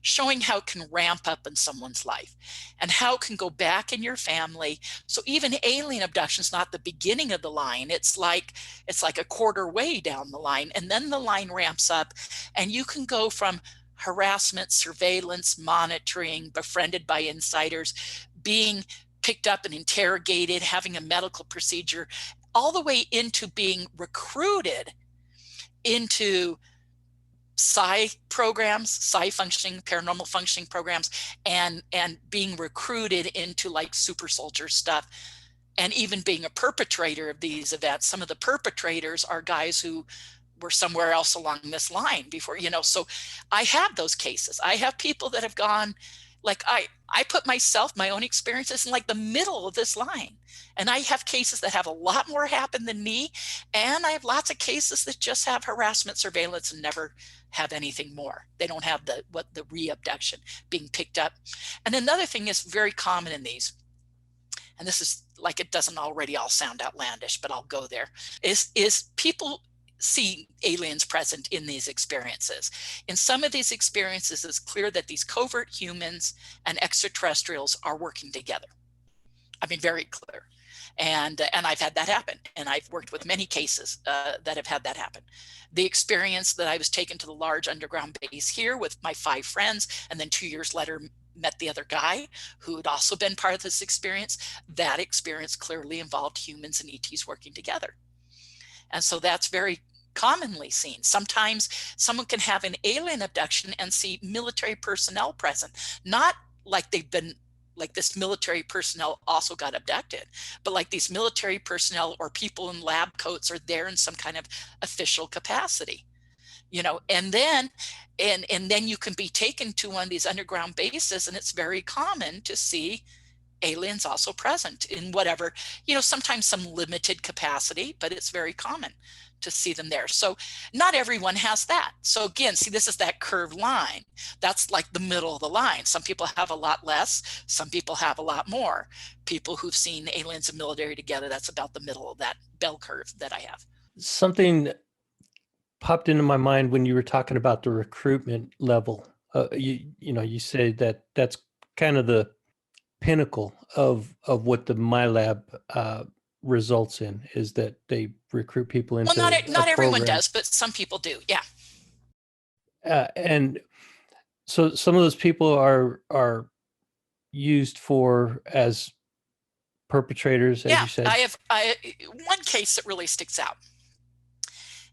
showing how it can ramp up in someone's life and how it can go back in your family. So even alien abduction is not the beginning of the line. It's like a quarter way down the line, and then the line ramps up, and you can go from harassment, surveillance, monitoring, befriended by insiders, being picked up and interrogated, having a medical procedure, all the way into being recruited into psi programs, psi functioning, paranormal functioning programs, and being recruited into like super soldier stuff, and even being a perpetrator of these events. Some of the perpetrators are guys who were somewhere else along this line before, so I have those cases. I have people that have gone, like I put myself, my own experiences in like the middle of this line. And I have cases that have a lot more happen than me. And I have lots of cases that just have harassment surveillance and never have anything more. They don't have the re-abduction, being picked up. And another thing is very common in these, and this is like, it doesn't already all sound outlandish, but I'll go there, is people see aliens present in these experiences. In some of these experiences, it's clear that these covert humans and extraterrestrials are working together. I mean, very clear. And I've had that happen. And I've worked with many cases that have had that happen. The experience that I was taken to the large underground base here with my 5 friends, and then 2 years later met the other guy who had also been part of this experience. That experience clearly involved humans and ETs working together. And so that's very commonly seen. Sometimes someone can have an alien abduction and see military personnel present, not like they've been like this military personnel also got abducted, but like these military personnel or people in lab coats are there in some kind of official capacity, and then you can be taken to one of these underground bases, and it's very common to see aliens also present in whatever, sometimes some limited capacity, but it's very common to see them there. So not everyone has that. So again, see, this is that curved line. That's like the middle of the line. Some people have a lot less. Some people have a lot more. People who've seen aliens and military together, that's about the middle of that bell curve that I have. Something popped into my mind when you were talking about the recruitment level. You say that that's kind of the pinnacle of what the MILAB results in, is that they recruit people into not everyone does, but some people do. Yeah. And so some of those people are used as perpetrators, as you said. I have one case that really sticks out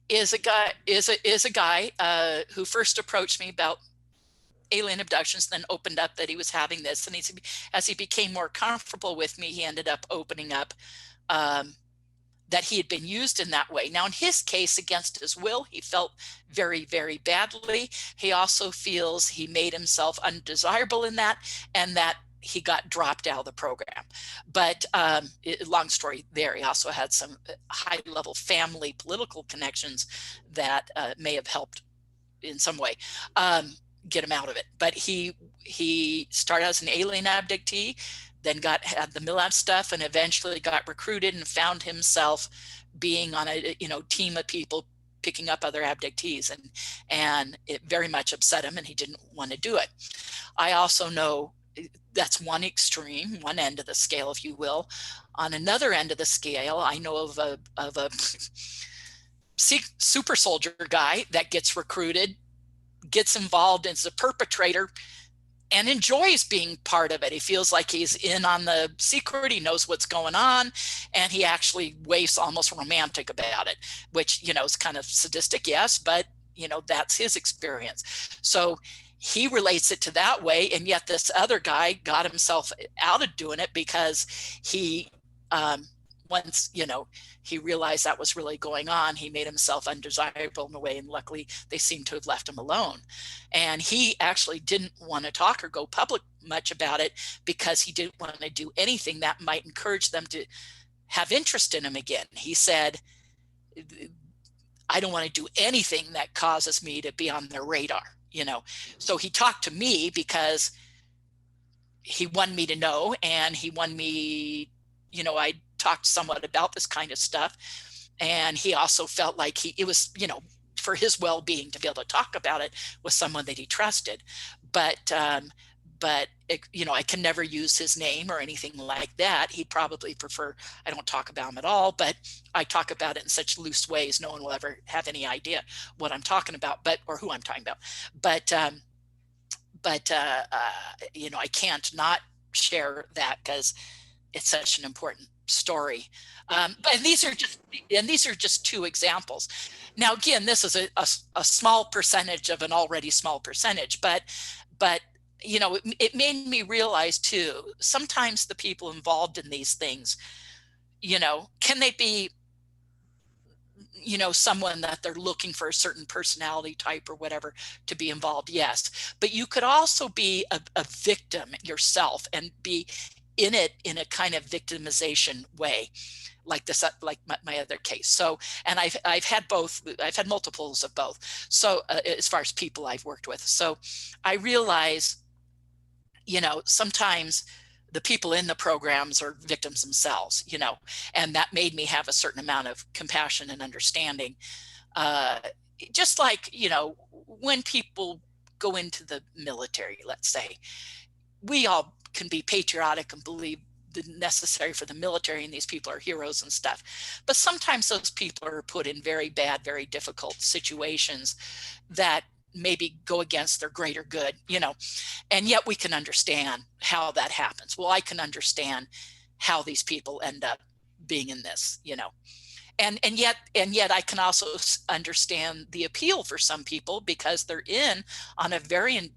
is a guy who first approached me about alien abductions, then opened up that he was having this, and as he became more comfortable with me, he ended up opening up that he had been used in that way. Now, in his case, against his will, he felt very, very badly. He also feels he made himself undesirable in that, and that he got dropped out of the program. But long story there, he also had some high-level family political connections that may have helped in some way get him out of it. But he started as an alien abductee, then had the MILABs stuff, and eventually got recruited and found himself being on a team of people picking up other abductees, and it very much upset him, and he didn't want to do it. I also know that's one extreme, one end of the scale, if you will. On another end of the scale, I know of a super soldier guy that gets recruited, gets involved as a perpetrator, and enjoys being part of it. He feels like he's in on the secret. He knows what's going on, and he actually wastes almost romantic about it, which, is kind of sadistic, yes, but, that's his experience. So he relates it to that way. And yet this other guy got himself out of doing it because he once, he realized that was really going on, he made himself undesirable in a way, and luckily they seem to have left him alone. And he actually didn't want to talk or go public much about it because he didn't want to do anything that might encourage them to have interest in him again. He said, I don't want to do anything that causes me to be on their radar, So he talked to me because he wanted me to know, and he wanted me, I talked somewhat about this kind of stuff. And he also felt like it was, for his well-being to be able to talk about it with someone that he trusted. But I can never use his name or anything like that. He'd probably prefer I don't talk about him at all, but I talk about it in such loose ways no one will ever have any idea what I'm talking about, or who I'm talking about. But I can't not share that because it's such an important story. But these are just two examples. Now, again, this is a small percentage of an already small percentage, but it made me realize too, sometimes the people involved in these things, can they be, someone that they're looking for a certain personality type or whatever to be involved? Yes. But you could also be a victim yourself and be in it in a kind of victimization way, like this, like my other case. So, and I've had both. I've had multiples of both. So as far as people I've worked with, so I realize, sometimes the people in the programs are victims themselves, and that made me have a certain amount of compassion and understanding. Just like, when people go into the military, let's say, we all can be patriotic and believe the necessary for the military, and these people are heroes and stuff. But sometimes those people are put in very bad, very difficult situations that maybe go against their greater good, and yet we can understand how that happens. Well, I can understand how these people end up being in this, and yet I can also understand the appeal for some people because they're in on a very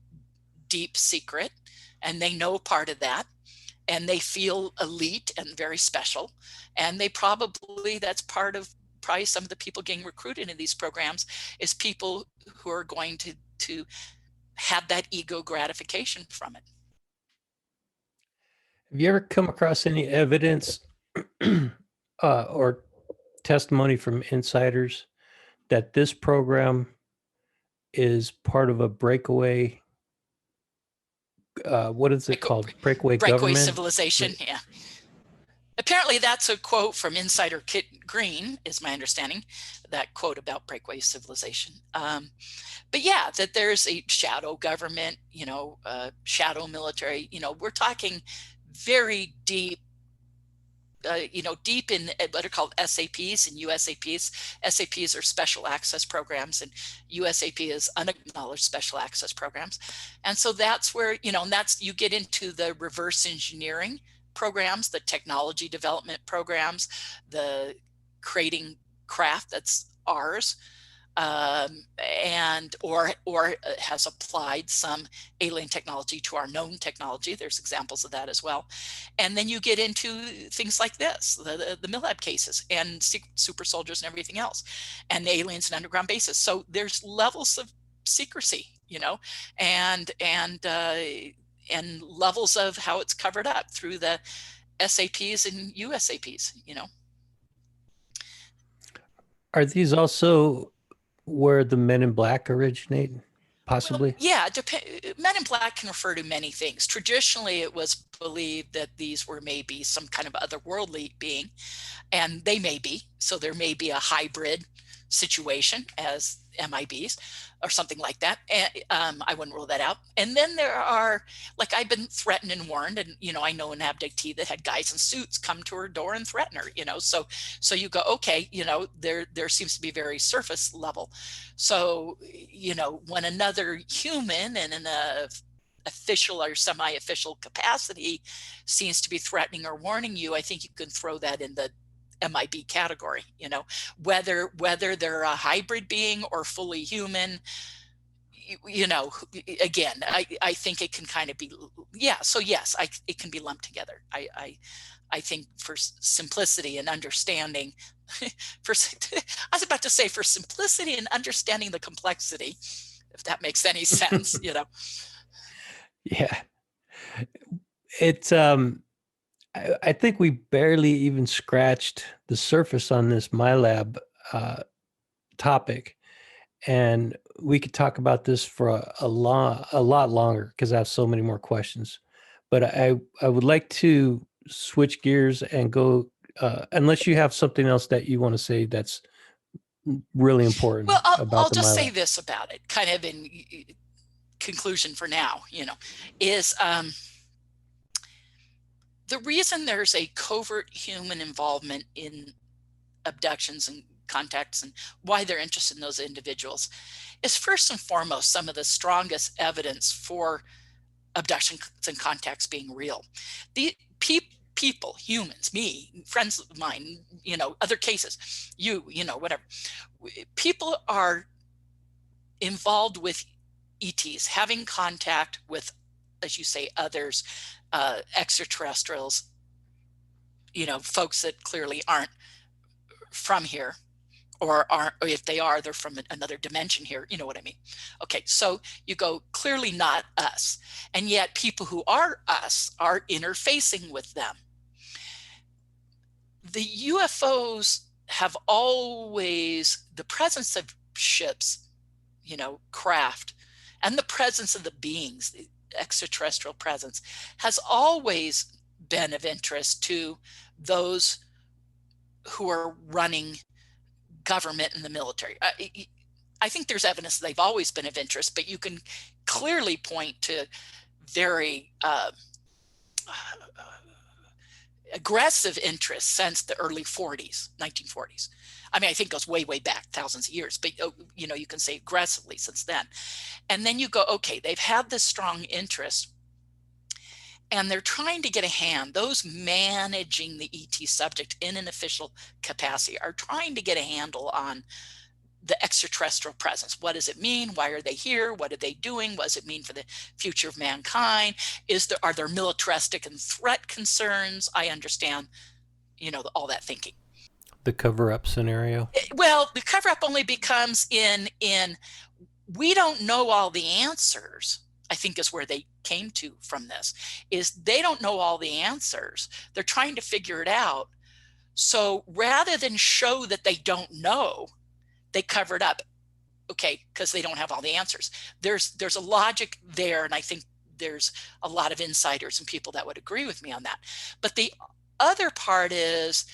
deep secret, and they know part of that, and they feel elite and very special, and that's part of probably some of the people getting recruited in these programs is people who are going to have that ego gratification from it. Have you ever come across any evidence or testimony from insiders that this program is part of a breakaway? What is it called? Breakaway government? Civilization. Yeah. Apparently that's a quote from Insider Kit Green, is my understanding, that quote about breakaway civilization. But yeah, that there's a shadow government, shadow military, we're talking very deep, deep in what are called SAPs and USAPs. SAPs are special access programs, and USAP is unacknowledged special access programs. And so that's where, you get into the reverse engineering programs, the technology development programs, the creating craft that's ours, and or has applied some alien technology to our known technology. There's examples of that as well. And then you get into things like this, the MILAB cases and super soldiers and everything else, and aliens and underground bases. So there's levels of secrecy, and levels of how it's covered up through the SAPs and USAPs, Are these also where the Men in Black originate, possibly? Well, yeah, Men in Black can refer to many things. Traditionally, it was believed that these were maybe some kind of otherworldly being, and they may be. So there may be a hybrid situation as MIBs or something like that. And I wouldn't rule that out. And then there are, like, I've been threatened and warned, and I know an abductee that had guys in suits come to her door and threaten her. So you go, okay, there seems to be very surface level. So when another human and in a official or semi-official capacity seems to be threatening or warning you, I think you can throw that in the MIB category. Whether they're a hybrid being or fully human, you know, again, I think it can kind of be, yeah. So yes, it can be lumped together. I think for simplicity and understanding, for I was about to say for simplicity and understanding the complexity, if that makes any sense, you know. Yeah. It's I think we barely even scratched the surface on this MILAB topic, and we could talk about this for a lot longer because I have so many more questions. But I would like to switch gears and go, unless you have something else that you want to say that's really important Well, about I'll the just say MILAB. this about it, kind of in conclusion for now, you know, is the reason there's a covert human involvement in abductions and contacts and why they're interested in those individuals is first and foremost some of the strongest evidence for abductions and contacts being real. The people, humans, me, friends of mine, you know, other cases, you know, whatever, people are involved with ETs, having contact with, as you say, others, extraterrestrials, you know, folks that clearly aren't from here, or aren't, or if they are, they're from another dimension here. You know what I mean? Okay, so you go, clearly not us. And yet people who are us are interfacing with them. The UFOs have always, the presence of ships, you know, craft, and the presence of the beings, the extraterrestrial presence, has always been of interest to those who are running government and the military. I think there's evidence that they've always been of interest, but you can clearly point to very aggressive interest since the early 1940s. I mean, I think it goes way back, thousands of years, but you know, you can say aggressively since then. And then you go, okay, they've had this strong interest and they're trying to get a hand. Those managing the ET subject in an official capacity are trying to get a handle on the extraterrestrial presence. What does it mean? Why are they here? What are they doing? What does it mean for the future of mankind? Are there militaristic and threat concerns? I understand, you know, all that thinking. The cover-up scenario. Well, the cover-up only becomes in we don't know all the answers. I think is where they came to from this, is they don't know all the answers. They're trying to figure it out. So rather than show that they don't know, they cover it up. Okay, because they don't have all the answers. There's a logic there, and I think there's a lot of insiders and people that would agree with me on that. But the other part is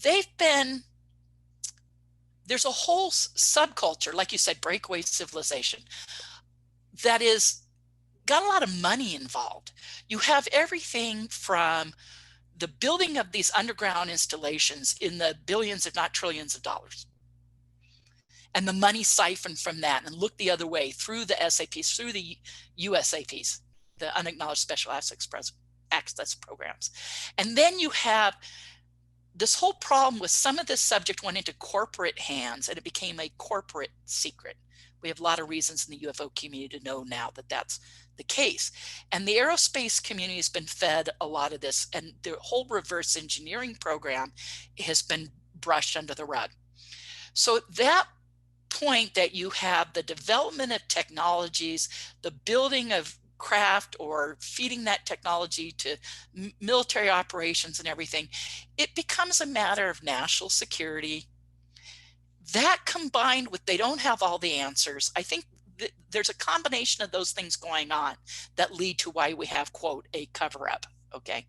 there's a whole subculture, like you said, breakaway civilization, that is got a lot of money involved. You have everything from the building of these underground installations in the billions, if not trillions of dollars, and the money siphoned from that, and look the other way through the SAPs, through the USAPs, the unacknowledged special access programs. And then you have this whole problem with some of this subject went into corporate hands and it became a corporate secret. We have a lot of reasons in the UFO community to know now that that's the case. And the aerospace community has been fed a lot of this, and the whole reverse engineering program has been brushed under the rug. So that point that you have the development of technologies, the building of craft, or feeding that technology to military operations and everything, it becomes a matter of national security. That combined with they don't have all the answers, I think there's a combination of those things going on that lead to why we have, quote, a cover-up. Okay.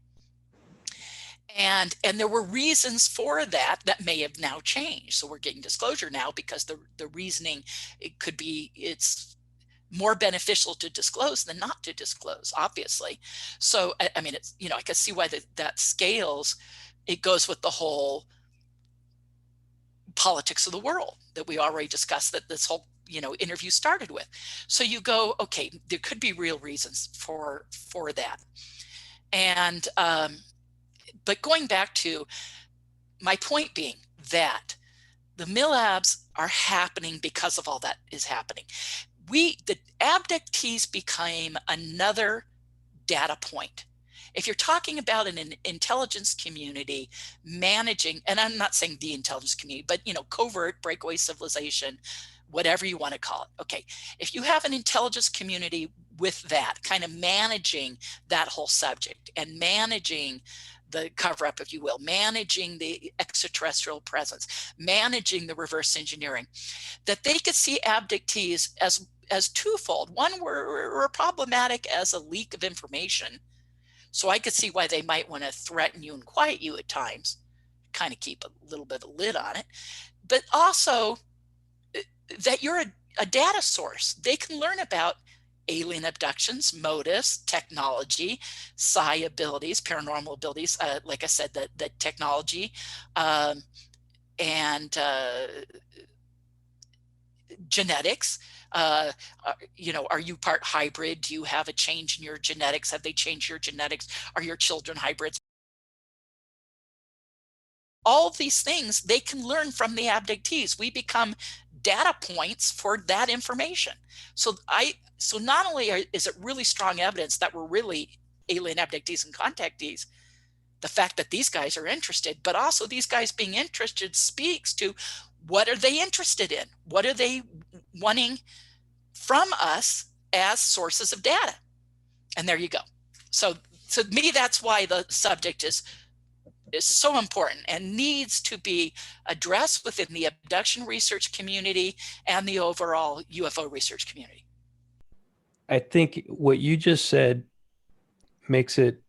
And there were reasons for that may have now changed. So we're getting disclosure now because the reasoning, it could be it's more beneficial to disclose than not to disclose, obviously. So, I mean, it's, you know, I can see why that scales. It goes with the whole politics of the world that we already discussed, that this whole, you know, interview started with. So you go, okay, there could be real reasons for that. And, but going back to my point being that the MILABs are happening because of all that is happening. the abductees became another data point. If you're talking about an intelligence community managing, and I'm not saying the intelligence community, but covert breakaway civilization, whatever you want to call it. Okay, if you have an intelligence community with that kind of managing that whole subject and managing the cover up, if you will, managing the extraterrestrial presence, managing the reverse engineering, that they could see abductees as twofold. One, were problematic as a leak of information. So I could see why they might want to threaten you and quiet you at times, kind of keep a little bit of a lid on it. But also that you're a data source. They can learn about alien abductions, motives, technology, psi abilities, paranormal abilities, like I said, the technology, and genetics. Are you part hybrid? Do you have a change in your genetics? Have they changed your genetics? Are your children hybrids? All of these things they can learn from the abductees. We become data points for that information. So not only is it really strong evidence that we're really alien abductees and contactees, the fact that these guys are interested, but also these guys being interested speaks to what are they interested in? What are they wanting from us as sources of data? And there you go. So to me, that's why the subject is so important and needs to be addressed within the abduction research community and the overall UFO research community. I think what you just said makes it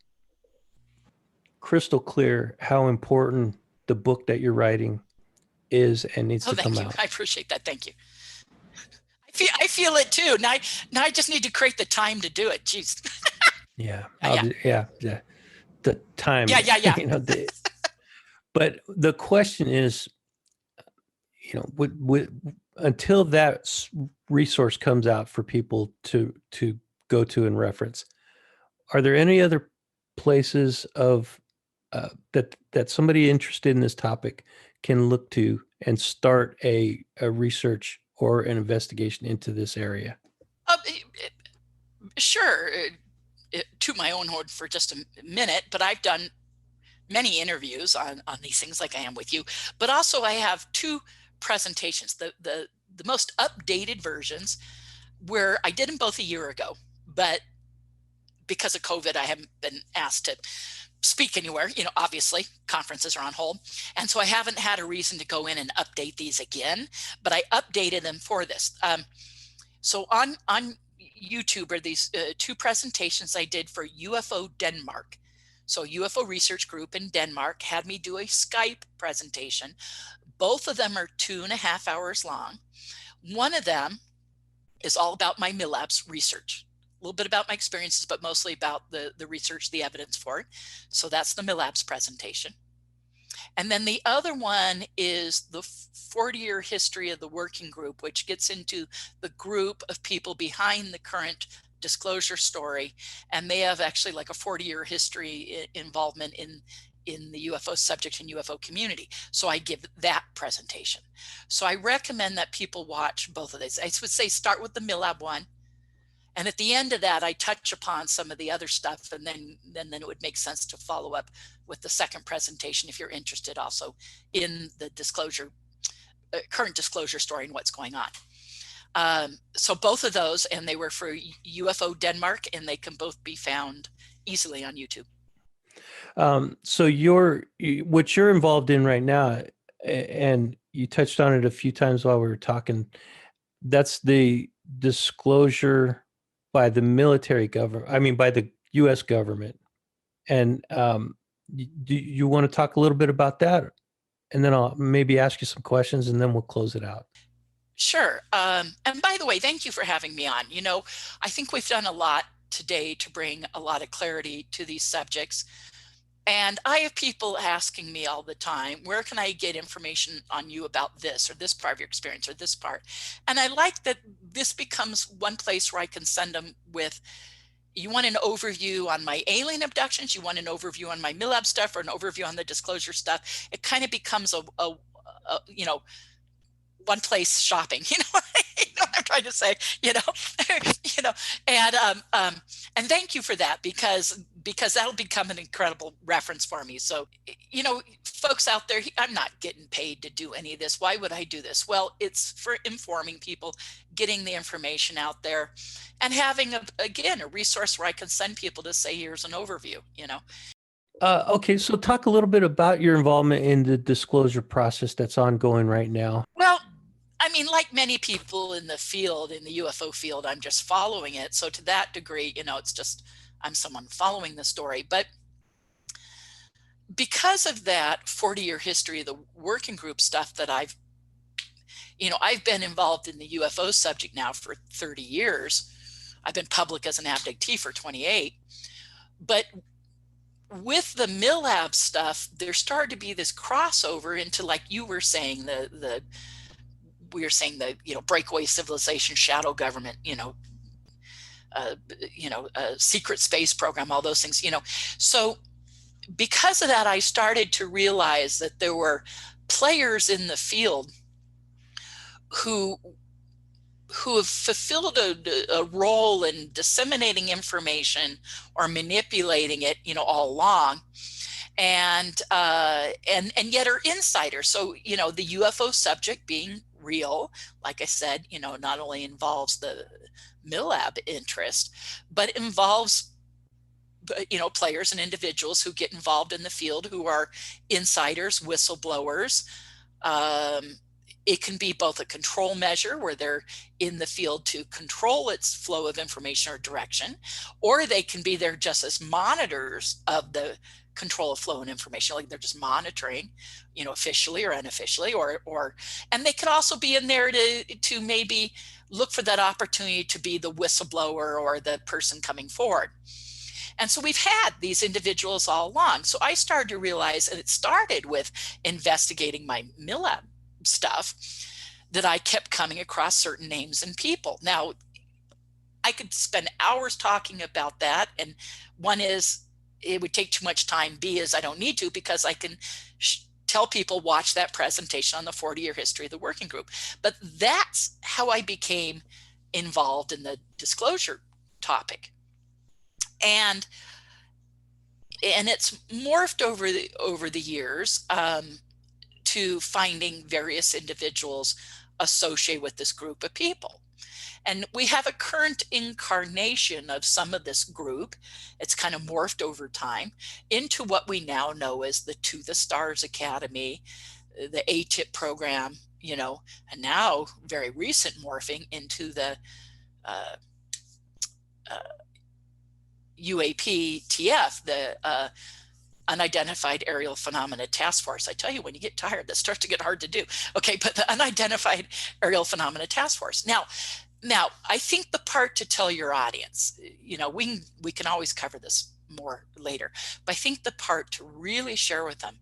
crystal clear how important the book that you're writing is and needs to come out. I appreciate that. Thank you. I feel it too. Now I just need to create the time to do it. Jeez. Yeah. The time. Yeah. But the question is, until that resource comes out for people to go to and reference, are there any other places of that somebody interested in this topic can look to and start a research or an investigation into this area? Sure. To my own horn for just a minute, but I've done many interviews on these things like I am with you, but also I have two presentations, the most updated versions, where I did them both a year ago, but because of COVID, I haven't been asked to speak anywhere. Obviously conferences are on hold. And so I haven't had a reason to go in and update these again, but I updated them for this. So on YouTube are these two presentations I did for UFO Denmark. So UFO research group in Denmark had me do a Skype presentation. Both of them are 2.5 hours long. One of them is all about my MILABs research, a little bit about my experiences, but mostly about the research, the evidence for it. So that's the MILABs presentation. And then the other one is the 40-year history of the working group, which gets into the group of people behind the current disclosure story. And they have actually like a 40-year history involvement in the UFO subject and UFO community. So I give that presentation. So I recommend that people watch both of these. I would say start with the MILAB one. And at the end of that, I touch upon some of the other stuff, and then it would make sense to follow up with the second presentation if you're interested also in the disclosure, current disclosure story and what's going on. So both of those, and they were for UFO Denmark, and they can both be found easily on YouTube. So what you're involved in right now, and you touched on it a few times while we were talking, that's the disclosure by the military government, I mean, by the U.S. government. And do you want to talk a little bit about that? And then I'll maybe ask you some questions, and then we'll close it out. Sure. And by the way, thank you for having me on. I think we've done a lot today to bring a lot of clarity to these subjects. And I have people asking me all the time, where can I get information on you about this or this part of your experience or this part? And I like that this becomes one place where I can send them with, you want an overview on my alien abductions, you want an overview on my MILAB stuff, or an overview on the disclosure stuff. It kind of becomes a one place shopping. You know what I'm trying to say, and thank you for that, because that'll become an incredible reference for me. So, folks out there, I'm not getting paid to do any of this. Why would I do this? Well, it's for informing people, getting the information out there, and having a resource where I can send people to say, here's an overview, Okay, so talk a little bit about your involvement in the disclosure process that's ongoing right now. Well, I mean, like many people in the field, in the UFO field, I'm just following it. So to that degree, it's just, I'm someone following the story. But because of that 40-year history of the working group stuff that I've been involved in the UFO subject now for 30 years. I've been public as an abductee for 28. But with the MILABs stuff, there started to be this crossover into, like you were saying, the breakaway civilization, shadow government, secret space program, all those things, So because of that, I started to realize that there were players in the field who have fulfilled a role in disseminating information or manipulating it, all along, and yet are insiders. So, the UFO subject being real, like I said, not only involves the MILAB interest, but involves players and individuals who get involved in the field who are insiders, whistleblowers. It can be both a control measure where they're in the field to control its flow of information or direction, or they can be there just as monitors of the control of flow and information, like they're just monitoring, officially or unofficially, and they could also be in there to maybe look for that opportunity to be the whistleblower or the person coming forward. And so we've had these individuals all along. So I started to realize, and it started with investigating my MILAB stuff, that I kept coming across certain names and people. Now, I could spend hours talking about that. And one is, it would take too much time. B is, I don't need to, because I can tell people, watch that presentation on the 40-year history of the working group. But that's how I became involved in the disclosure topic. And it's morphed over the years to finding various individuals associated with this group of people. And we have a current incarnation of some of this group. It's kind of morphed over time into what we now know as the To the Stars Academy, the ATIP program, and now very recent morphing into the UAPTF, the Unidentified Aerial Phenomena Task Force. I tell you, when you get tired, that starts to get hard to do. Okay, but the Unidentified Aerial Phenomena Task Force. Now, I think the part to tell your audience, we can always cover this more later, but I think the part to really share with them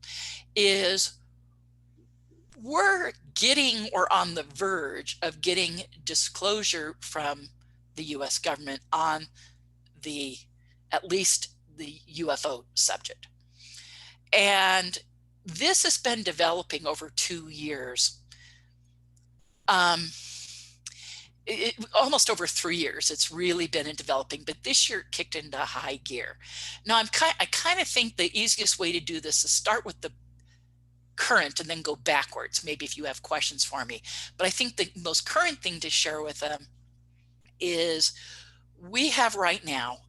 is we're getting, or on the verge of getting, disclosure from the US government on at least the UFO subject. And this has been developing over 2 years. Almost over 3 years, it's really been in developing, but this year it kicked into high gear. Now, I kind of think the easiest way to do this is start with the current and then go backwards, maybe if you have questions for me. But I think the most current thing to share with them is we have right now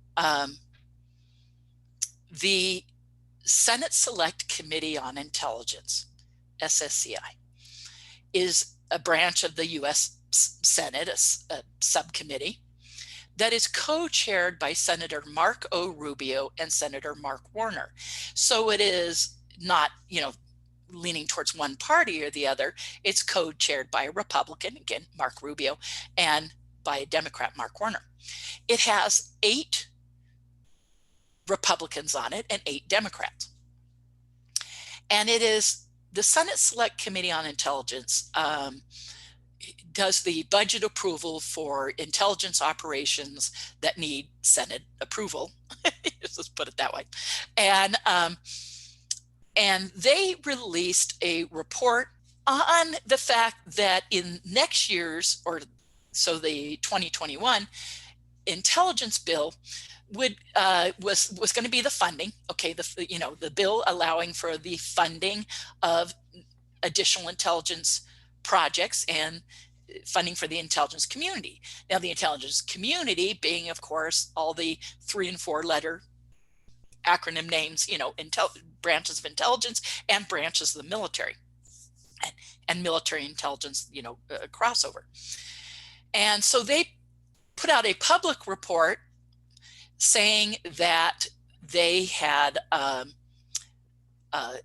the Senate Select Committee on Intelligence, SSCI, is a branch of the U.S. Senate, a subcommittee that is co-chaired by Senator Marco Rubio and Senator Mark Warner. So it is not, leaning towards one party or the other. It's co-chaired by a Republican, again, Mark Rubio, and by a Democrat, Mark Warner. It has 8 Republicans on it and 8 Democrats. And it is the Senate Select Committee on Intelligence does the budget approval for intelligence operations that need Senate approval. Let's put it that way. And they released a report on the fact that in next year's, or so the 2021 intelligence bill was going to be the funding. Okay, the bill allowing for the funding of additional intelligence projects and funding for the intelligence community. Now, the intelligence community being, of course, all the 3 and 4 letter acronym names, branches of intelligence and branches of the military, and military intelligence, crossover. And so they put out a public report saying that they had,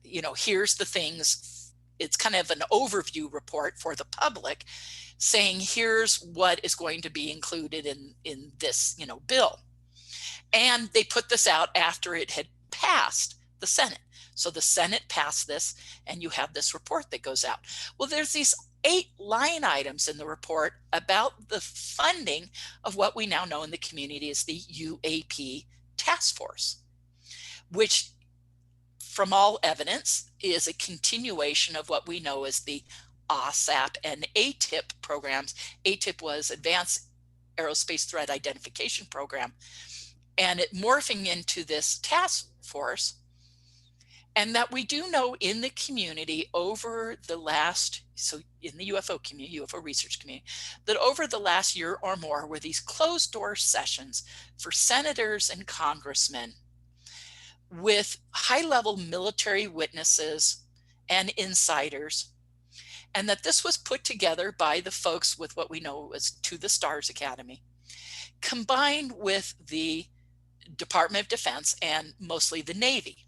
here's the things. It's kind of an overview report for the public, saying here's what is going to be included in this, bill. And they put this out after it had passed the Senate. So the Senate passed this, and you have this report that goes out. Well, there's these 8 line items in the report about the funding of what we now know in the community as the UAP task force, which from all evidence is a continuation of what we know as the OSAP and ATIP programs. ATIP was Advanced Aerospace Threat Identification Program, and it morphing into this task force. And that we do know in the community over the last, so in the UFO community, UFO research community, that over the last year or more were these closed door sessions for senators and congressmen with high-level military witnesses and insiders, and that this was put together by the folks with what we know as To the Stars Academy, combined with the Department of Defense and mostly the Navy.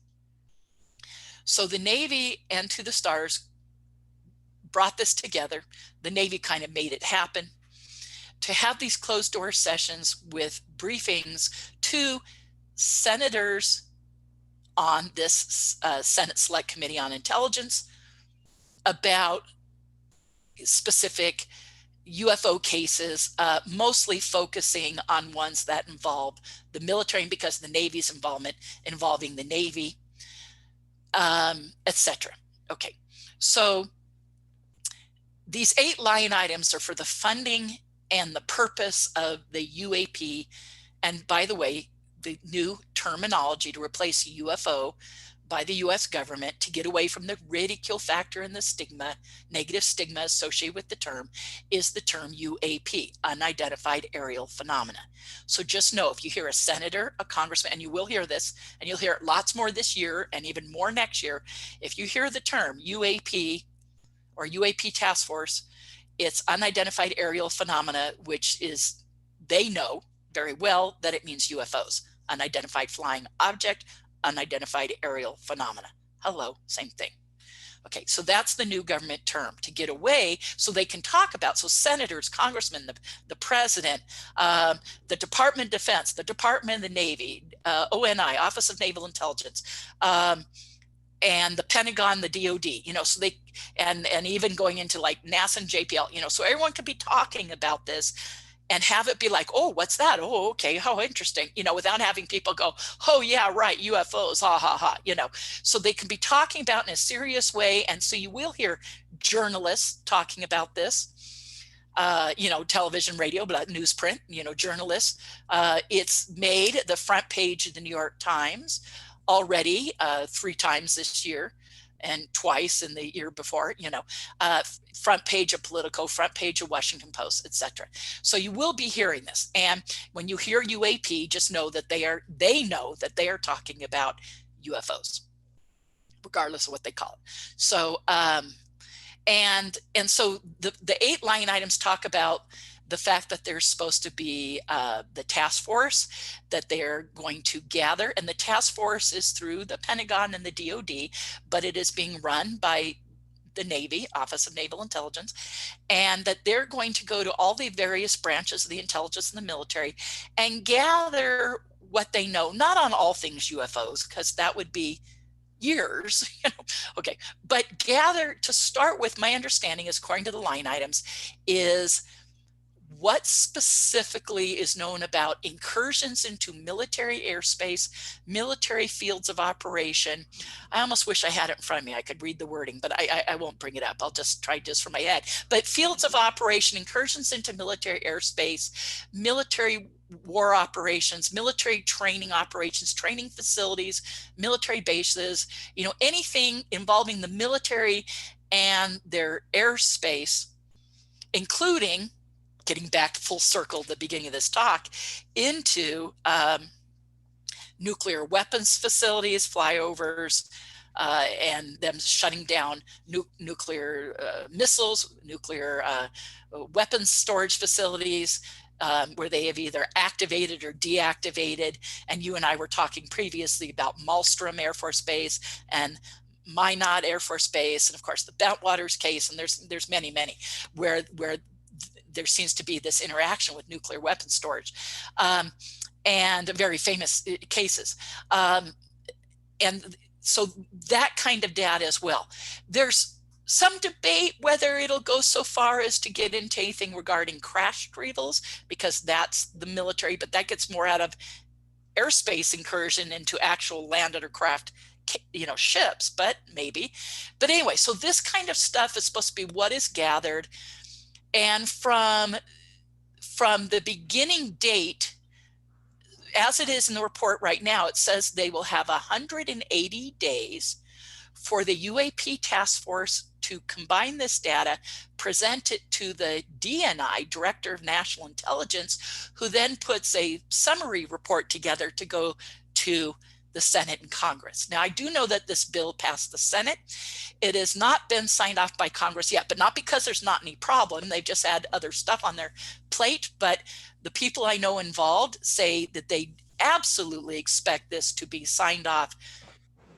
So the Navy and To the Stars brought this together. The Navy kind of made it happen to have these closed door sessions with briefings to senators on this Senate Select Committee on Intelligence about specific UFO cases, mostly focusing on ones that involve the military, because the Navy's involvement involving the Navy, etc. Okay, so these 8 line items are for the funding and the purpose of the UAP. And by the way, the new terminology to replace UFO by the US government to get away from the ridicule factor and the stigma, negative stigma associated with the term, is the term UAP, unidentified aerial phenomena. So just know, if you hear a senator, a congressman, and you will hear this, and you'll hear it lots more this year and even more next year, if you hear the term UAP or UAP task force, it's unidentified aerial phenomena, which is, they know very well that it means UFOs, unidentified flying object, unidentified aerial phenomena. Hello, same thing. Okay, so that's the new government term to get away, so they can talk about, so senators, congressmen, the president, the Department of Defense, the Department of the Navy, ONI, Office of Naval Intelligence, and the Pentagon, the DOD, so they, and even going into like NASA and JPL, so everyone could be talking about this and have it be like, oh, what's that? Oh, okay, how interesting, without having people go, oh yeah, right, UFOs, ha, ha, ha, so they can be talking about in a serious way. And so you will hear journalists talking about this, television, radio, but newsprint, journalists. It's made the front page of the New York Times already 3 times this year, and twice in the year before, front page of Politico, front page of Washington Post, etc. So you will be hearing this. And when you hear UAP, just know that they know that they are talking about UFOs, regardless of what they call it. So, and so the 8 line items talk about the fact that there's supposed to be the task force that they're going to gather, and the task force is through the Pentagon and the DOD, but it is being run by the Navy, Office of Naval Intelligence, and that they're going to go to all the various branches of the intelligence and the military and gather what they know, not on all things UFOs, because that would be years, okay, but gather, to start with, my understanding is, according to the line items, is what specifically is known about incursions into military airspace, military fields of operation. I almost wish I had it in front of me. I could read the wording, but I won't bring it up. I'll just try just from my head. But fields of operation, incursions into military airspace, military war operations, military training operations, training facilities, military bases, anything involving the military and their airspace, including, getting back full circle at the beginning of this talk, into nuclear weapons facilities, flyovers, and them shutting down nuclear missiles, nuclear weapons storage facilities, where they have either activated or deactivated. And you and I were talking previously about Malmstrom Air Force Base and Minot Air Force Base, and of course the Bentwaters case, and there's many where there seems to be this interaction with nuclear weapons storage, and very famous cases. And so that kind of data as well. There's some debate whether it'll go so far as to get into anything regarding crash retrievals, because that's the military, but that gets more out of airspace incursion into actual landed or craft, ships, but maybe. But anyway, so this kind of stuff is supposed to be what is gathered. And from the beginning date, as it is in the report right now, it says they will have 180 days for the UAP task force to combine this data, present it to the DNI, Director of National Intelligence, who then puts a summary report together to go to the Senate and Congress. Now, I do know that this bill passed the Senate. It has not been signed off by Congress yet, but not because there's not any problem. They've just had other stuff on their plate. But the people I know involved say that they absolutely expect this to be signed off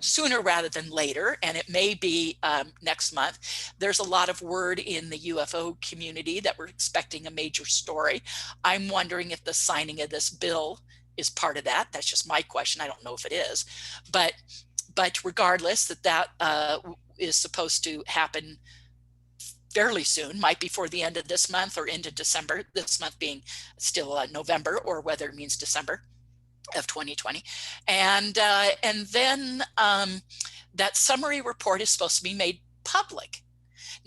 sooner rather than later, and it may be next month. There's a lot of word in the UFO community that we're expecting a major story. I'm wondering if the signing of this bill is part of that. That's just my question. I don't know if it is, but regardless, that is supposed to happen fairly soon, might be for the end of this month or into December, this month being still November, or whether it means December of 2020. And then that summary report is supposed to be made public.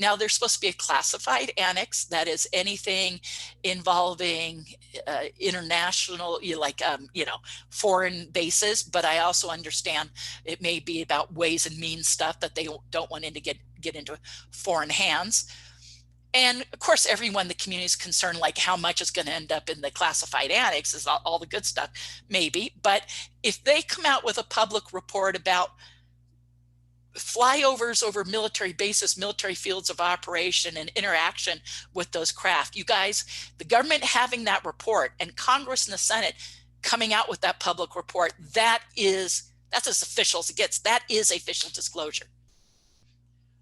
Now, there's supposed to be a classified annex, that is anything involving international, foreign bases. But I also understand it may be about ways and means stuff that they don't want to get into foreign hands. And of course, everyone in the community is concerned, like how much is going to end up in the classified annex, is all the good stuff, maybe. But if they come out with a public report about flyovers over military bases, military fields of operation, and interaction with those craft, you guys, the government having that report and Congress and the Senate coming out with that public report, that's as official as it gets. That is official disclosure.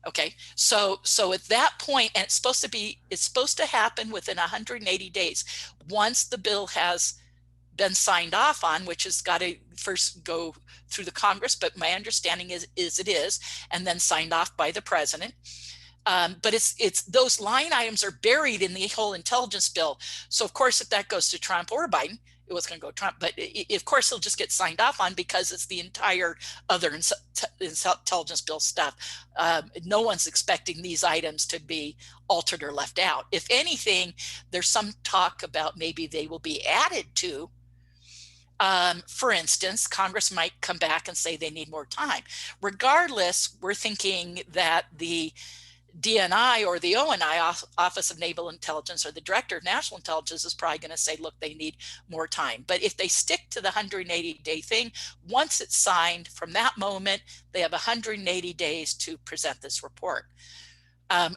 Okay, so at that point, and it's supposed to happen within 180 days once the bill has been signed off on, which has got to first go through the Congress, but my understanding is it is, and then signed off by the president. But it's those line items are buried in the whole intelligence bill. So of course, if that goes to Trump or Biden, it was going to go Trump, but of course he'll just get signed off on, because it's the entire other intelligence bill stuff. No one's expecting these items to be altered or left out. If anything, there's some talk about maybe they will be added to. For instance, Congress might come back and say they need more time. Regardless, we're thinking that the DNI or the ONI, Office of Naval Intelligence, or the Director of National Intelligence, is probably going to say, look, they need more time. But if they stick to the 180-day thing, once it's signed, from that moment, they have 180 days to present this report.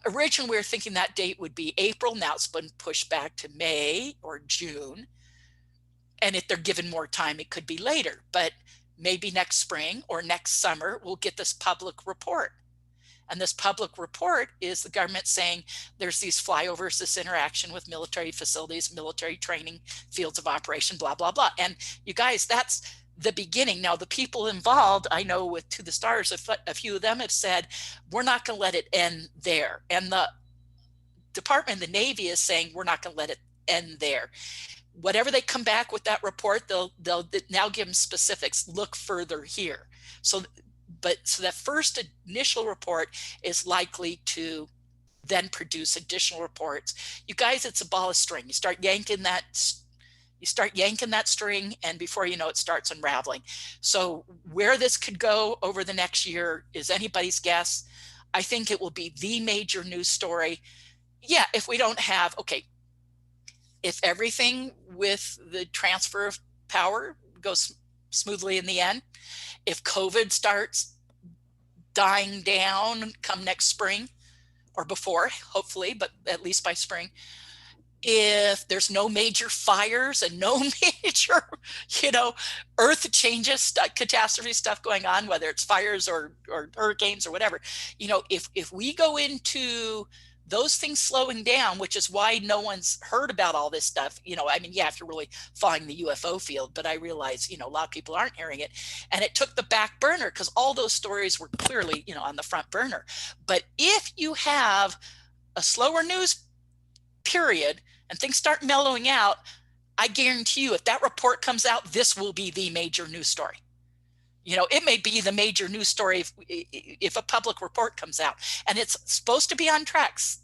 Originally, we were thinking that date would be April. Now it's been pushed back to May or June. And if they're given more time, it could be later. But maybe next spring or next summer, we'll get this public report. And this public report is the government saying there's these flyovers, this interaction with military facilities, military training, fields of operation, blah, blah, blah. And you guys, that's the beginning. Now, the people involved, I know with To the Stars, a few of them have said, we're not going to let it end there. And the Department of the Navy is saying, we're not going to let it end there. Whatever they come back with that report, they'll now give them specifics. Look further here. So that first initial report is likely to then produce additional reports. You guys, it's a ball of string. You start yanking that string, and before you know it, starts unraveling. So where this could go over the next year is anybody's guess. I think it will be the major news story. Yeah, if we don't have, okay, if everything with the transfer of power goes smoothly in the end, if COVID starts dying down come next spring, or before, hopefully, but at least by spring, if there's no major fires and no major, earth changes, catastrophe stuff going on, whether it's fires or hurricanes or whatever, if we go into those things slowing down, which is why no one's heard about all this stuff, if you're really following the UFO field, but I realize, a lot of people aren't hearing it, and it took the back burner because all those stories were clearly, on the front burner. But if you have a slower news period and things start mellowing out, I guarantee you, if that report comes out, this will be the major news story. It may be the major news story if a public report comes out, and it's supposed to be on tracks.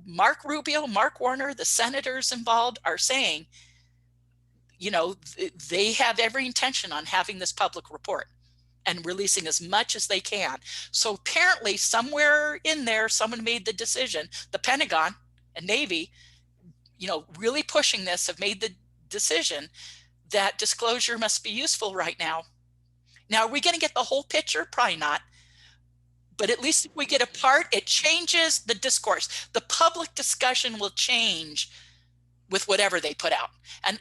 Mark Rubio, Mark Warner, the senators involved are saying, they have every intention on having this public report and releasing as much as they can. So apparently somewhere in there, someone made the decision, the Pentagon and Navy, really pushing this, have made the decision that disclosure must be useful right now. Now, are we going to get the whole picture? Probably not. But at least if we get a part, it changes the discourse. The public discussion will change with whatever they put out, and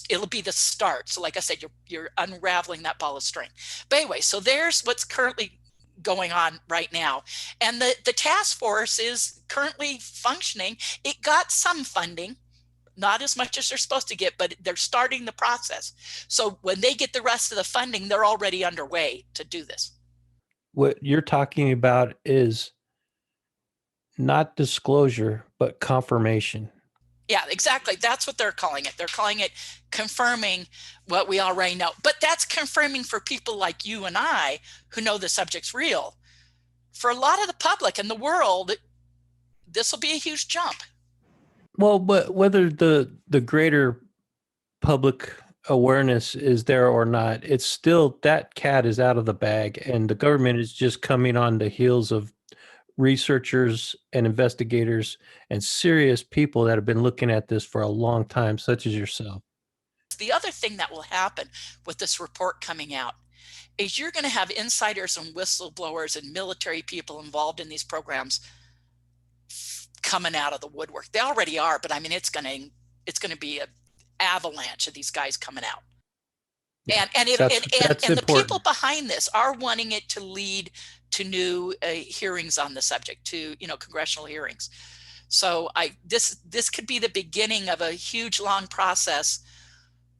it'll be the start. So, like I said, you're unraveling that ball of string. But anyway, so there's what's currently going on right now, and the task force is currently functioning. It got some funding. Not as much as they're supposed to get, but they're starting the process. So when they get the rest of the funding, they're already underway to do this. What you're talking about is not disclosure, but confirmation. Yeah, exactly. That's what they're calling it. They're calling it confirming what we already know. But that's confirming for people like you and I who know the subject's real. For a lot of the public and the world, this will be a huge jump. Well, but whether the greater public awareness is there or not, it's still, that cat is out of the bag, and the government is just coming on the heels of researchers and investigators and serious people that have been looking at this for a long time, such as yourself. The other thing that will happen with this report coming out is you're going to have insiders and whistleblowers and military people involved in these programs coming out of the woodwork. They already are, but I mean, it's going to be an avalanche of these guys coming out. And the people behind this are wanting it to lead to new hearings on the subject, to congressional hearings. So this could be the beginning of a huge, long process,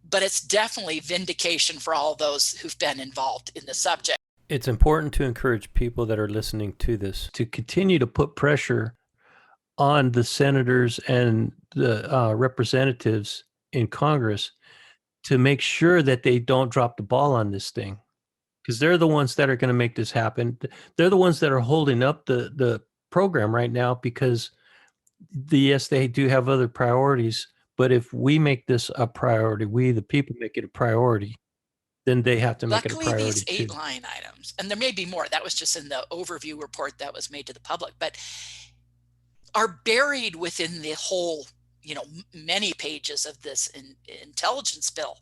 but it's definitely vindication for all those who've been involved in the subject. It's important to encourage people that are listening to this to continue to put pressure on the senators and the representatives in Congress to make sure that they don't drop the ball on this thing, because they're the ones that are going to make this happen. They're the ones that are holding up the program right now, because yes, they do have other priorities, but if we make this a priority, we the people make it a priority, then they have to make it a priority. Luckily, these 8 line items, and there may be more, that was just in the overview report that was made to the public, but are buried within the whole, many pages of this intelligence bill.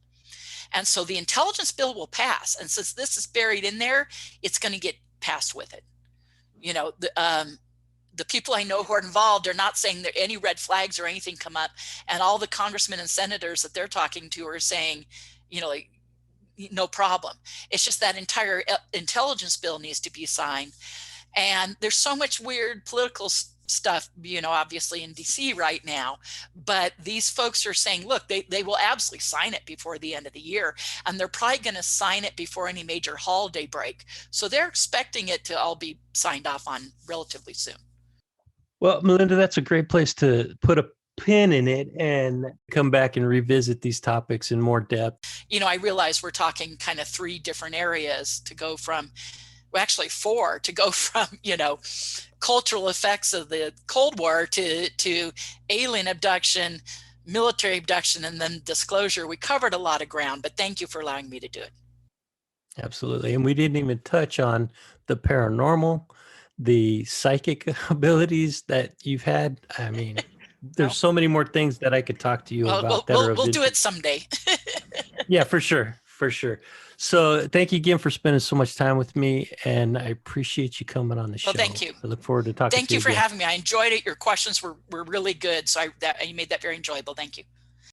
And so the intelligence bill will pass. And since this is buried in there, it's going to get passed with it. The people I know who are involved are not saying that any red flags or anything come up. And all the congressmen and senators that they're talking to are saying, no problem. It's just that entire intelligence bill needs to be signed. And there's so much weird political stuff, obviously in DC right now, but these folks are saying, look, they will absolutely sign it before the end of the year, and they're probably going to sign it before any major holiday break. So they're expecting it to all be signed off on relatively soon. Well, Melinda, that's a great place to put a pin in it and come back and revisit these topics in more depth. I realize we're talking kind of 3 different areas to go from, well, actually 4, to go from, cultural effects of the Cold War to alien abduction, military abduction, and then disclosure. We covered a lot of ground, but thank you for allowing me to do it. Absolutely. And we didn't even touch on the paranormal, the psychic abilities that you've had. I mean, there's so many more things that I could talk to you about. We'll do it someday. Yeah, for sure. For sure. So thank you again for spending so much time with me. And I appreciate you coming on the show. Well, thank you. I look forward to talking to you. Thank you for having me. I enjoyed it. Your questions were really good. So you made that very enjoyable. Thank you.